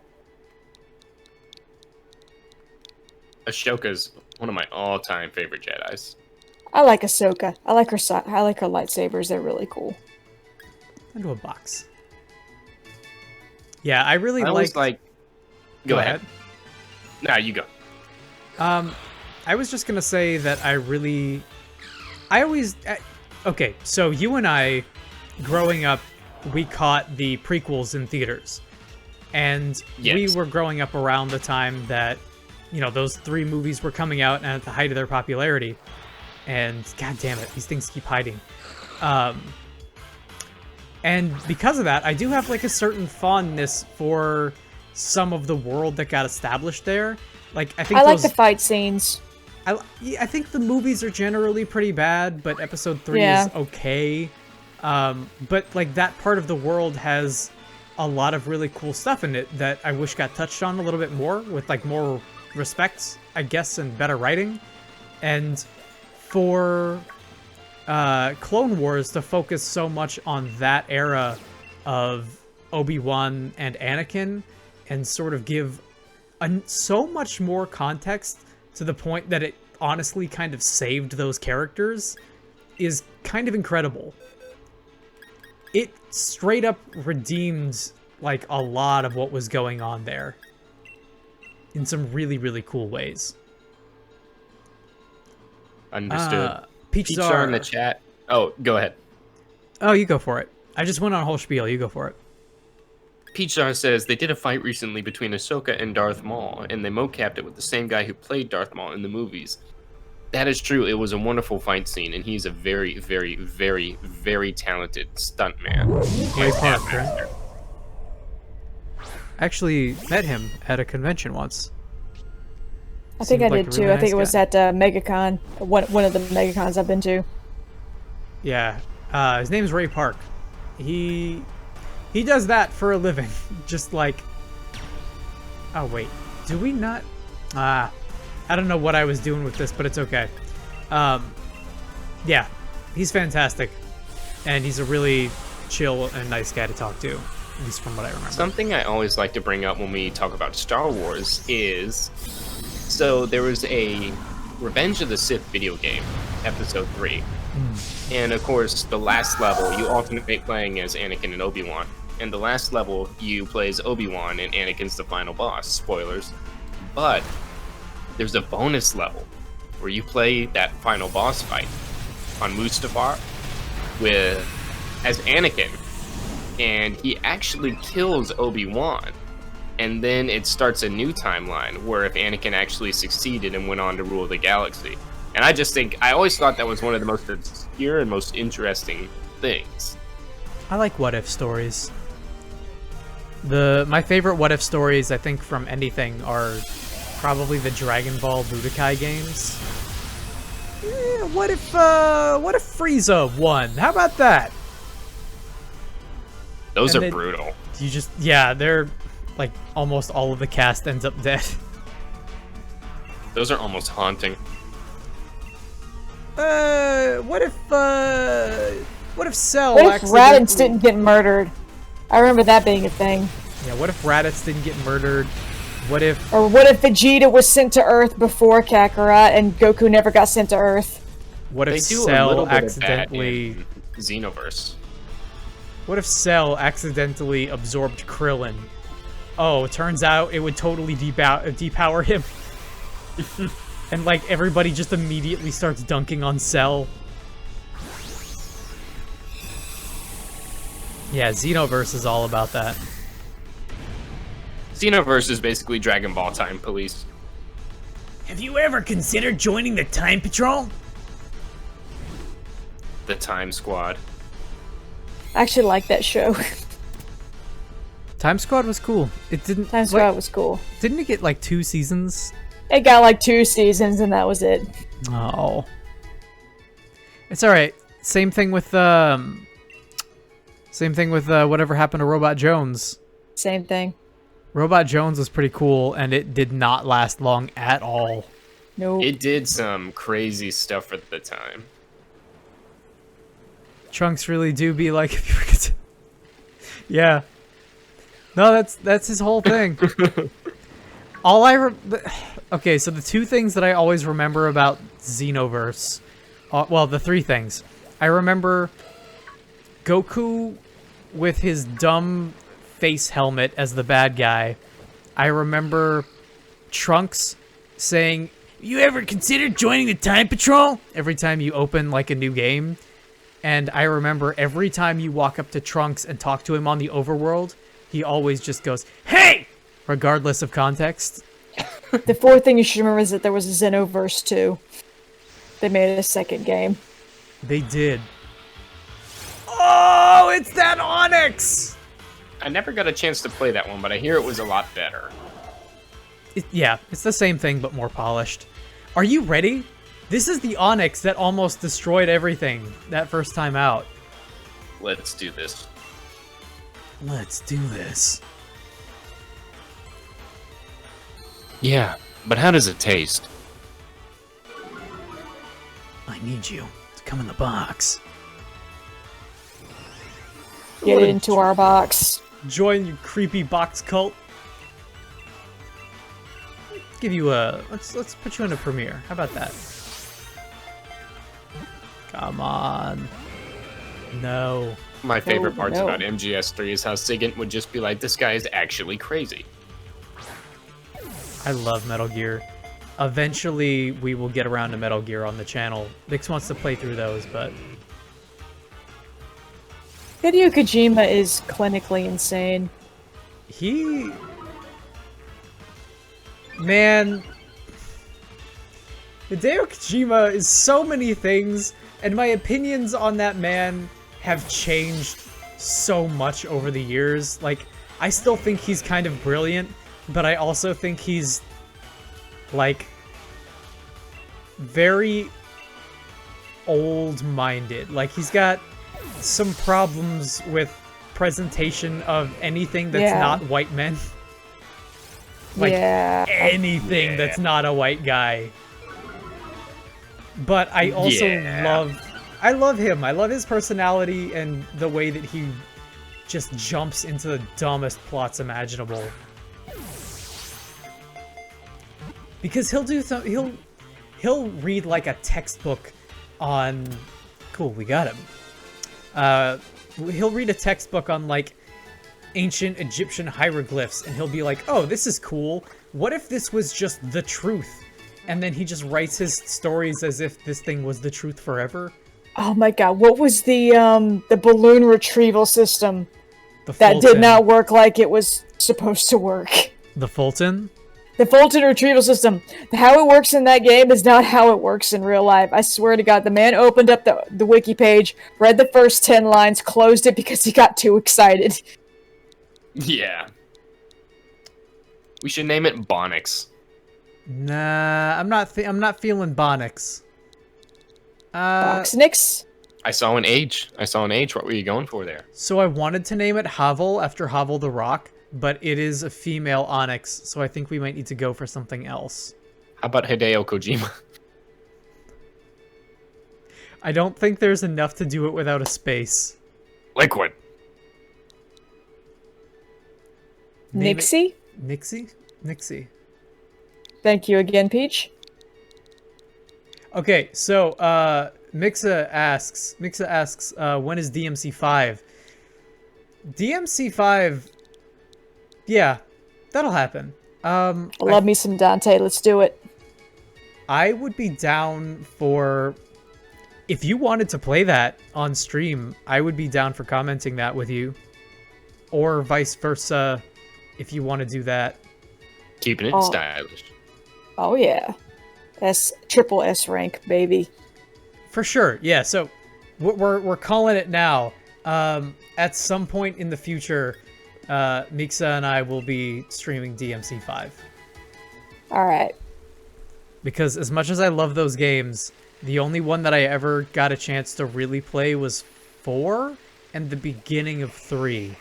S2: Ashoka's one of my all-time favorite Jedis.
S3: I like Ahsoka. I like her lightsabers. They're really cool.
S1: Into a box. Yeah, I really
S2: always
S1: like.
S2: Go ahead. Nah, you go.
S1: I was just gonna say that okay, so you and I, growing up, we caught the prequels in theaters, and we were growing up around the time that, those 3 movies were coming out and at the height of their popularity, and god damn it, these things keep hiding. And because of that, I do have like a certain fondness for some of the world that got established there. Like, I like
S3: the fight scenes.
S1: I think the movies are generally pretty bad, but episode 3 is okay. But like that part of the world has a lot of really cool stuff in it that I wish got touched on a little bit more with like more respect, I guess, and better writing. And for Clone Wars to focus so much on that era of Obi-Wan and Anakin and sort of give so much more context to the point that it honestly kind of saved those characters is kind of incredible. It straight up redeemed like a lot of what was going on there in some really, really cool ways.
S2: Understood.
S1: Peachzar
S2: in the chat. Oh, go ahead.
S1: Oh, you go for it. I just went on a whole spiel. You go for it.
S2: Peachzar says they did a fight recently between Ahsoka and Darth Maul, and they mocapped it with the same guy who played Darth Maul in the movies. That is true. It was a wonderful fight scene, and he's a very, very, very, very talented stuntman.
S1: Ray Park, right? Actually met him at a convention once.
S3: I think I did too.
S1: Really
S3: I think it
S1: nice
S3: was
S1: guy.
S3: at MegaCon, one of the MegaCons I've been to.
S1: Yeah, his name's Ray Park. He does that for a living. Just like, oh wait, do we not? I don't know what I was doing with this, but it's okay. Yeah, he's fantastic, and he's a really chill and nice guy to talk to, at least from what I remember.
S2: Something I always like to bring up when we talk about Star Wars is, so there was a Revenge of the Sith video game, episode 3. And of course, the last level, you alternate playing as Anakin and Obi-Wan. And the last level, you play as Obi-Wan and Anakin's the final boss. Spoilers. But there's a bonus level where you play that final boss fight. on Mustafar as Anakin, and he actually kills Obi-Wan. And then it starts a new timeline where if Anakin actually succeeded and went on to rule the galaxy. And I always thought that was one of the most obscure and most interesting things.
S1: I like what-if stories. My favorite what-if stories, I think, from anything are probably the Dragon Ball Budokai games. What if Frieza won? How about that?
S2: Those are brutal.
S1: They're like almost all of the cast ends up dead.
S2: Those are almost haunting.
S1: What if Cell
S3: What if Raditz didn't get murdered? I remember that being a thing.
S1: Yeah, what if Raditz didn't get murdered? What if
S3: Vegeta was sent to Earth before Kakarot and Goku never got sent to Earth?
S1: What if
S2: They do a
S1: Cell
S2: little bit of that
S1: accidentally
S2: in Xenoverse.
S1: What if Cell accidentally absorbed Krillin? Oh, it turns out it would totally depower him. And like everybody just immediately starts dunking on Cell. Yeah, Xenoverse is all about that.
S2: Xenoverse is basically Dragon Ball Time Police.
S4: Have you ever considered joining the Time Patrol?
S2: The Time Squad.
S3: I actually like that show.
S1: Time Squad was cool. It didn't.
S3: Time Squad was cool.
S1: Didn't it get like 2 seasons?
S3: It got like 2 seasons and that was it.
S1: Oh. It's alright. Same thing with whatever happened to Robot Jones.
S3: Same thing.
S1: Robot Jones was pretty cool, and it did not last long at all.
S3: Nope.
S2: It did some crazy stuff at the time.
S1: Trunks really do be like, if you were yeah. No, that's his whole thing. Okay, so the 2 things that I always remember about Xenoverse, well, the 3 things. I remember Goku with his dumb face helmet as the bad guy. I remember Trunks saying, "You ever considered joining the Time Patrol?" every time you open like a new game. And I remember every time you walk up to Trunks and talk to him on the overworld, he always just goes, "Hey!" regardless of context.
S3: The 4th thing you should remember is that there was a Xenoverse 2. They made a 2nd game.
S1: They did. Oh, it's that Onyx!
S2: I never got a chance to play that one, but I hear it was a lot better.
S1: Yeah, it's the same thing, but more polished. Are you ready? This is the Onyx that almost destroyed everything that first time out.
S2: Let's do this.
S1: Let's do this.
S2: Yeah, but how does it taste?
S4: I need you to come in the box.
S3: Get into our box.
S1: Join your creepy box cult. Give you let's put you in a premiere. How about that? Come on. No.
S2: My favorite parts
S3: no.
S2: about MGS3 is how Sigint would just be like, this guy is actually crazy.
S1: I love Metal Gear. Eventually, we will get around to Metal Gear on the channel. Vix wants to play through those, but...
S3: Hideo Kojima is clinically insane.
S1: Man... Hideo Kojima is so many things, and my opinions on that man have changed so much over the years. Like, I still think he's kind of brilliant, but I also think he's, like, very old-minded. Like, he's got some problems with presentation of anything that's not white men. Like, anything that's not a white guy. But I also I love him. I love his personality and the way that he just jumps into the dumbest plots imaginable. Because he'll read like a textbook on... Cool, we got him. He'll read a textbook on like ancient Egyptian hieroglyphs and he'll be like, oh, this is cool. What if this was just the truth? And then he just writes his stories as if this thing was the truth forever.
S3: Oh my god, what was the balloon retrieval system
S1: The
S3: that did
S1: Fulton.
S3: not work like it was supposed to work?
S1: The Fulton?
S3: The Fulton retrieval system. How it works in that game is not how it works in real life. I swear to God, the man opened up the wiki page, read the first 10 lines, closed it because he got too excited.
S2: Yeah. We should name it Bonix.
S1: Nah, I'm not feeling Bonix.
S3: Boxnix?
S2: I saw an H. What were you going for there?
S1: So I wanted to name it Havel after Havel the Rock, but it is a female Onyx, so I think we might need to go for something else.
S2: How about Hideo Kojima?
S1: I don't think there's enough to do it without a space.
S2: Liquid.
S1: Name
S3: Nixie?
S1: Nixie.
S3: Thank you again, Peach.
S1: Okay, so Mixa asks, when is DMC 5? DMC 5, yeah, that'll happen.
S3: Love me some Dante, let's do it.
S1: I would be down for, if you wanted to play that on stream, I would be down for commenting that with you, or vice versa, if you want to do that.
S2: Keeping it stylish.
S3: Oh yeah. Triple S rank, baby.
S1: For sure, yeah. So we're calling it now. At some point in the future, Mixa and I will be streaming DMC 5.
S3: All right.
S1: Because as much as I love those games, the only one that I ever got a chance to really play was 4 and the beginning of 3.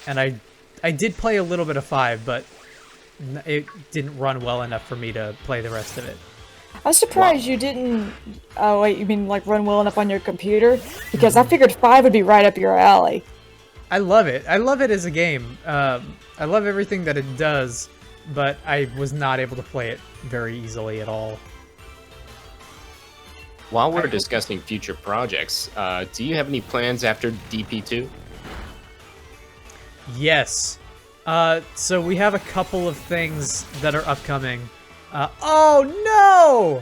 S1: And I did play a little bit of 5, but it didn't run well enough for me to play the rest of it.
S3: I was surprised you didn't... Oh, wait, you mean, like, run well enough on your computer? Because I figured 5 would be right up your alley.
S1: I love it. I love it as a game. I love everything that it does, but I was not able to play it very easily at all.
S2: While we're discussing future projects, do you have any plans after DP2?
S1: Yes. So we have a couple of things that are upcoming. Oh no!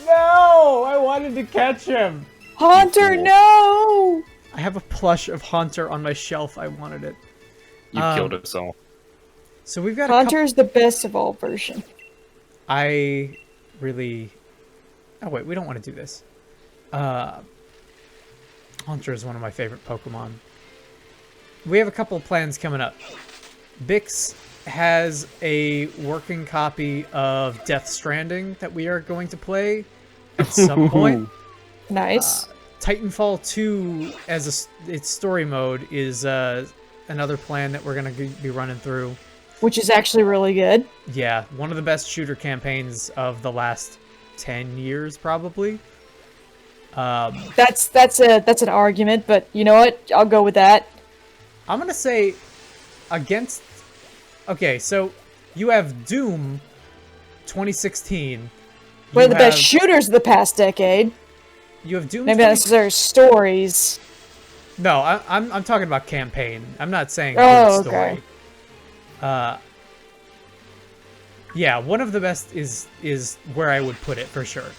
S1: No! I wanted to catch him!
S3: Haunter, no!
S1: I have a plush of Haunter on my shelf. I wanted it.
S2: You killed us all.
S1: So we've got
S3: Haunter is the best of all version.
S1: I really... Oh wait, we don't want to do this. Haunter is one of my favorite Pokemon. We have a couple of plans coming up. Bix has a working copy of Death Stranding that we are going to play at some point.
S3: Nice.
S1: Titanfall 2 as its story mode is another plan that we're going to be running through.
S3: Which is actually really good.
S1: Yeah, one of the best shooter campaigns of the last 10 years, probably.
S3: That's an argument, but you know what? I'll go with that.
S1: I'm going to say against... Okay, so you have Doom 2016.
S3: One of the best shooters of the past decade.
S1: You have Doom.
S3: Maybe not necessarily stories.
S1: No, I'm talking about campaign. I'm not saying
S3: Oh,
S1: good story.
S3: okay.
S1: Yeah, one of the best is where I would put it for sure.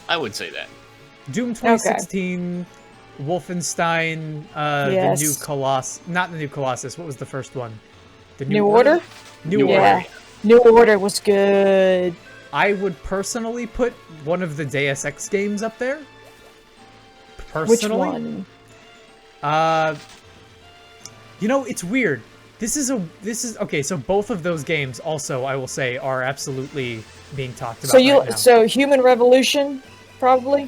S2: I would say that.
S1: Doom 2016, Wolfenstein,
S3: Yes.
S1: the new Colossus. Not the new Colossus. What was the first one? The
S3: New Order?
S1: New Order.
S3: Yeah. New Order was good.
S1: I would personally put one of the Deus Ex games up there. Personally.
S3: Which one?
S1: You know, it's weird. This is okay. So both of those games, also, I will say, are absolutely being talked about. Right now.
S3: So Human Revolution, probably.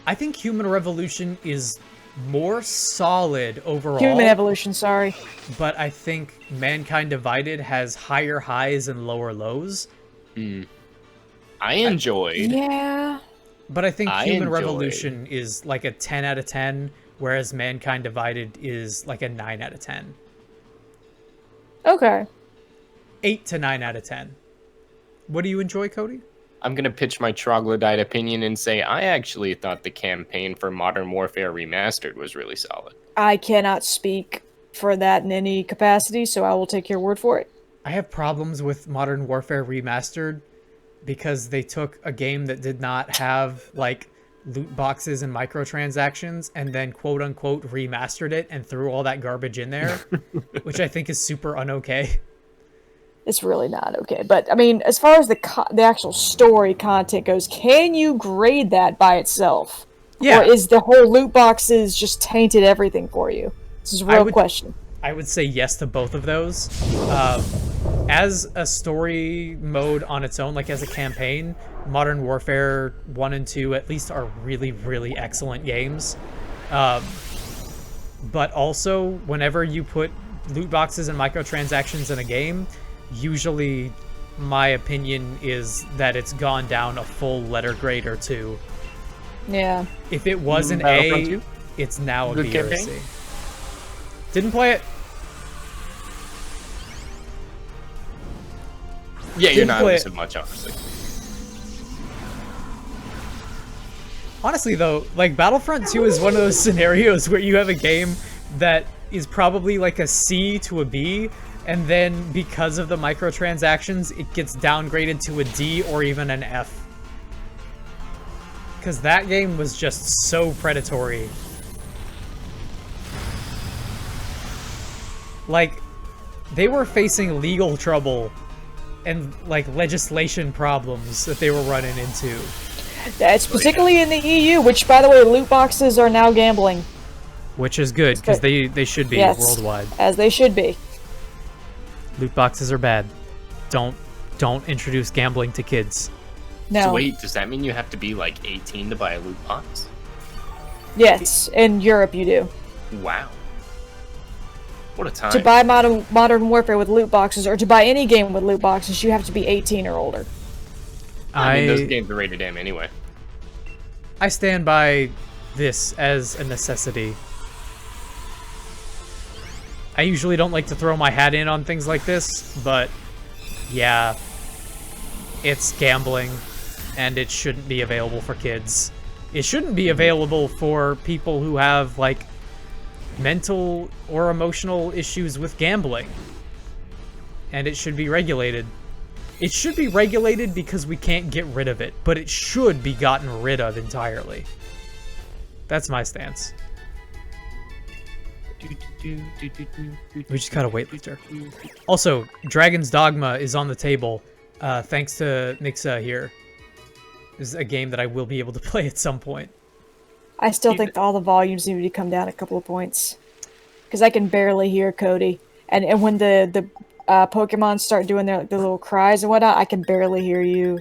S1: I think Human Revolution is more solid overall.
S3: Human Evolution, sorry.
S1: But I think Mankind Divided has higher highs and lower lows.
S2: I enjoyed.
S3: Yeah.
S1: But I think Human
S2: enjoyed.
S1: Revolution is like a 10 out of 10, whereas Mankind Divided is like a 9 out of 10.
S3: Okay.
S1: 8 to 9 out of 10. What do you enjoy, Cody?
S2: I'm going to pitch my troglodyte opinion and say I actually thought the campaign for Modern Warfare Remastered was really solid.
S3: I cannot speak for that in any capacity, so I will take your word for it.
S1: I have problems with Modern Warfare Remastered because they took a game that did not have, like, loot boxes and microtransactions and then quote unquote remastered it and threw all that garbage in there, which I think is super unokay.
S3: It's really not okay. But I mean, as far as the actual story content goes, can you grade that by itself?
S1: Yeah.
S3: Or is the whole loot boxes just tainted everything for you? This is a real question.
S1: I would say yes to both of those. As a story mode on its own, like as a campaign, Modern Warfare 1 and 2 at least are really, really excellent games. But also, whenever you put loot boxes and microtransactions in a game, usually my opinion is that it's gone down a full letter grade or two.
S3: Yeah.
S1: If it was an A, it's now a
S2: Good
S1: B or a
S2: campaign?
S1: C. Didn't play it.
S2: Yeah, you're
S1: Didn't
S2: not
S1: play
S2: missing much, obviously.
S1: Honestly, though, like Battlefront 2 is one of those scenarios where you have a game that is probably like a C to a B, and then because of the microtransactions, it gets downgraded to a D or even an F. Because that game was just so predatory. Like, they were facing legal trouble and, like, legislation problems that they were running into.
S3: That's particularly in the EU, which, by the way, loot boxes are now gambling.
S1: Which is good, because they should be worldwide.
S3: As they should be.
S1: Loot boxes are bad. Don't introduce gambling to kids.
S3: No.
S2: So wait, does that mean you have to be like 18 to buy a loot box?
S3: Yes, in Europe you do.
S2: Wow. What a time.
S3: To buy Modern Warfare with loot boxes, or to buy any game with loot boxes, you have to be 18 or older.
S2: I mean, those games are rated M anyway.
S1: I stand by this as a necessity. I usually don't like to throw my hat in on things like this, but yeah, it's gambling, and it shouldn't be available for kids. It shouldn't be available for people who have, like, mental or emotional issues with gambling. And it should be regulated. It should be regulated because we can't get rid of it, but it should be gotten rid of entirely. That's my stance. We just got a weightlifter. Also, Dragon's Dogma is on the table, thanks to Nixa here. This is a game that I will be able to play at some point.
S3: I still think all the volumes need to come down a couple of points. Because I can barely hear Cody. And when the Pokemon start doing their little cries and whatnot, I can barely hear you.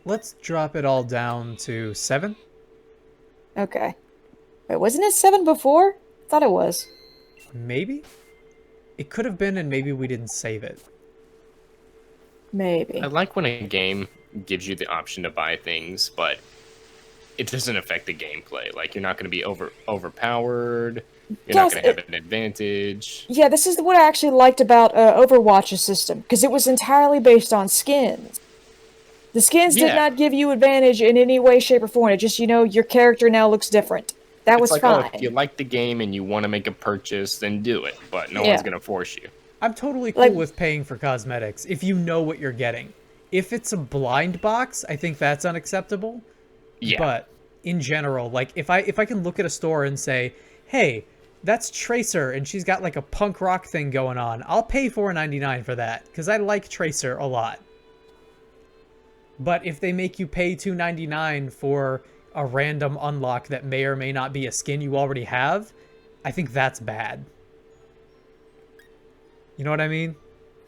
S1: Let's drop it all down to 7.
S3: Okay. Wait, wasn't it 7 before? I thought it was.
S1: Maybe? It could have been, and maybe we didn't save it.
S3: Maybe.
S2: I like when a game gives you the option to buy things, but it doesn't affect the gameplay. Like, you're not going to be overpowered. You're not going to have an advantage.
S3: Yeah, this is what I actually liked about Overwatch's system, because it was entirely based on skins. The skins did not give you advantage in any way, shape, or form. It just, your character now looks different. That was fine.
S2: If you like the game and you want to make a purchase, then do it. But no one's going to force you.
S1: I'm totally cool with paying for cosmetics if you know what you're getting. If it's a blind box, I think that's unacceptable.
S2: Yeah.
S1: But in general, like if I can look at a store and say, "Hey, that's Tracer and she's got like a punk rock thing going on. I'll pay $4.99 for that because I like Tracer a lot." But if they make you pay $2.99 for a random unlock that may or may not be a skin you already have, I think that's bad. You know what I mean?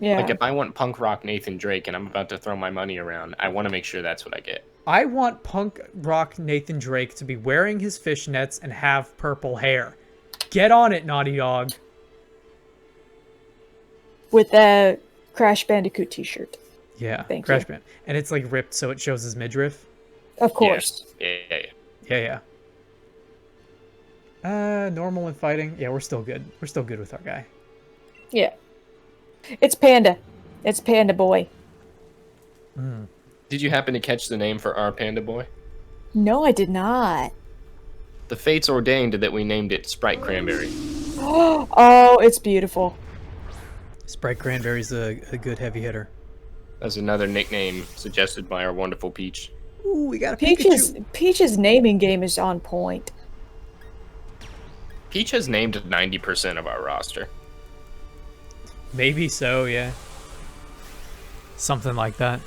S3: Yeah.
S2: Like, if I want punk rock Nathan Drake and I'm about to throw my money around, I want to make sure that's what I get.
S1: I want punk rock Nathan Drake to be wearing his fishnets and have purple hair. Get on it, Naughty Dog.
S3: With a Crash Bandicoot t-shirt.
S1: Yeah,
S3: Thank
S1: Crash
S3: you.
S1: Band. And it's like ripped so it shows his midriff.
S3: Of course.
S2: Yeah.
S1: Normal and fighting. Yeah, we're still good. We're still good with our guy.
S3: Yeah. It's Panda. It's Panda Boy.
S2: Did you happen to catch the name for our panda boy?
S3: No, I did not.
S2: The fates ordained that we named it Sprite Cranberry.
S3: Oh, it's beautiful.
S1: Sprite Cranberry's a good heavy hitter.
S2: That's another nickname suggested by our wonderful Peach.
S1: Ooh, we got a
S3: Peach's
S1: Pikachu.
S3: Peach's naming game is on point.
S2: Peach has named 90% of our roster.
S1: Maybe so, yeah. Something like that.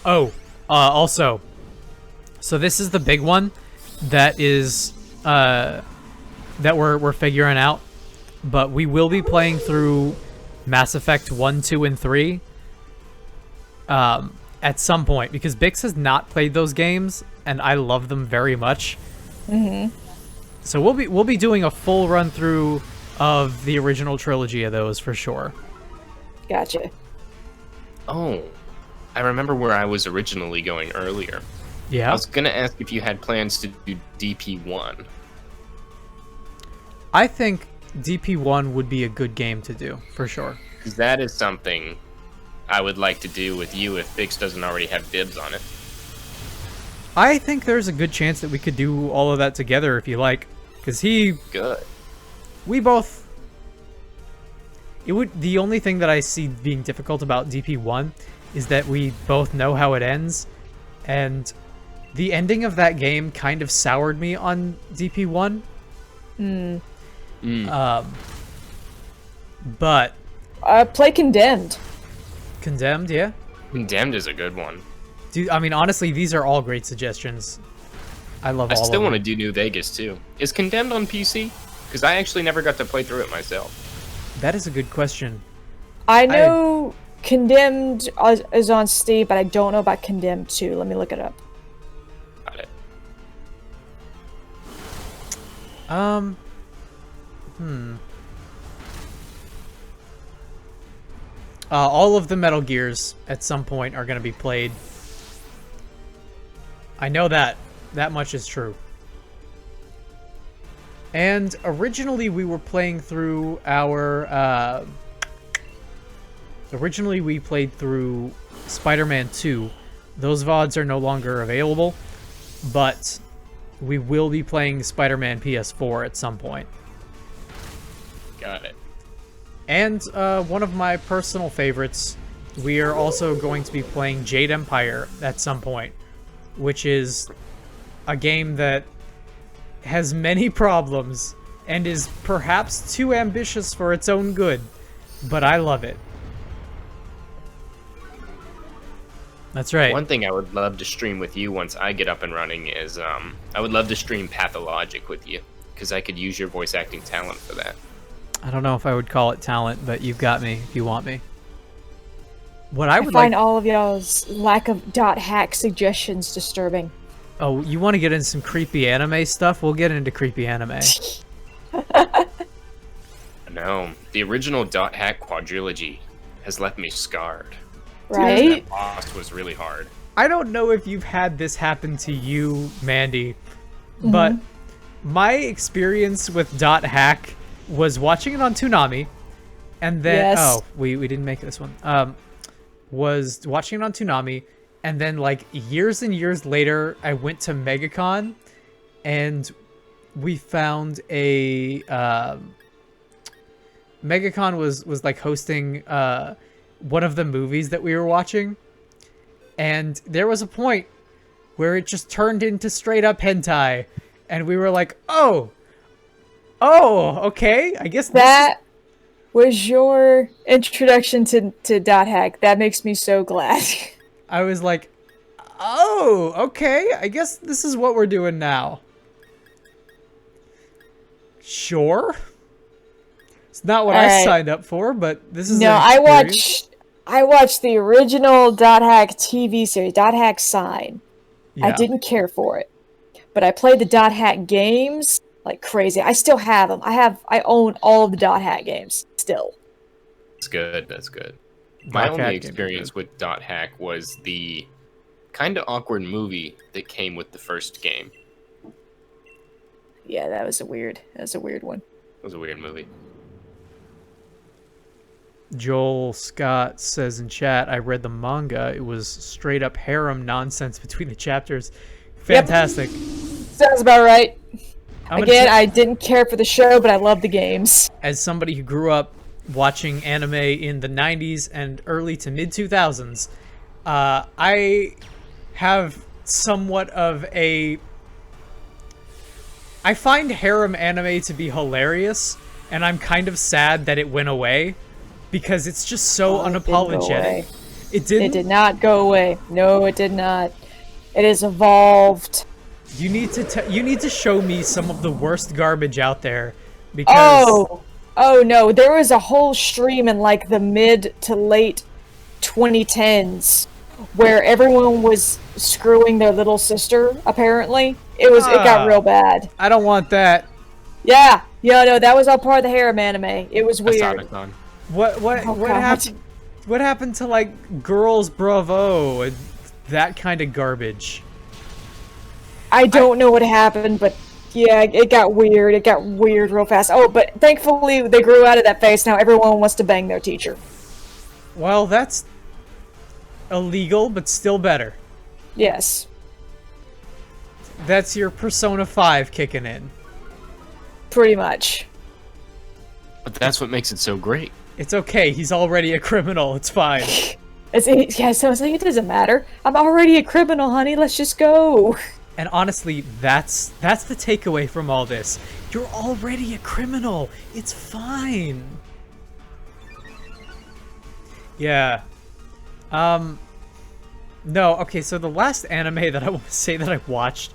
S1: Oh, also, so this is the big one that is that we're figuring out, but we will be playing through Mass Effect 1, 2, and 3 at some point, because Bix has not played those games, and I love them very much.
S3: Mm-hmm.
S1: So we'll be doing a full run through of the original trilogy of those for sure.
S3: Gotcha.
S2: Oh, I remember where I was originally going earlier. I
S1: Yeah.
S2: was gonna ask if you had plans to do DP1.
S1: I think DP1 would be a good game to do, for sure.
S2: Because that is something I would like to do with you if Bix doesn't already have dibs on it.
S1: I think there's a good chance that we could do all of that together if you like. Because
S2: Good.
S1: we both... The only thing that I see being difficult about DP1 is that we both know how it ends. And the ending of that game kind of soured me on DP1. But
S3: Play Condemned.
S1: Condemned, yeah?
S2: Condemned is a good one.
S1: Dude, I mean, honestly, these are all great suggestions. I love
S2: I
S1: all
S2: still
S1: of
S2: want
S1: them.
S2: to do New Vegas too. Is Condemned on PC? Because I actually never got to play through it myself.
S1: That is a good question.
S3: I know Condemned is on Steam, but I don't know about Condemned 2. Let me look it up.
S2: Got it.
S1: All of the Metal Gears at some point are going to be played. I know that. That much is true. And originally we were playing through our... originally we played through Spider-Man 2. Those VODs are no longer available, but we will be playing Spider-Man PS4 at some point.
S2: Got it.
S1: And one of my personal favorites, we are also going to be playing Jade Empire at some point, which is a game that has many problems and is perhaps too ambitious for its own good, but I love it. That's right.
S2: One thing I would love to stream with you once I get up and running is I would love to stream Pathologic with you, because I could use your voice acting talent for that.
S1: I don't know if I would call it talent, but you've got me if you want me. What I
S3: I
S1: would
S3: find
S1: like...
S3: all of y'all's lack of dot hack suggestions disturbing.
S1: Oh, you want to get into some creepy anime stuff? We'll get into creepy anime.
S2: No, the original Dot Hack quadrilogy has left me scarred.
S3: Right?
S2: That boss was really hard.
S1: I don't know if you've had this happen to you, Mandy, but my experience with Dot Hack was watching it on Toonami, and then...
S3: Yes.
S1: Oh, we didn't make this one. Was watching it on Toonami, and then, like, years and years later, I went to MegaCon, and we found a... MegaCon was like, hosting one of the movies that we were watching, and there was a point where it just turned into straight-up hentai, and we were like, oh, okay, I guess
S3: That was your introduction to dot hack. That makes me so glad.
S1: I was like, oh, okay, I guess this is what we're doing now. Sure. It's not what I
S3: Alright.
S1: signed up for, but this is
S3: No,
S1: an
S3: I watched the original dot hack TV series, Dot Hack Sign. I
S1: Yeah.
S3: didn't care for it, but I played the dot hack games like crazy. I still have them. I own all of the dot hack games still.
S2: That's good. That's good. My
S1: Dot Hack
S2: only
S1: games are
S2: experience
S1: good.
S2: with Dot Hack was the kind of awkward movie that came with the first game.
S3: Yeah, that was a weird one.
S2: It was a weird movie.
S1: Joel Scott says in chat, I read the manga. It was straight up harem nonsense between the chapters. Fantastic.
S3: Sounds about right.
S1: I'm gonna
S3: Again,
S1: say-
S3: I didn't care for the show, but I love the games.
S1: as somebody who grew up watching anime in the 90s and early to mid 2000s, I have somewhat of a... I find harem anime to be hilarious, and I'm kind of sad that it went away, because it's just so unapologetic.
S3: It did not go away. No, it did not. It has evolved.
S1: You need to show me some of the worst garbage out there, because...
S3: Oh no, there was a whole stream in like the mid to late 2010s where everyone was screwing their little sister, apparently. It got real bad.
S1: I don't want that.
S3: Yeah, no, that was all part of the harem anime. It was weird.
S1: What happened? What happened to like Girls Bravo and that kind of garbage?
S3: I don't know what happened, but yeah, it got weird. It got weird real fast. Oh, but thankfully they grew out of that phase. Now everyone wants to bang their teacher.
S1: Well, that's illegal, but still better.
S3: Yes.
S1: That's your Persona 5 kicking in.
S3: Pretty much.
S2: But that's what makes it so great.
S1: It's okay. He's already a criminal. It's fine.
S3: So it's like, it doesn't matter. I'm already a criminal, honey. Let's just go.
S1: And honestly, that's the takeaway from all this. You're already a criminal. It's fine. Yeah. No, okay, so the last anime that I want to say that I watched,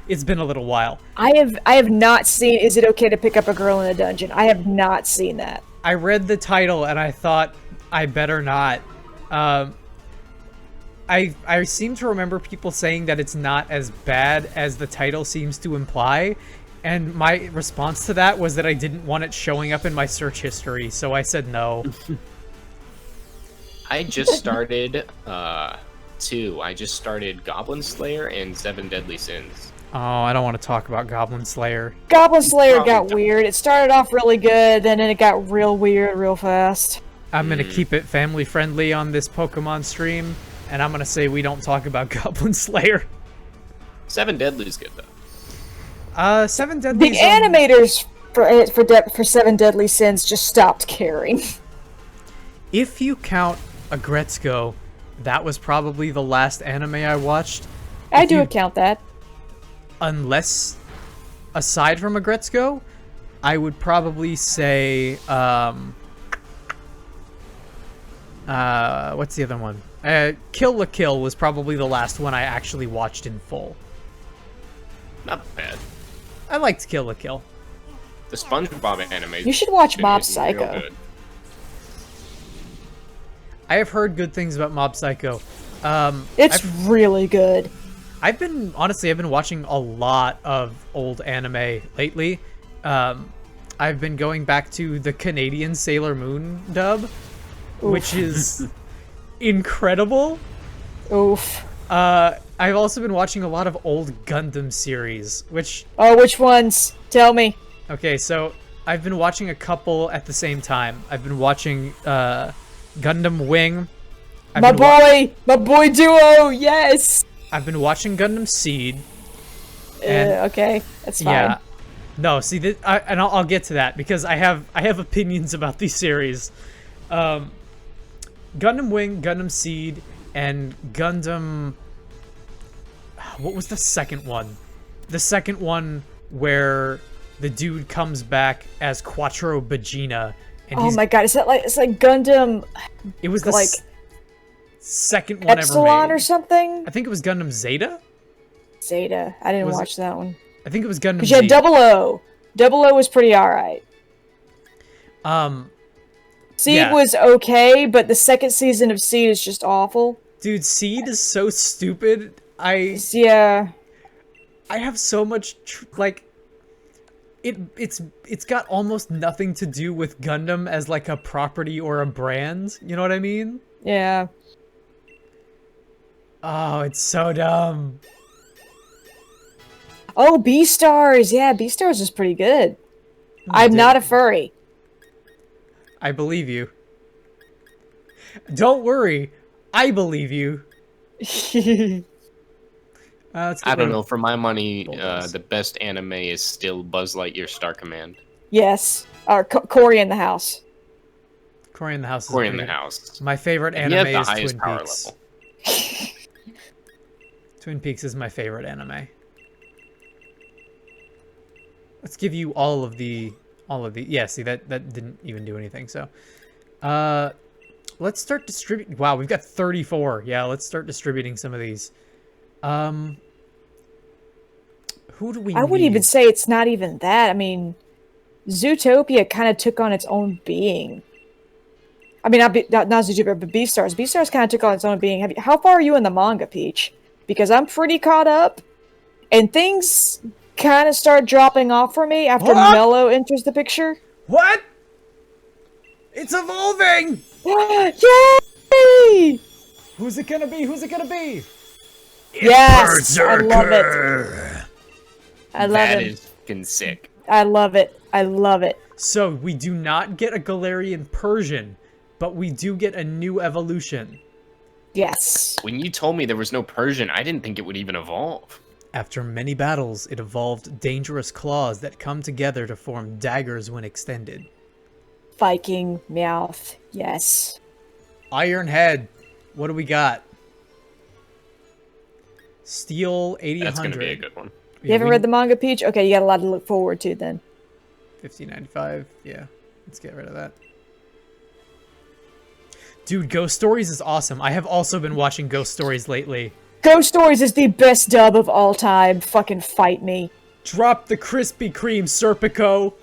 S1: it's been a little while.
S3: I have not seen Is It Okay to Pick Up a Girl in a Dungeon? I have not seen that.
S1: I read the title and I thought I better not. I seem to remember people saying that it's not as bad as the title seems to imply, and my response to that was that I didn't want it showing up in my search history, so I said no.
S2: I just started two. I just started Goblin Slayer and Seven Deadly Sins.
S1: Oh, I don't want to talk about Goblin Slayer.
S3: Goblin Slayer got weird. It started off really good, then it got real weird real fast.
S1: I'm going to keep it family friendly on this Pokemon stream, and I'm going to say we don't talk about Goblin Slayer.
S2: Seven Deadly is good, though.
S1: Seven Deadly...
S3: The animators for Seven Deadly Sins just stopped caring.
S1: If you count Agretzko, that was probably the last anime I watched.
S3: I do account that.
S1: Unless, aside from Agretzko, I would probably say, what's the other one? Kill la Kill was probably the last one I actually watched in full.
S2: Not bad.
S1: I liked Kill la Kill.
S2: The SpongeBob anime.
S3: You should watch Mob Psycho.
S1: I have heard good things about Mob Psycho.
S3: It's really good.
S1: I've been watching a lot of old anime lately. I've been going back to the Canadian Sailor Moon dub, which is incredible.
S3: Oof.
S1: I've also been watching a lot of old Gundam series, which...
S3: Oh, which ones? Tell me.
S1: Okay, so I've been watching a couple at the same time. I've been watching Gundam Wing.
S3: My boy duo, yes!
S1: I've been watching Gundam Seed. And,
S3: okay, that's fine.
S1: Yeah. No, see, I'll get to that, because I have opinions about these series. Gundam Wing, Gundam Seed, and Gundam... What was the second one? The second one where the dude comes back as Quattro Bagina. And
S3: oh my god, it's like Gundam...
S1: It was the
S3: like
S1: second one
S3: Epsilon
S1: ever made.
S3: Or something?
S1: I think it was Gundam Zeta?
S3: Zeta. I didn't watch that one.
S1: I think it was Gundam
S3: Because you had
S1: Zeta.
S3: 00. 00 was pretty alright. Seed was okay, but the second season of Seed is just awful.
S1: Dude, Seed is so stupid.
S3: Yeah.
S1: I have so much it's got almost nothing to do with Gundam as like a property or a brand. You know what I mean?
S3: Yeah.
S1: Oh, it's so dumb.
S3: Oh, Beastars. Yeah, Beastars is pretty good. I'm not a furry.
S1: I believe you. Don't worry. I believe you.
S2: I don't know. For my money, the best anime is still Buzz Lightyear Star Command.
S3: Yes. Or Cory in the House.
S1: Cory in the House is
S2: Cory in the House.
S1: My favorite
S2: And
S1: anime
S2: he has
S1: is
S2: the highest
S1: Twin
S2: power
S1: Peaks.
S2: level.
S1: Twin Peaks is my favorite anime. Let's give you all of the. Yeah, see that didn't even do anything. So, let's start distributing. Wow, we've got 34. Yeah, let's start distributing some of these. Who do we
S3: I would
S1: need?
S3: even say it's not even that. I mean, Zootopia kind of took on its own being. I mean, not Zootopia, but Beastars. Beastars kind of took on its own being. How far are you in the manga, Peach? Because I'm pretty caught up, and things kind of start dropping off for me after
S1: What?
S3: Mello enters the picture.
S1: What? It's evolving!
S3: Yay!
S1: Who's it gonna be? Who's it gonna be?
S3: Yes! I love it. I love
S2: That
S3: it.
S2: is fucking sick.
S3: I love it. I love it.
S1: So, we do not get a Galarian Persian, but we do get a new evolution.
S3: Yes.
S2: When you told me there was no Persian, I didn't think it would even evolve.
S1: After many battles, it evolved dangerous claws that come together to form daggers when extended.
S3: Viking Meowth. Yes.
S1: Iron Head. What do we got? Steel 80
S2: That's going to be a good one.
S3: You haven't read the manga, Peach? Okay, you got a lot to look forward to then.
S1: 1595. Yeah, let's get rid of that. Dude, Ghost Stories is awesome. I have also been watching Ghost Stories lately.
S3: Ghost Stories is the best dub of all time. Fucking fight me.
S1: Drop the Krispy Kreme, Serpico.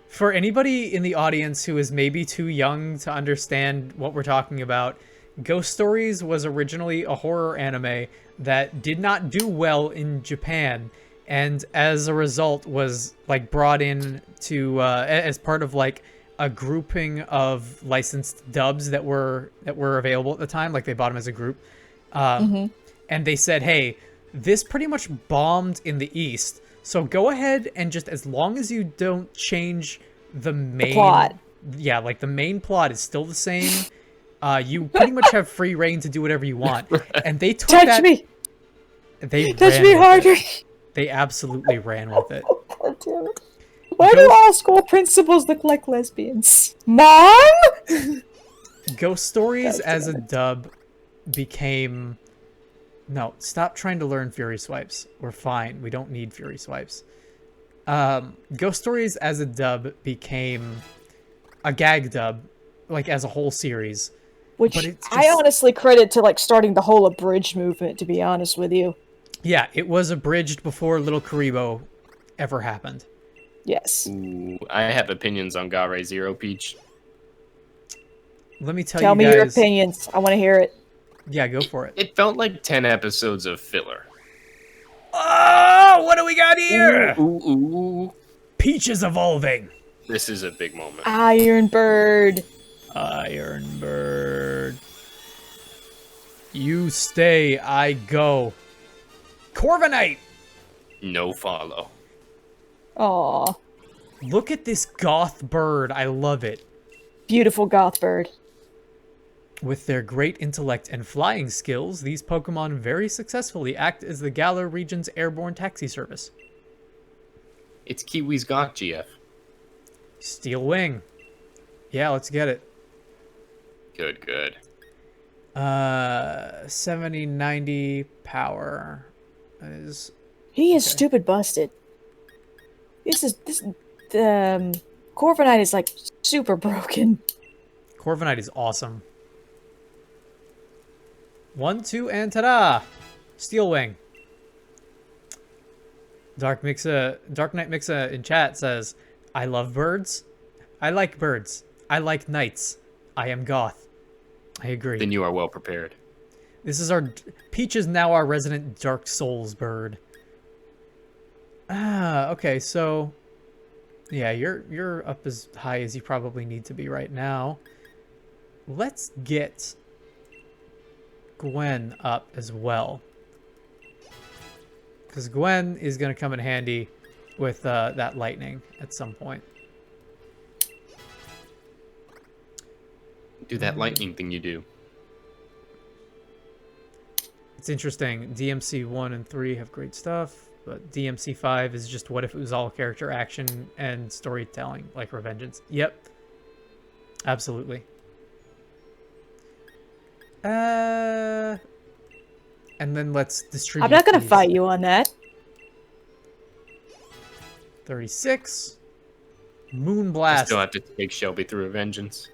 S1: For anybody in the audience who is maybe too young to understand what we're talking about, Ghost Stories was originally a horror anime that did not do well in Japan, and as a result was like brought in to as part of like a grouping of licensed dubs that were available at the time. Like they bought them as a group, and they said, "Hey, this pretty much bombed in the East, so go ahead and just, as long as you don't change the main
S3: plot.
S1: Yeah, like the main plot is still the same. You pretty much have free reign to do whatever you want." And they took
S3: Touch
S1: that.
S3: me!
S1: They
S3: Touch
S1: ran
S3: me
S1: with
S3: harder!
S1: it. They absolutely ran with it.
S3: God damn it. Why do all school principals look like lesbians? Mom?
S1: Ghost Stories
S3: God
S1: as a
S3: damn it.
S1: dub became... No, stop trying to learn Fury Swipes. We're fine. We don't need Fury Swipes. Ghost Stories as a dub became a gag dub, like as a whole series.
S3: Which
S1: But it's
S3: I
S1: just-
S3: honestly credit to like starting the whole abridged movement, to be honest with you.
S1: Yeah, it was abridged before Little Karibo ever happened.
S3: Yes.
S2: Ooh, I have opinions on Gare Zero, Peach.
S1: Let me tell
S3: Tell
S1: you
S3: me
S1: guys...
S3: your opinions. I want to hear it.
S1: Yeah, go for it.
S2: It felt like 10 episodes of filler.
S1: Oh, what do we got here?
S2: Ooh, ooh.
S4: Peach is evolving.
S2: This is a big moment.
S3: Iron Bird.
S1: Iron Bird. You stay, I go. Corviknight!
S2: No follow.
S3: Aw.
S1: Look at this goth bird. I love it.
S3: Beautiful goth bird.
S1: With their great intellect and flying skills, these Pokemon very successfully act as the Galar region's airborne taxi service.
S2: It's Kiwi's got GF.
S1: Steel Wing. Yeah, let's get it.
S2: Good, good.
S1: 70, 90 power is...
S3: He is
S1: Okay.
S3: stupid busted. Corviknight is like super broken.
S1: Corviknight is awesome. 1, 2, and ta-da! Steel Wing. Dark Knight Mixa in chat says, I love birds. I like birds. I like knights. I am goth. I agree.
S2: Then you are well prepared.
S1: This is our... Peach is now our resident Dark Souls bird. Ah, okay, so... Yeah, you're up as high as you probably need to be right now. Let's get Gwen up as well. Because Gwen is going to come in handy with that lightning at some point.
S2: Do that lightning thing you do.
S1: It's interesting. DMC 1 and 3 have great stuff, but DMC 5 is just what if it was all character action and storytelling, like Revengeance. Yep. Absolutely. And then let's distribute.
S3: I'm not gonna
S1: these.
S3: fight you on that.
S1: 36. Moon
S2: I
S1: Blast.
S2: still have to take Shelby through Revengeance.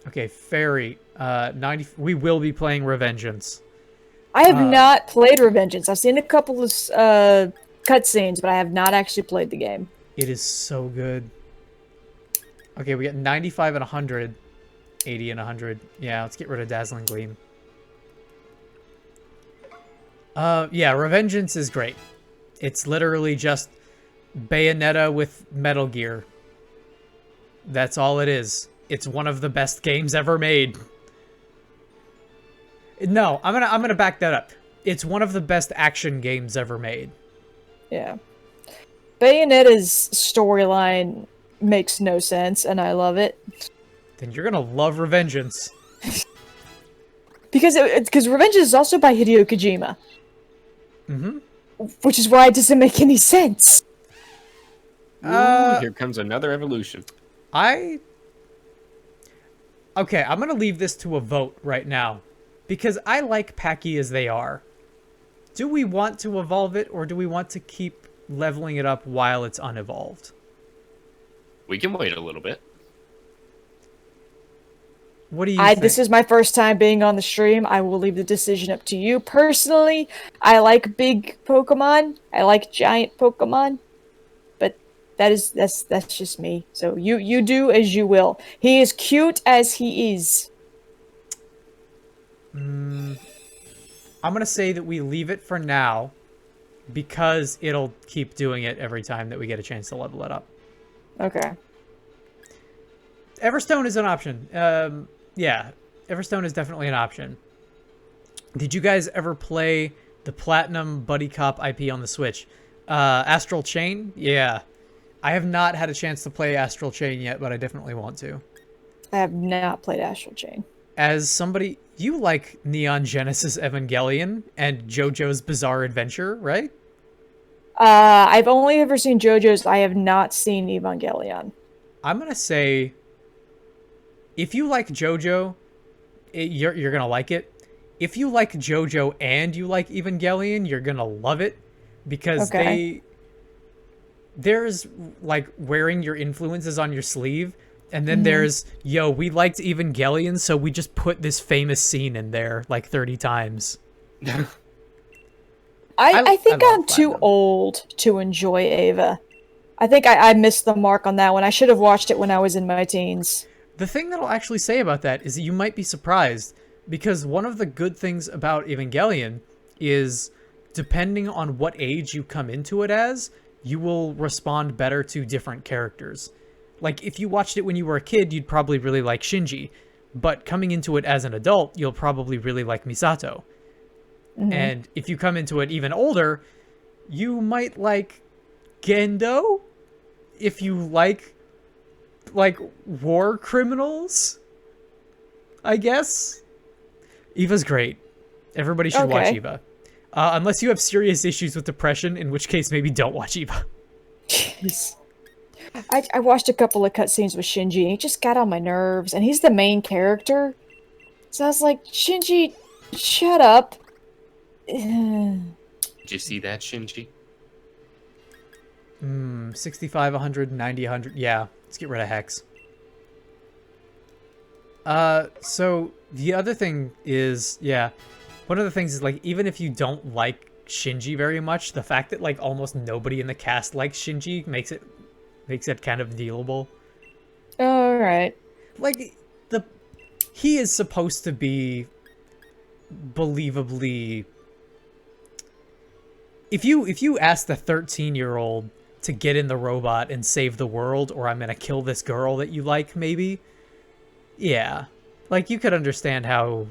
S1: Okay, Fairy. 90. We will be playing Revengeance.
S3: I have not played Revengeance. I've seen a couple of cutscenes, but I have not actually played the game.
S1: It is so good. Okay, we got 95 and 100. 80 and 100. Yeah, let's get rid of Dazzling Gleam. Yeah, Revengeance is great. It's literally just Bayonetta with Metal Gear. That's all it is. It's one of the best games ever made. No, I'm gonna back that up. It's one of the best action games ever made.
S3: Yeah. Bayonetta's storyline makes no sense, and I love it.
S1: Then you're gonna love Revengeance.
S3: Because Revengeance is also by Hideo Kojima.
S1: Mm-hmm.
S3: Which is why it doesn't make any sense.
S2: Ooh, here comes another evolution.
S1: Okay, I'm gonna leave this to a vote right now. Because I like Packy as they are. Do we want to evolve it, or do we want to keep leveling it up while it's unevolved?
S2: We can wait a little bit.
S1: What do you think?
S3: This is my first time being on the stream. I will leave the decision up to you. Personally, I like big Pokemon. I like giant Pokemon. But that's just me. So you do as you will. He is cute as he is.
S1: I'm gonna say that we leave it for now, because it'll keep doing it every time that we get a chance to level it up.
S3: Okay.
S1: Everstone is an option. Yeah, Everstone is definitely an option. Did you guys ever play the Platinum Buddy Cop IP on the Switch? Astral Chain? Yeah. I have not had a chance to play Astral Chain yet, but I definitely want to.
S3: I have not played Astral Chain.
S1: As somebody... You like Neon Genesis Evangelion and JoJo's Bizarre Adventure, right?
S3: I've only ever seen JoJo's. I have not seen Evangelion.
S1: I'm gonna say, if you like JoJo, you're gonna like it. If you like JoJo and you like Evangelion, you're gonna love it, because there's like wearing your influences on your sleeve, and then there's, yo, we liked Evangelion, so we just put this famous scene in there like 30 times.
S3: I think I'm too
S1: Platinum.
S3: old to enjoy Ava. I think I missed the mark on that one. I should have watched it when I was in my teens.
S1: The thing that I'll actually say about that is that you might be surprised, because one of the good things about Evangelion is, depending on what age you come into it as, you will respond better to different characters. Like, if you watched it when you were a kid, you'd probably really like Shinji. But coming into it as an adult, you'll probably really like Misato. And if you come into it even older, you might like Gendo? If you like war criminals? I guess? Eva's great. Everybody should watch Eva. Unless you have serious issues with depression, in which case maybe don't watch Eva.
S3: Jeez. I watched a couple of cutscenes with Shinji, and he just got on my nerves, and he's the main character. So I was like, Shinji, shut up.
S2: Did you see that, Shinji?
S1: 65, 100, 90, 100. Yeah, let's get rid of Hex. So the other thing is, yeah, one of the things is, like, even if you don't like Shinji very much, the fact that, like, almost nobody in the cast likes Shinji makes it kind of dealable.
S3: Alright.
S1: Like, he is supposed to be believably... If you ask the 13-year-old to get in the robot and save the world, or I'm gonna kill this girl that you like, maybe, yeah, like, you could understand how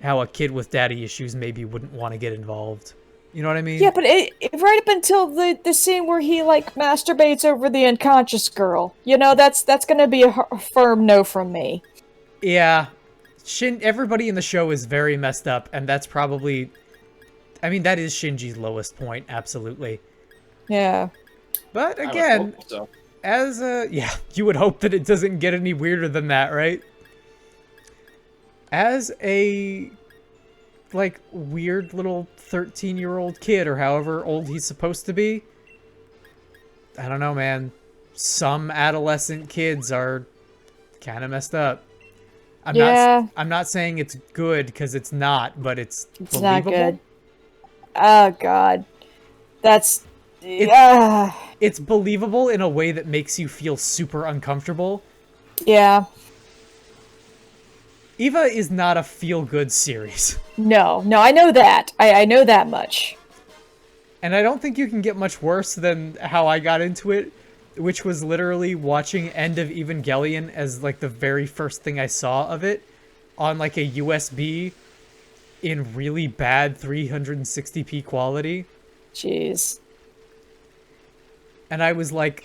S1: a kid with daddy issues maybe wouldn't want to get involved. You know what I mean?
S3: Yeah, but right up until the scene where he, like, masturbates over the unconscious girl, you know, that's gonna be a firm no from me.
S1: Yeah, everybody in the show is very messed up, and that's probably... I mean, that is Shinji's lowest point, absolutely.
S3: Yeah.
S1: But again, yeah, you would hope that it doesn't get any weirder than that, right? As a like weird little 13-year-old kid or however old he's supposed to be. I don't know, man. Some adolescent kids are kind of messed up. I'm not saying it's good because it's not, but it's
S3: It's
S1: believable.
S3: not good. Oh god. That's
S1: It's believable in a way that makes you feel super uncomfortable.
S3: yeah.
S1: Eva is not a feel-good series.
S3: No, I know that. I know that much.
S1: And I don't think you can get much worse than how I got into it, which was literally watching End of Evangelion as like the very first thing I saw of it on like a USB in really bad 360p quality.
S3: Jeez.
S1: And I was like,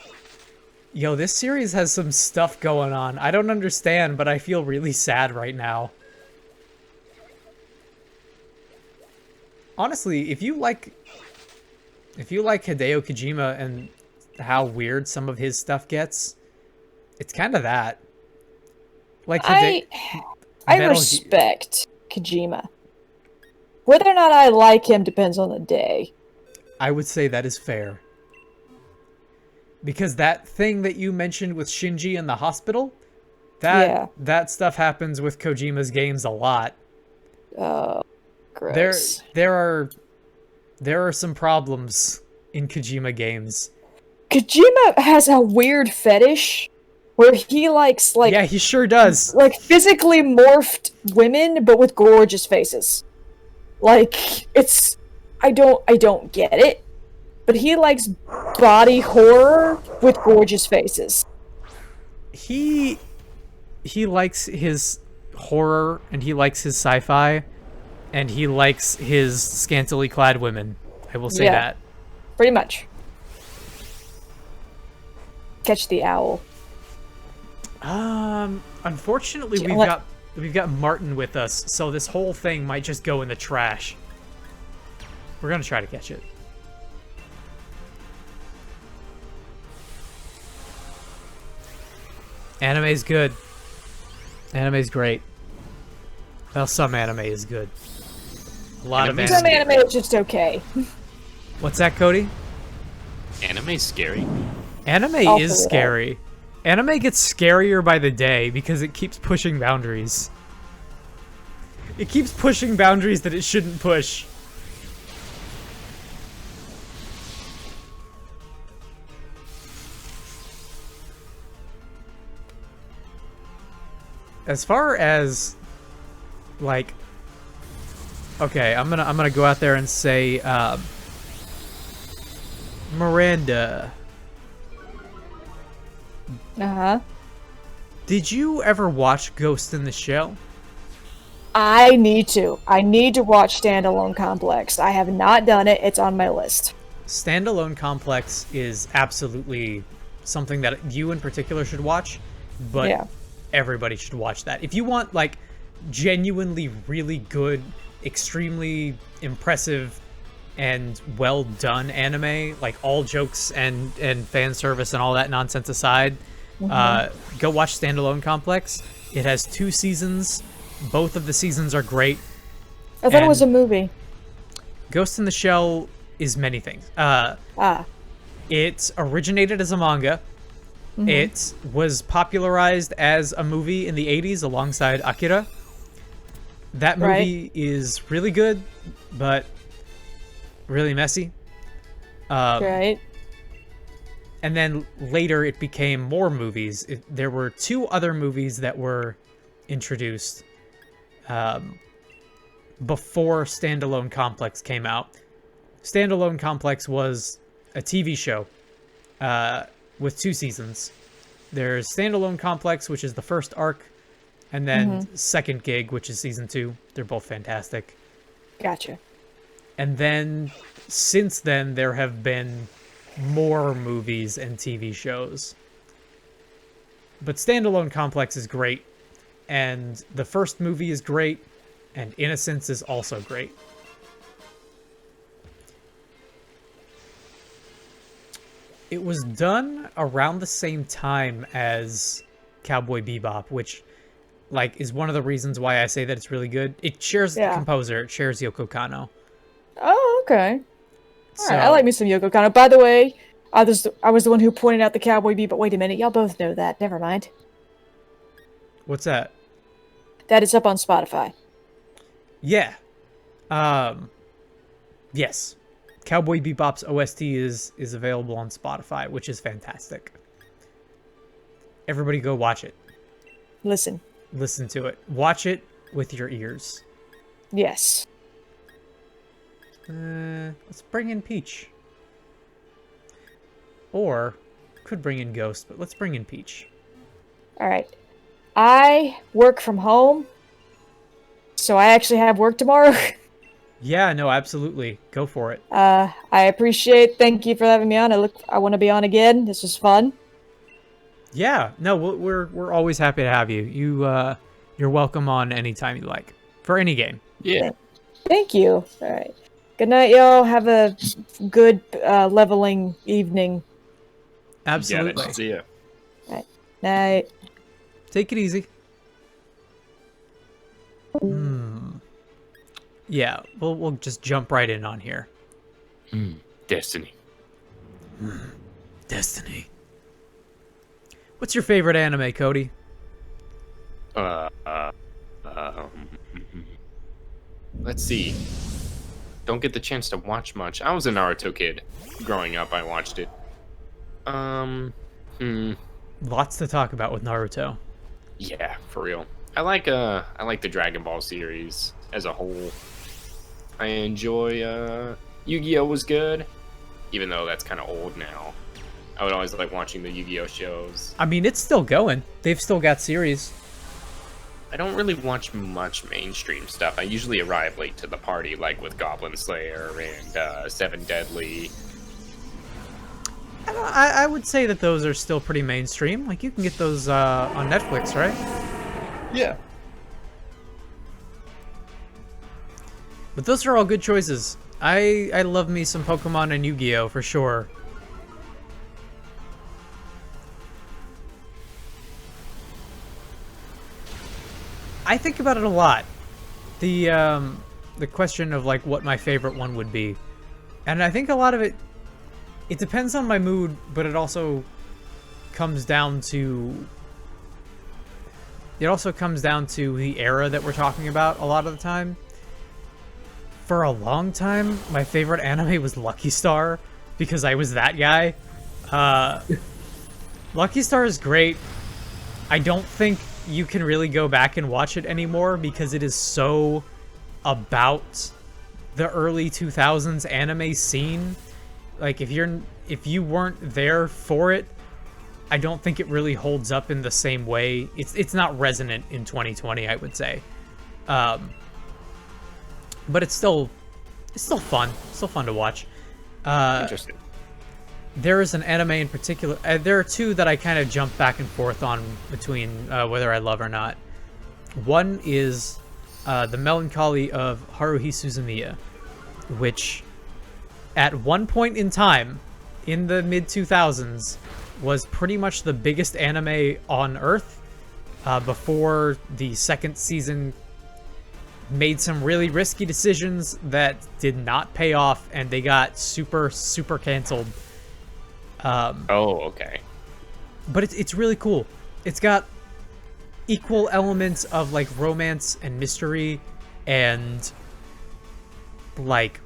S1: yo, this series has some stuff going on. I don't understand, but I feel really sad right now. Honestly, if you like Hideo Kojima and how weird some of his stuff gets, it's kind of that. Like
S3: I
S1: Metal
S3: respect Kojima. Whether or not I like him depends on the day.
S1: I would say that is fair. Because that thing that you mentioned with Shinji in the hospital, that stuff happens with Kojima's games a lot.
S3: Oh, gross.
S1: There are some problems in Kojima games.
S3: Kojima has a weird fetish where he likes like
S1: yeah, he sure does.
S3: Like physically morphed women, but with gorgeous faces. Like it's I don't get it, but he likes body horror with gorgeous faces.
S1: He likes his horror and he likes his sci-fi and he likes his scantily clad women. I will say that.
S3: Pretty much. Catch the owl.
S1: Unfortunately we've got Martin with us, so this whole thing might just go in the trash. We're gonna try to catch it. Anime's good. Anime's great. Well, some anime is good. A lot of
S3: Some anime is just okay.
S1: What's that, Cody?
S2: Anime's scary.
S1: Anime is scary. Anime gets scarier by the day because it keeps pushing boundaries. It keeps pushing boundaries that it shouldn't push. As far as like, okay, I'm gonna go out there and say Miranda, did you ever watch Ghost in the Shell?
S3: I need to watch Standalone Complex. I have not done it. It's on my list.
S1: Standalone Complex is absolutely something that you in particular should watch, but everybody should watch that. If you want like genuinely really good, extremely impressive and well done anime, like all jokes and fan service and all that nonsense aside, go watch Standalone Complex. It has 2 seasons. Both of the seasons are great.
S3: I thought it was a movie.
S1: Ghost in the Shell is many things. It originated as a manga. It was popularized as a movie in the 80s alongside Akira. That movie is really good, but really messy.
S3: Right.
S1: And then later it became more movies. There were 2 other movies that were introduced before Standalone Complex came out. Standalone Complex was a TV show with 2 seasons. There's Standalone Complex, which is the first arc, and then Second Gig, which is season 2. They're both fantastic.
S3: Gotcha.
S1: And then, since then, there have been more movies and TV shows. But Standalone Complex is great, and the first movie is great, and Innocence is also great. It was done around the same time as Cowboy Bebop, which, like, is one of the reasons why I say that it's really good. It shares the composer. It shares Yoko Kanno.
S3: Oh, okay. All
S1: So,
S3: right, I like me some Yoko Kanno. By the way, I was the one who pointed out the Cowboy Bebop. Wait a minute, y'all both know that. Never mind.
S1: What's that?
S3: That is up on Spotify.
S1: Yeah. Yes. Cowboy Bebop's OST is available on Spotify, which is fantastic. Everybody go watch it.
S3: Listen.
S1: Listen to it. Watch it with your ears.
S3: Yes.
S1: Let's bring in Peach. Or, could bring in Ghost, but let's bring in Peach.
S3: Alright. I work from home, so I actually have work tomorrow.
S1: Yeah, no, absolutely. Go for it.
S3: I appreciate, thank you for having me on. I want to be on again. This was fun.
S1: Yeah, no, we're always happy to have you. You're welcome on anytime you like. For any game.
S2: Yeah.
S3: Thank you. Alright. Good night, y'all. Have a good leveling evening.
S1: Absolutely.
S2: See ya.
S3: Night.
S1: Take it easy. Yeah, we'll just jump right in on here.
S2: Destiny.
S1: Destiny. What's your favorite anime, Cody?
S2: Let's see. Don't get the chance to watch much. I was a Naruto kid. Growing up, I watched it.
S1: Lots to talk about with Naruto.
S2: Yeah, for real. I like the Dragon Ball series as a whole. I enjoy Yu-Gi-Oh was good, even though that's kind of old now. I would always like watching the Yu-Gi-Oh shows.
S1: I mean, it's still going. They've still got series.
S2: I don't really watch much mainstream stuff. I usually arrive late to the party, like with Goblin Slayer and Seven Deadly.
S1: I would say that those are still pretty mainstream. Like, you can get those on Netflix, right?
S2: Yeah.
S1: But those are all good choices. I love me some Pokemon and Yu-Gi-Oh! For sure. I think about it a lot. The question of, like, what my favorite one would be. And I think a lot of it depends on my mood, but it also comes down to... It also comes down to the era that we're talking about a lot of the time. For a long time, my favorite anime was Lucky Star, because I was that guy. Lucky Star is great. I don't think you can really go back and watch it anymore, because it is so about the early 2000s anime scene. Like, if you weren't there for it, I don't think it really holds up in the same way. It's not resonant in 2020, I would say. But it's still fun. It's still fun to watch.
S2: Interesting.
S1: There is an anime in particular. There are two that I kind of jump back and forth on between whether I love or not. One is The Melancholy of Haruhi Suzumiya, which at one point in time in the mid-2000s was pretty much the biggest anime on Earth before the second season made some really risky decisions that did not pay off, and they got super canceled.
S2: Oh, okay.
S1: But it's really cool. It's got equal elements of, like, romance and mystery, and, like,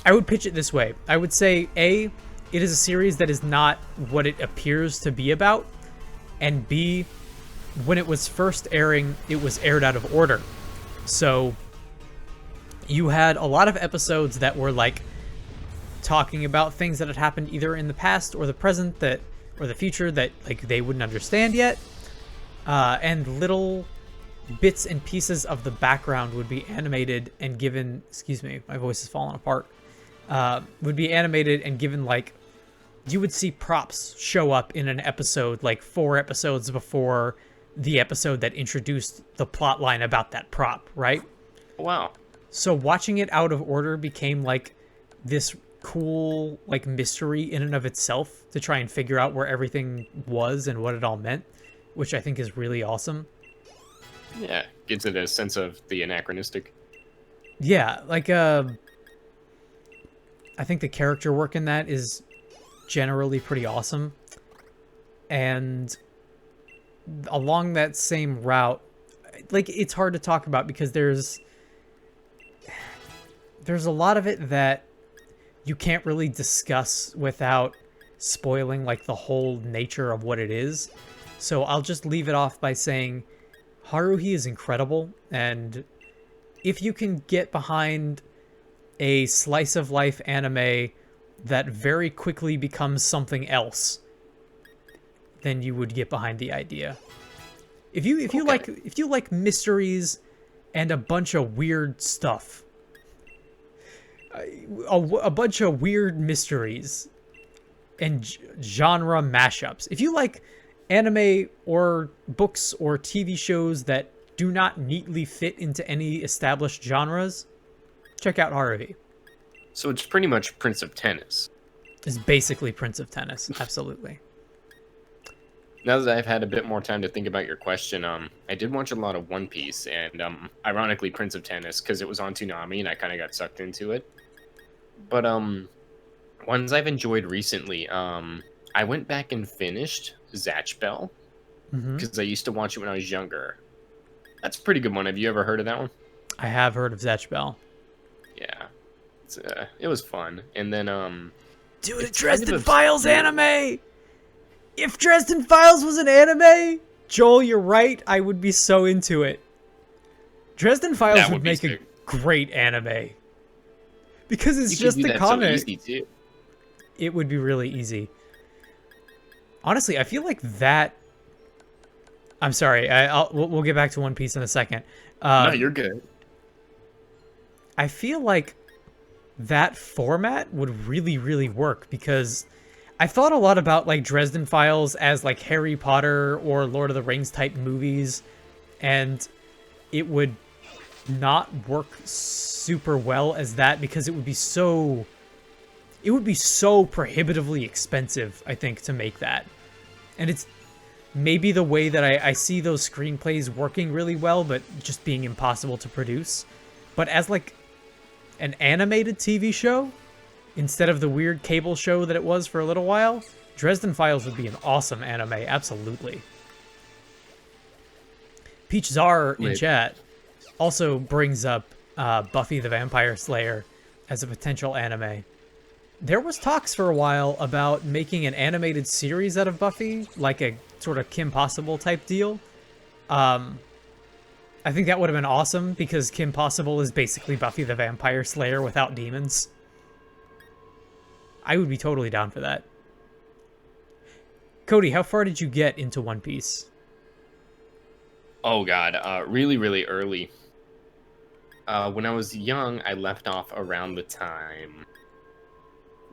S1: I would pitch it this way. I would say, A, it is a series that is not what it appears to be about, and B, when it was first airing, it was aired out of order. So you had a lot of episodes that were, like, talking about things that had happened either in the past or the present or the future that, like, they wouldn't understand yet. And little bits and pieces of the background would be animated and given... Excuse me, my voice is falling apart. Would be animated and given, like... You would see props show up in an episode, like, 4 episodes before the episode that introduced the plot line about that prop, right?
S2: Wow.
S1: So watching it out of order became, like, this cool, like, mystery in and of itself to try and figure out where everything was and what it all meant, which I think is really awesome.
S2: Yeah, gives it a sense of the anachronistic.
S1: Yeah, like I think the character work in that is generally pretty awesome. And along that same route, like, it's hard to talk about because there's a lot of it that you can't really discuss without spoiling like the whole nature of what it is. So I'll just leave it off by saying Haruhi is incredible, and if you can get behind a slice of life anime that very quickly becomes something else, then you would get behind the idea. If you like mysteries and a bunch of weird stuff, a bunch of weird mysteries and genre mashups. If you like anime or books or TV shows that do not neatly fit into any established genres, check out Haruhi.
S2: So it's pretty much Prince of Tennis.
S1: It's basically Prince of Tennis, absolutely.
S2: Now that I've had a bit more time to think about your question, I did watch a lot of One Piece, and ironically Prince of Tennis, because it was on Toonami and I kind of got sucked into it. But ones I've enjoyed recently, I went back and finished Zatch Bell, because I used to watch it when I was younger. That's a pretty good one. Have you ever heard of that one?
S1: I have heard of Zatch Bell.
S2: Yeah, it was fun. And then
S1: dude, it's Dresden Files anime. If Dresden Files was an anime, Joel, you're right. I would be so into it. Dresden Files would make a great anime because it's just the comic.
S2: So easy too.
S1: It would be really easy. Honestly, I feel like that. I'm sorry. We'll get back to One Piece in a second.
S2: No, you're good.
S1: I feel like that format would really, really work because I've thought a lot about like Dresden Files as like Harry Potter or Lord of the Rings type movies, and it would not work super well as that because it would be so prohibitively expensive, I think, to make that. And it's maybe the way that I see those screenplays working really well, but just being impossible to produce. But as like an animated TV show, instead of the weird cable show that it was for a little while, Dresden Files would be an awesome anime, absolutely. Peach Czar in chat also brings up Buffy the Vampire Slayer as a potential anime. There was talks for a while about making an animated series out of Buffy, like a sort of Kim Possible type deal. I think that would have been awesome because Kim Possible is basically Buffy the Vampire Slayer without demons. I would be totally down for that. Cody, how far did you get into One Piece?
S2: Oh god, really, really early. When I was young, I left off around the time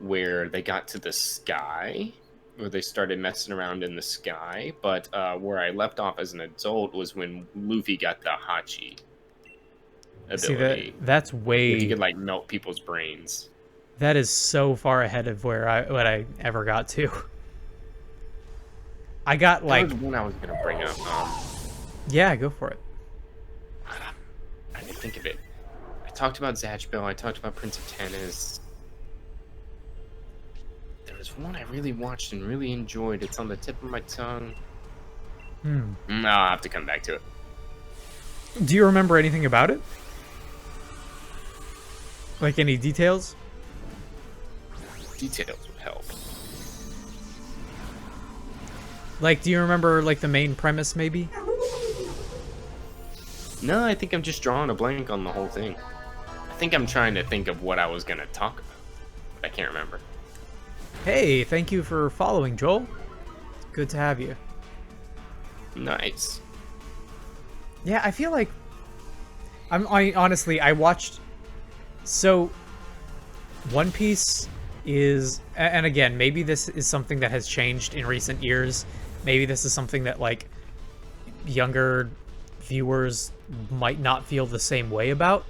S2: where they got to the sky, where they started messing around in the sky, but where I left off as an adult was when Luffy got the Hachi ability.
S1: See, that's way...
S2: He could, like, melt people's brains.
S1: That is so far ahead of what I ever got to. I got, like...
S2: That was one I was going to bring up.
S1: Yeah, go for it.
S2: I didn't think of it. I talked about Zatch Bell, I talked about Prince of Tennis. There's one I really watched and really enjoyed. It's on the tip of my tongue. I'll have to come back to it.
S1: Do you remember anything about it? Like any details?
S2: Details would help.
S1: Like, do you remember like the main premise maybe?
S2: No, I think I'm just drawing a blank on the whole thing. I think I'm trying to think of what I was going to talk about, but I can't remember.
S1: Hey, thank you for following, Joel. Good to have you.
S2: Nice.
S1: Yeah, I feel like I honestly watched. So, One Piece is, and again, maybe this is something that has changed in recent years. Maybe this is something that like younger viewers might not feel the same way about.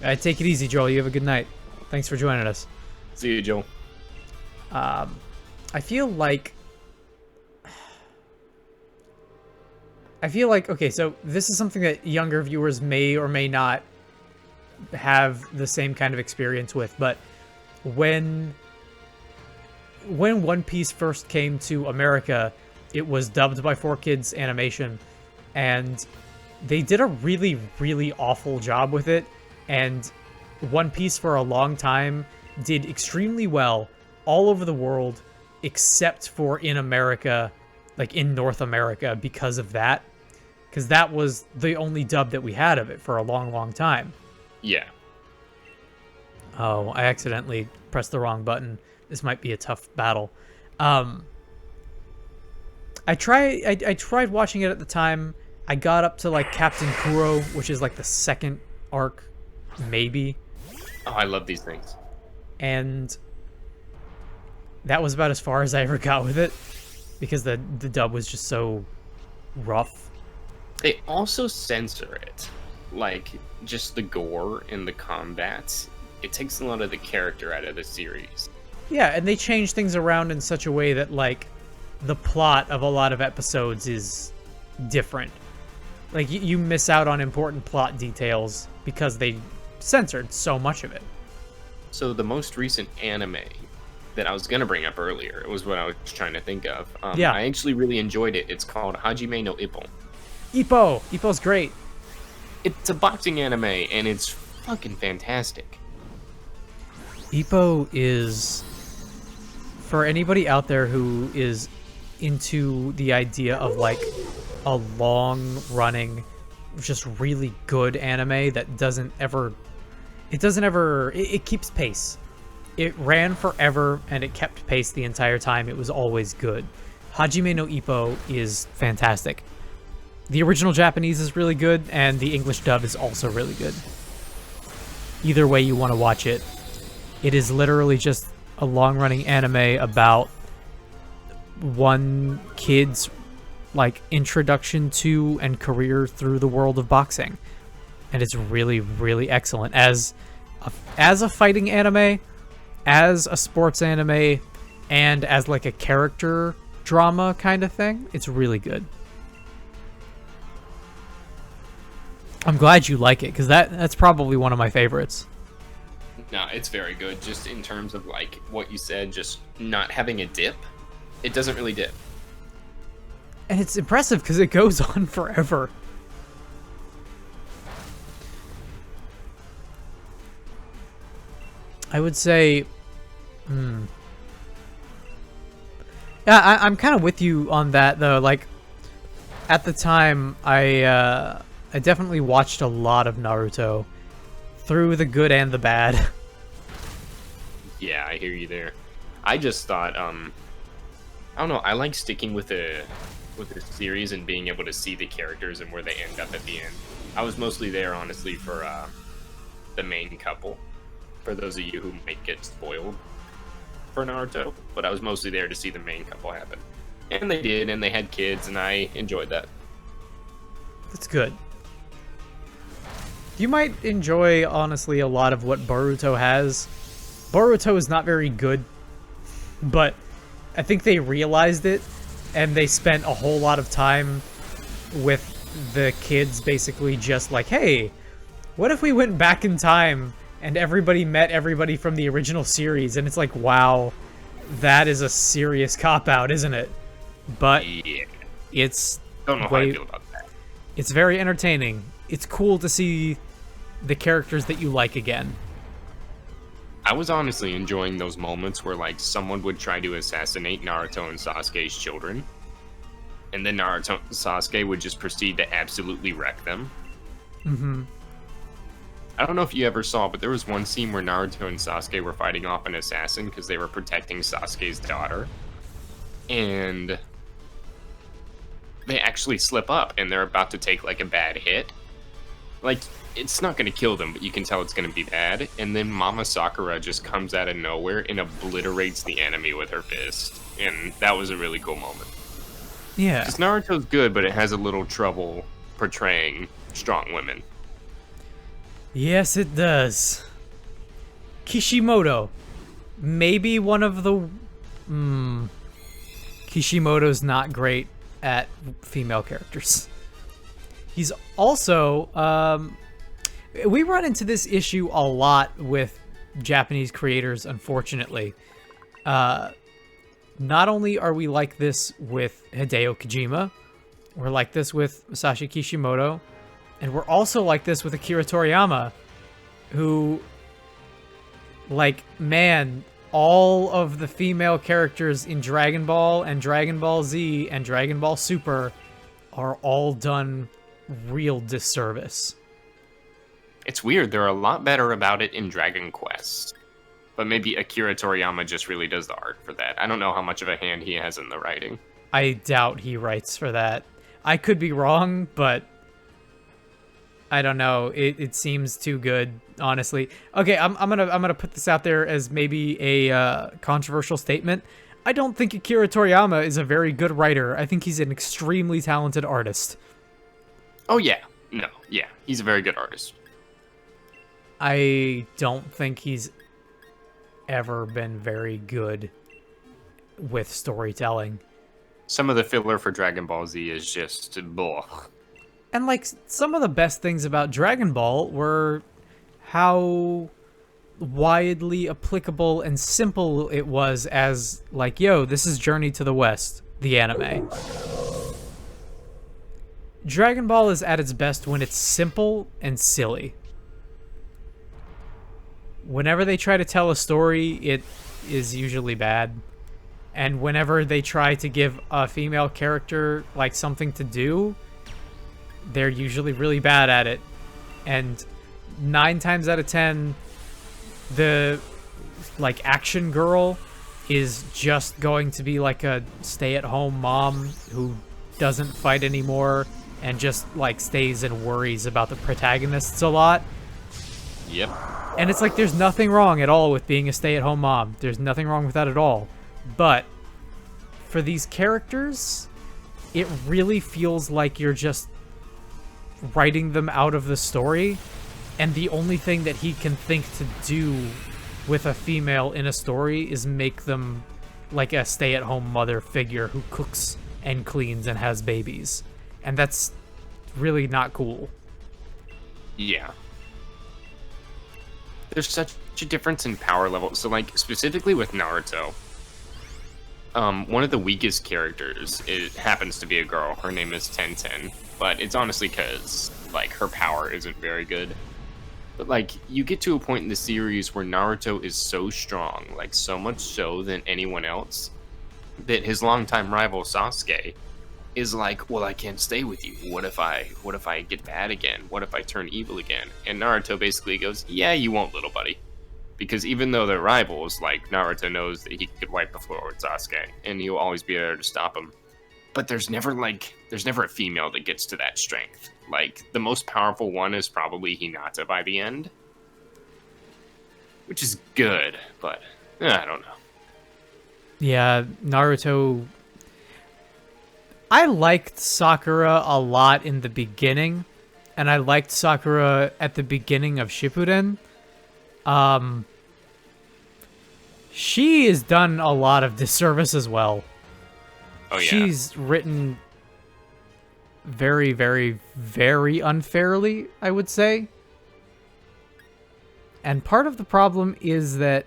S1: Take it easy, Joel. You have a good night. Thanks for joining us.
S2: See you, Joel.
S1: I feel like I feel like, okay, so this is something that younger viewers may or may not have the same kind of experience with, but when One Piece first came to America, it was dubbed by 4Kids Animation, and they did a really, really awful job with it, and One Piece for a long time did extremely well all over the world, except for in America, like in North America, because of that. Because that was the only dub that we had of it for a long, long time.
S2: Yeah.
S1: Oh, I accidentally pressed the wrong button. This might be a tough battle. I tried watching it at the time. I got up to like Captain Kuro, which is like the second arc, maybe.
S2: Oh, I love these things.
S1: And that was about as far as I ever got with it, because the dub was just so rough.
S2: They also censor it. Like, just the gore and the combats. It takes a lot of the character out of the series.
S1: Yeah, and they change things around in such a way that, like, the plot of a lot of episodes is different. Like, you miss out on important plot details because they censored so much of it.
S2: So the most recent anime that I was going to bring up earlier, it was what I was trying to think of.
S1: Yeah.
S2: I actually really enjoyed it. It's called Hajime no Ippo.
S1: Ippo's great.
S2: It's a boxing anime, and it's fucking fantastic.
S1: Ippo is, for anybody out there who is into the idea of like a long-running, just really good anime that it keeps pace. It ran forever and it kept pace the entire time. It was always good. Hajime no Ippo is fantastic. The original Japanese is really good, and the English dub is also really good. Either way you want to watch it, it is literally just a long-running anime about one kid's like introduction to and career through the world of boxing, and it's really, really excellent as a fighting anime, as a sports anime, and as like a character drama kind of thing. It's really good. I'm glad you like it, because that's probably one of my favorites.
S2: No, it's very good. Just in terms of like what you said, just not having a dip. It doesn't really dip.
S1: And it's impressive because it goes on forever. I would say, yeah, I'm kind of with you on that though. Like, at the time, I definitely watched a lot of Naruto, through the good and the bad.
S2: Yeah, I hear you there. I just thought, I don't know. I like sticking with the series and being able to see the characters and where they end up at the end. I was mostly there, honestly, for the main couple. For those of you who might get spoiled for Naruto, but I was mostly there to see the main couple happen, and they did, and they had kids, and I enjoyed that.
S1: That's good. You might enjoy, honestly, a lot of what Boruto has. Boruto is not very good, but I think they realized it, and they spent a whole lot of time with the kids basically just like, hey, what if we went back in time and everybody met everybody from the original series? And it's like, wow, that is a serious cop-out, isn't it? But
S2: Yeah,
S1: it's
S2: don't know how I feel about that.
S1: it's very entertaining. It's cool to see the characters that you like again.
S2: I was honestly enjoying those moments where, like, someone would try to assassinate Naruto and Sasuke's children, and then Naruto and Sasuke would just proceed to absolutely wreck them.
S1: Mm-hmm.
S2: I don't know if you ever saw, but there was one scene where Naruto and Sasuke were fighting off an assassin because they were protecting Sasuke's daughter, and they actually slip up, and they're about to take, like, a bad hit. Like, it's not going to kill them, but you can tell it's going to be bad. And then Mama Sakura just comes out of nowhere and obliterates the enemy with her fist. And that was a really cool moment.
S1: Yeah.
S2: Because Naruto's good, but it has a little trouble portraying strong women.
S1: Yes, it does. Kishimoto. Maybe one of the... Kishimoto's not great at female characters. He's also we run into this issue a lot with Japanese creators, unfortunately. Not only are we like this with Hideo Kojima, we're like this with Masashi Kishimoto, and we're also like this with Akira Toriyama, who, like, man, all of the female characters in Dragon Ball and Dragon Ball Z and Dragon Ball Super are all done real disservice.
S2: It's weird. They're a lot better about it in Dragon Quest. But maybe Akira Toriyama just really does the art for that. I don't know how much of a hand he has in the writing.
S1: I doubt he writes for that. I could be wrong, but I don't know. It seems too good, honestly. Okay, I'm gonna put this out there as maybe a controversial statement. I don't think Akira Toriyama is a very good writer. I think he's an extremely talented artist.
S2: Oh yeah, no, yeah, he's a very good artist.
S1: I don't think he's ever been very good with storytelling.
S2: Some of the filler for Dragon Ball Z is just blah.
S1: And, like, some of the best things about Dragon Ball were how widely applicable and simple it was as, like, yo, this is Journey to the West, the anime. Dragon Ball is at its best when it's simple and silly. Whenever they try to tell a story, it is usually bad. And whenever they try to give a female character, like, something to do, they're usually really bad at it. And 9 times out of 10, the, like, action girl is just going to be, like, a stay-at-home mom who doesn't fight anymore and just, like, stays and worries about the protagonists a lot.
S2: Yep.
S1: And it's like, there's nothing wrong at all with being a stay-at-home mom. There's nothing wrong with that at all. But for these characters, it really feels like you're just writing them out of the story, and the only thing that he can think to do with a female in a story is make them like a stay-at-home mother figure who cooks and cleans and has babies. And that's really not cool.
S2: Yeah. There's such a difference in power level. So, like, specifically with Naruto, one of the weakest characters, it happens to be a girl. Her name is Tenten, but it's honestly because, like, her power isn't very good. But, like, you get to a point in the series where Naruto is so strong, like, so much so than anyone else, that his longtime rival Sasuke is like, well, I can't stay with you. What if I get bad again? What if I turn evil again? And Naruto basically goes, yeah, you won't, little buddy. Because even though they're rivals, like, Naruto knows that he could wipe the floor with Sasuke, and he'll always be there to stop him. But there's never a female that gets to that strength. Like, the most powerful one is probably Hinata by the end. Which is good, but I don't know.
S1: Yeah, Naruto... I liked Sakura a lot in the beginning, and I liked Sakura at the beginning of Shippuden. She has done a lot of disservice as well.
S2: Oh, yeah.
S1: She's written very, very, very unfairly, I would say. And part of the problem is that,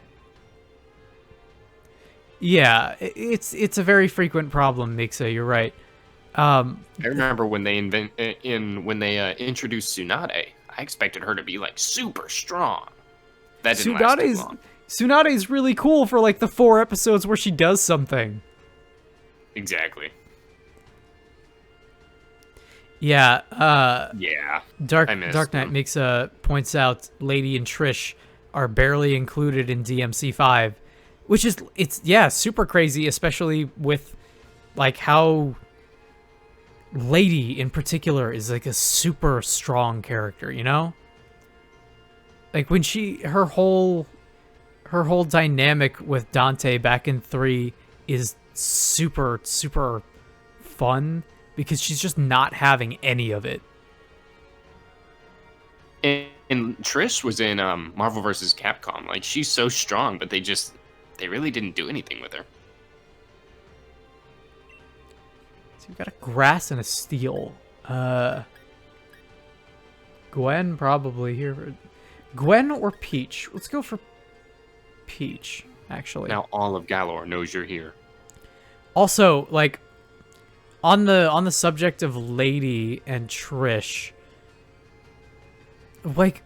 S1: yeah, it's a very frequent problem, Mixa, you're right.
S2: I remember when they introduced Tsunade, I expected her to be, like, super strong. That didn't last too long.
S1: Tsunade's really cool for, like, the 4 episodes where she does something.
S2: Exactly.
S1: Yeah,
S2: yeah.
S1: Dark Knight points out Lady and Trish are barely included in DMC5, which is, super crazy, especially with, like, how Lady in particular is, like, a super strong character, you know? Like, when her whole dynamic with Dante back in 3 is super, super fun, because she's just not having any of it.
S2: And Trish was in Marvel vs. Capcom. Like, she's so strong, but they really didn't do anything with her.
S1: So we've got a grass and a steel. Gwen probably here. Gwen or Peach? Let's go for Peach, actually.
S2: Now all of Galore knows you're here.
S1: Also, like, on the subject of Lady and Trish, like,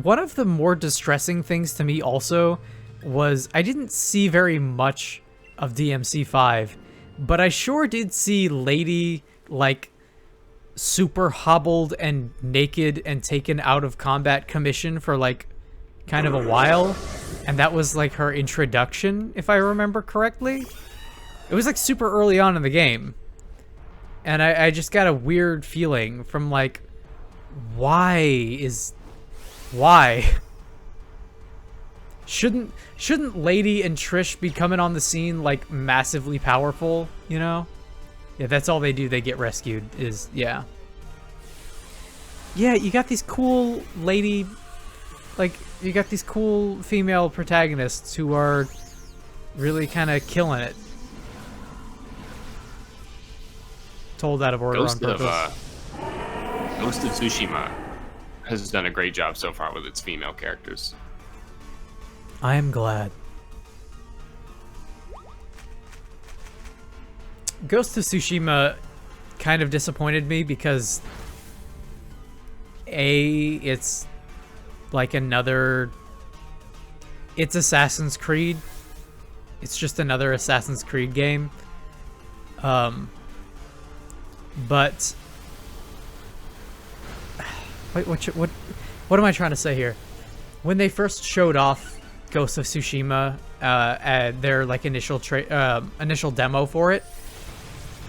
S1: one of the more distressing things to me also was I didn't see very much of DMC5, but I sure did see Lady, like, super hobbled and naked and taken out of combat commission for, like, kind of a while, and that was, like, her introduction, if I remember correctly. It was, like, super early on in the game, and I just got a weird feeling from, like, why? Shouldn't Lady and Trish be coming on the scene, like, massively powerful, you know? Yeah, that's all they do. They get rescued, is, yeah. Yeah, you got these cool lady, like, you got these cool female protagonists who are really kind of killing it. Told out of order on purpose.
S2: Ghost of Tsushima has done a great job so far with its female characters.
S1: I am glad. Ghost of Tsushima kind of disappointed me because it's like another... It's Assassin's Creed. It's just another Assassin's Creed game. But... Wait, what am I trying to say here? When they first showed off Ghost of Tsushima, at their like initial demo for it,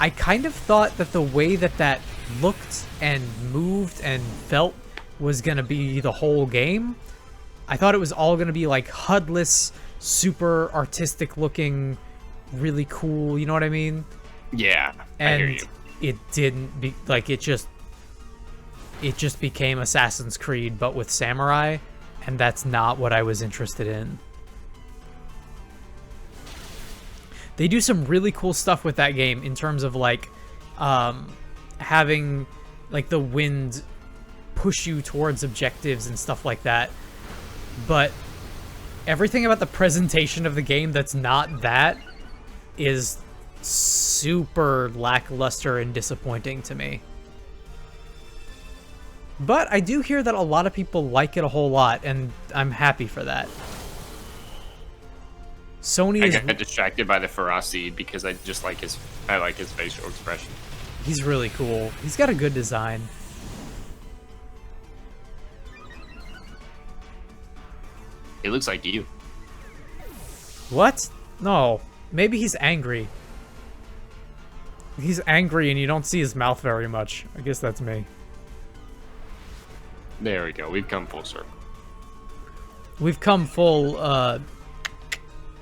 S1: I kind of thought that the way that looked and moved and felt was gonna be the whole game. I thought it was all gonna be like HUD-less, super artistic looking, really cool. You know what I mean?
S2: Yeah,
S1: and
S2: I hear you.
S1: It didn't be like it just became Assassin's Creed but with samurai, and that's not what I was interested in. They do some really cool stuff with that game in terms of like having like the wind push you towards objectives and stuff like that. But everything about the presentation of the game that's not that is super lackluster and disappointing to me. But I do hear that a lot of people like it a whole lot, and I'm happy for that. Sony
S2: I got distracted by the Ferocity because I like his facial expression.
S1: He's really cool. He's got a good design.
S2: It looks like you.
S1: What? No. Maybe he's angry. He's angry and you don't see his mouth very much. I guess that's me.
S2: There we go. We've come full circle.
S1: We've come full,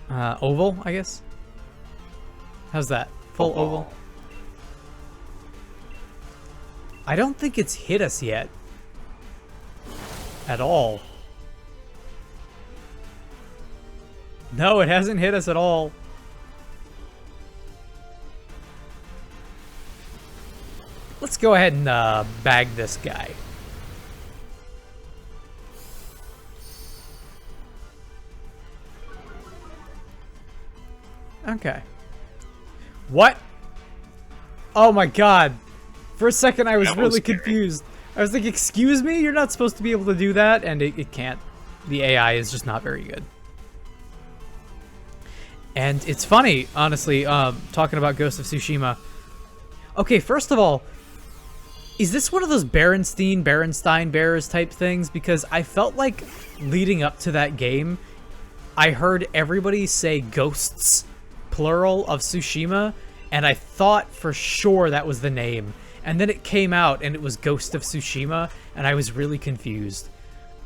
S1: oval, I guess? How's that? Full oval? I don't think it's hit us yet. At all. No, it hasn't hit us at all. Let's go ahead and bag this guy. Okay. What? Oh my god. For a second I was really confused. I was like, excuse me? You're not supposed to be able to do that? And it can't. The AI is just not very good. And it's funny, honestly, talking about Ghost of Tsushima. Okay, first of all, is this one of those Berenstain Bears type things? Because I felt like leading up to that game, I heard everybody say ghosts, plural, of Tsushima, and I thought for sure that was the name. And then it came out and it was Ghost of Tsushima, and I was really confused.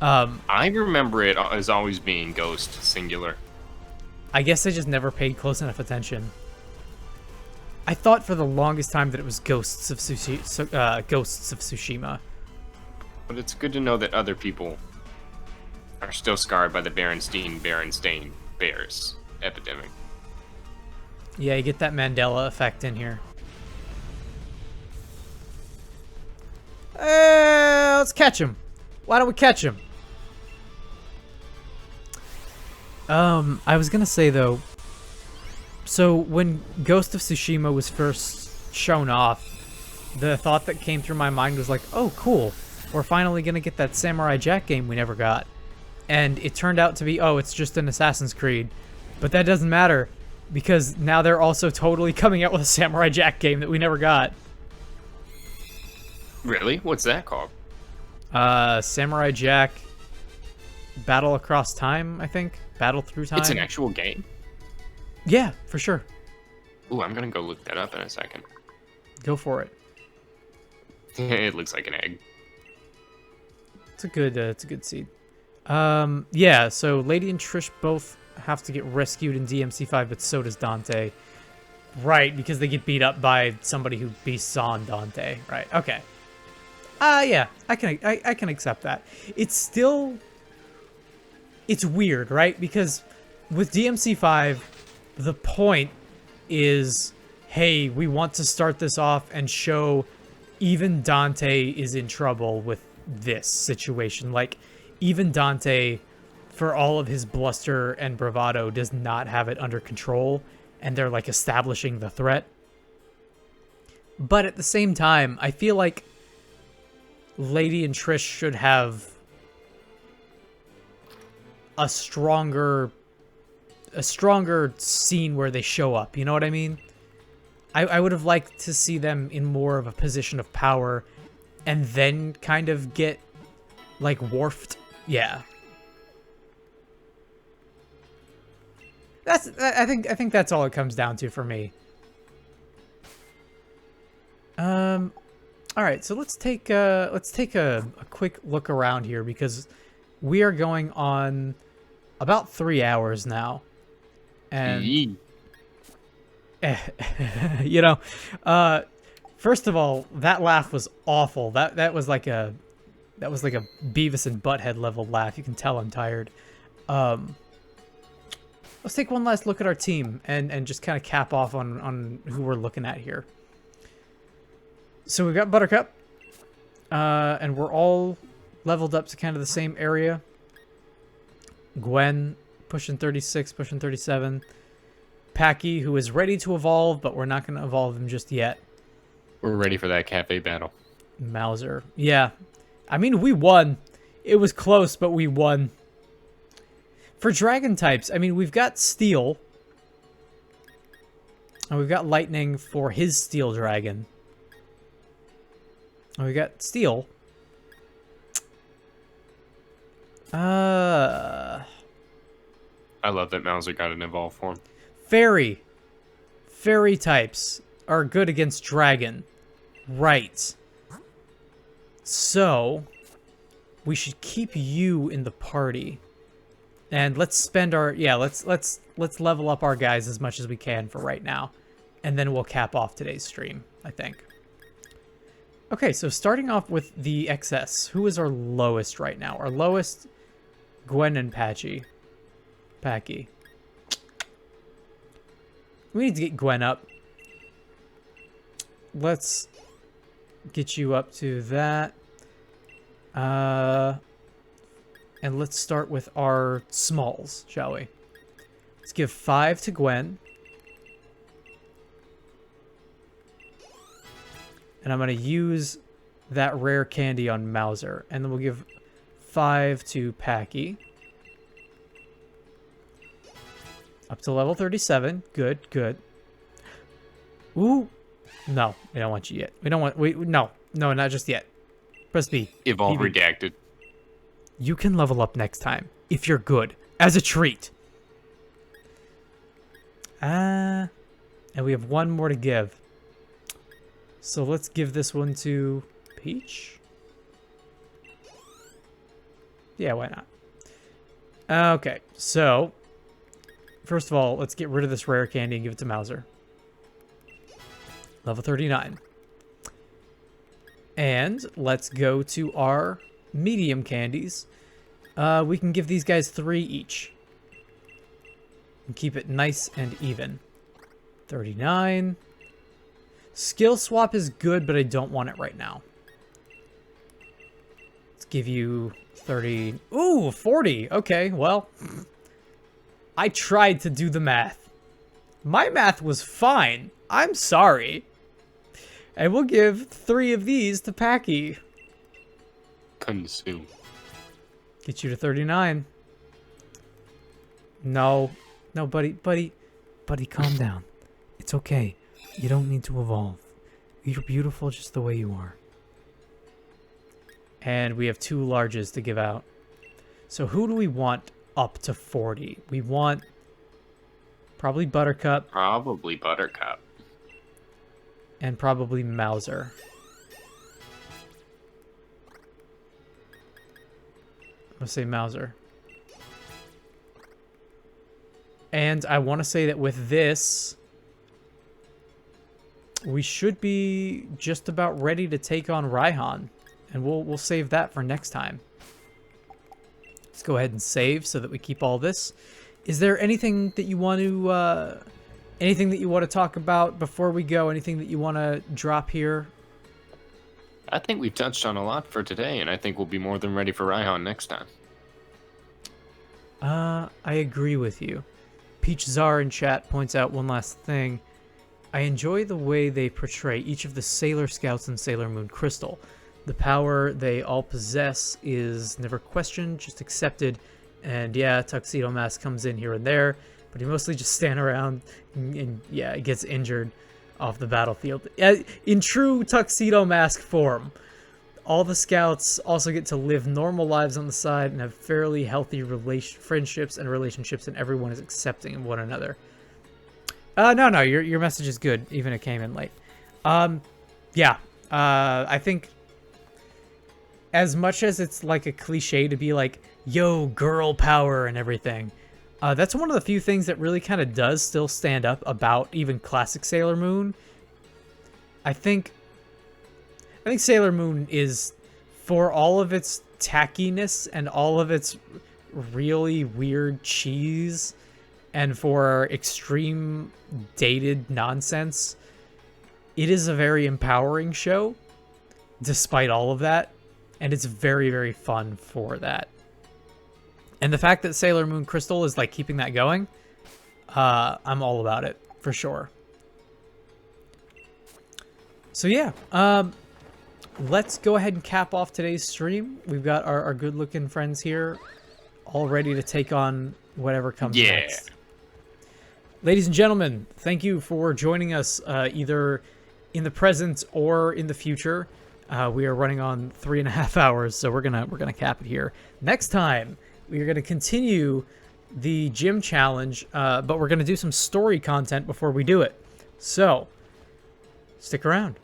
S2: I remember it as always being Ghost, singular.
S1: I guess I just never paid close enough attention. I thought for the longest time that it was Ghosts of Tsushima.
S2: But it's good to know that other people are still scarred by the Berenstain Bears epidemic.
S1: Yeah, you get that Mandela effect in here. let's catch him. Why don't we catch him? I was gonna say though, so when Ghost of Tsushima was first shown off, the thought that came through my mind was like, oh cool, we're finally gonna get that Samurai Jack game we never got. And it turned out to be, oh, it's just an Assassin's Creed. But that doesn't matter, because now they're also totally coming out with a Samurai Jack game that we never got.
S2: Really? What's that called?
S1: Samurai Jack Battle Across Time, I think. Battle Through Time.
S2: It's an actual game?
S1: Yeah, for sure.
S2: Ooh, I'm gonna go look that up in a second.
S1: Go for it.
S2: It looks like an egg.
S1: It's a good seed. Yeah, so Lady and Trish both have to get rescued in DMC5, but so does Dante. Right, because they get beat up by somebody who beasts on Dante. Right, okay. Yeah, I can accept that. It's weird, right? Because with DMC5, the point is, hey, we want to start this off and show even Dante is in trouble with this situation. Like, even Dante, for all of his bluster and bravado, does not have it under control, and they're, like, establishing the threat. But at the same time, I feel like Lady and Trish should have a stronger scene where they show up, you know what I mean? I would have liked to see them in more of a position of power and then kind of get, like, wharfed. Yeah. I think that's all it comes down to for me. All right, so let's take a quick look around here, because we are going on about 3 hours now, and you know, first of all, that laugh was awful. That was like a Beavis and Butthead level laugh. You can tell I'm tired. Let's take one last look at our team and just kind of cap off on who we're looking at here. So we've got Buttercup, and we're all leveled up to kind of the same area. Gwen, pushing 36, pushing 37. Packy, who is ready to evolve, but we're not going to evolve him just yet.
S2: We're ready for that cafe battle.
S1: Mauser. Yeah. I mean, we won. It was close, but we won. For dragon types, I mean, we've got Steel. And we've got Lightning for his Steel Dragon. And we got Steel.
S2: I love that Mauser got an evolve form.
S1: Fairy. Fairy types are good against dragon. Right. So, we should keep you in the party. And let's spend our let's level up our guys as much as we can for right now. And then we'll cap off today's stream, I think. Okay, so starting off with the XS, who is our lowest right now? Our lowest, Gwen and Packy. We need to get Gwen up. Let's get you up to that. And let's start with our smalls, shall we? Let's give 5 to Gwen. And I'm going to use that rare candy on Mauser. And then we'll give 5 to Packy. Up to level 37. Good, good. Ooh. No, we don't want you yet. We don't want... No, not just yet. Press B.
S2: Evolve
S1: PB.
S2: redacted.
S1: You can level up next time, if you're good. As a treat. And we have one more to give. So let's give this one to Peach. Yeah, why not? Okay, so first of all, let's get rid of this rare candy and give it to Mauser. Level 39. And let's go to our medium candies. We can give these guys 3 each. And keep it nice and even. 39. Skill swap is good, but I don't want it right now. give you 30. Ooh, 40. Okay, well, I tried to do the math. My math was fine. I'm sorry. And we'll give 3 of these to Packy.
S2: Consume.
S1: Get you to 39. No, buddy, calm down. It's okay. You don't need to evolve. You're beautiful just the way you are. And we have 2 larges to give out. So who do we want up to 40? We want probably Buttercup.
S2: Probably Buttercup.
S1: And probably Mauser. Let's say Mauser. And I want to say that with this, we should be just about ready to take on Raihan. And we'll save that for next time. Let's go ahead and save so that we keep all this. Is there anything that you want to talk about before we go? Anything that you want to drop here?
S2: I think we've touched on a lot for today, and I think we'll be more than ready for Raihan next time.
S1: I agree with you. Peach Czar in chat points out one last thing. I enjoy the way they portray each of the Sailor Scouts in Sailor Moon Crystal. The power they all possess is never questioned, just accepted. And yeah, Tuxedo Mask comes in here and there, but he mostly just stand around and yeah, he gets injured off the battlefield. In true Tuxedo Mask form. All the scouts also get to live normal lives on the side and have fairly healthy friendships and relationships, and everyone is accepting of one another. No, your message is good, even it came in late. Yeah, I think as much as it's like a cliche to be like, yo, girl power and everything, that's one of the few things that really kind of does still stand up about even classic Sailor Moon. I think Sailor Moon is, for all of its tackiness and all of its really weird cheese and for extreme dated nonsense, it is a very empowering show despite all of that, and it's very, very fun for that. And the fact that Sailor Moon Crystal is like keeping that going, I'm all about it for sure. So yeah, let's go ahead and cap off today's stream. We've got our good-looking friends here, all ready to take on whatever comes next. Ladies and gentlemen, thank you for joining us either in the present or in the future. We are running on 3.5 hours, so we're gonna cap it here. Next time, we are gonna continue the gym challenge, but we're gonna do some story content before we do it. So, stick around.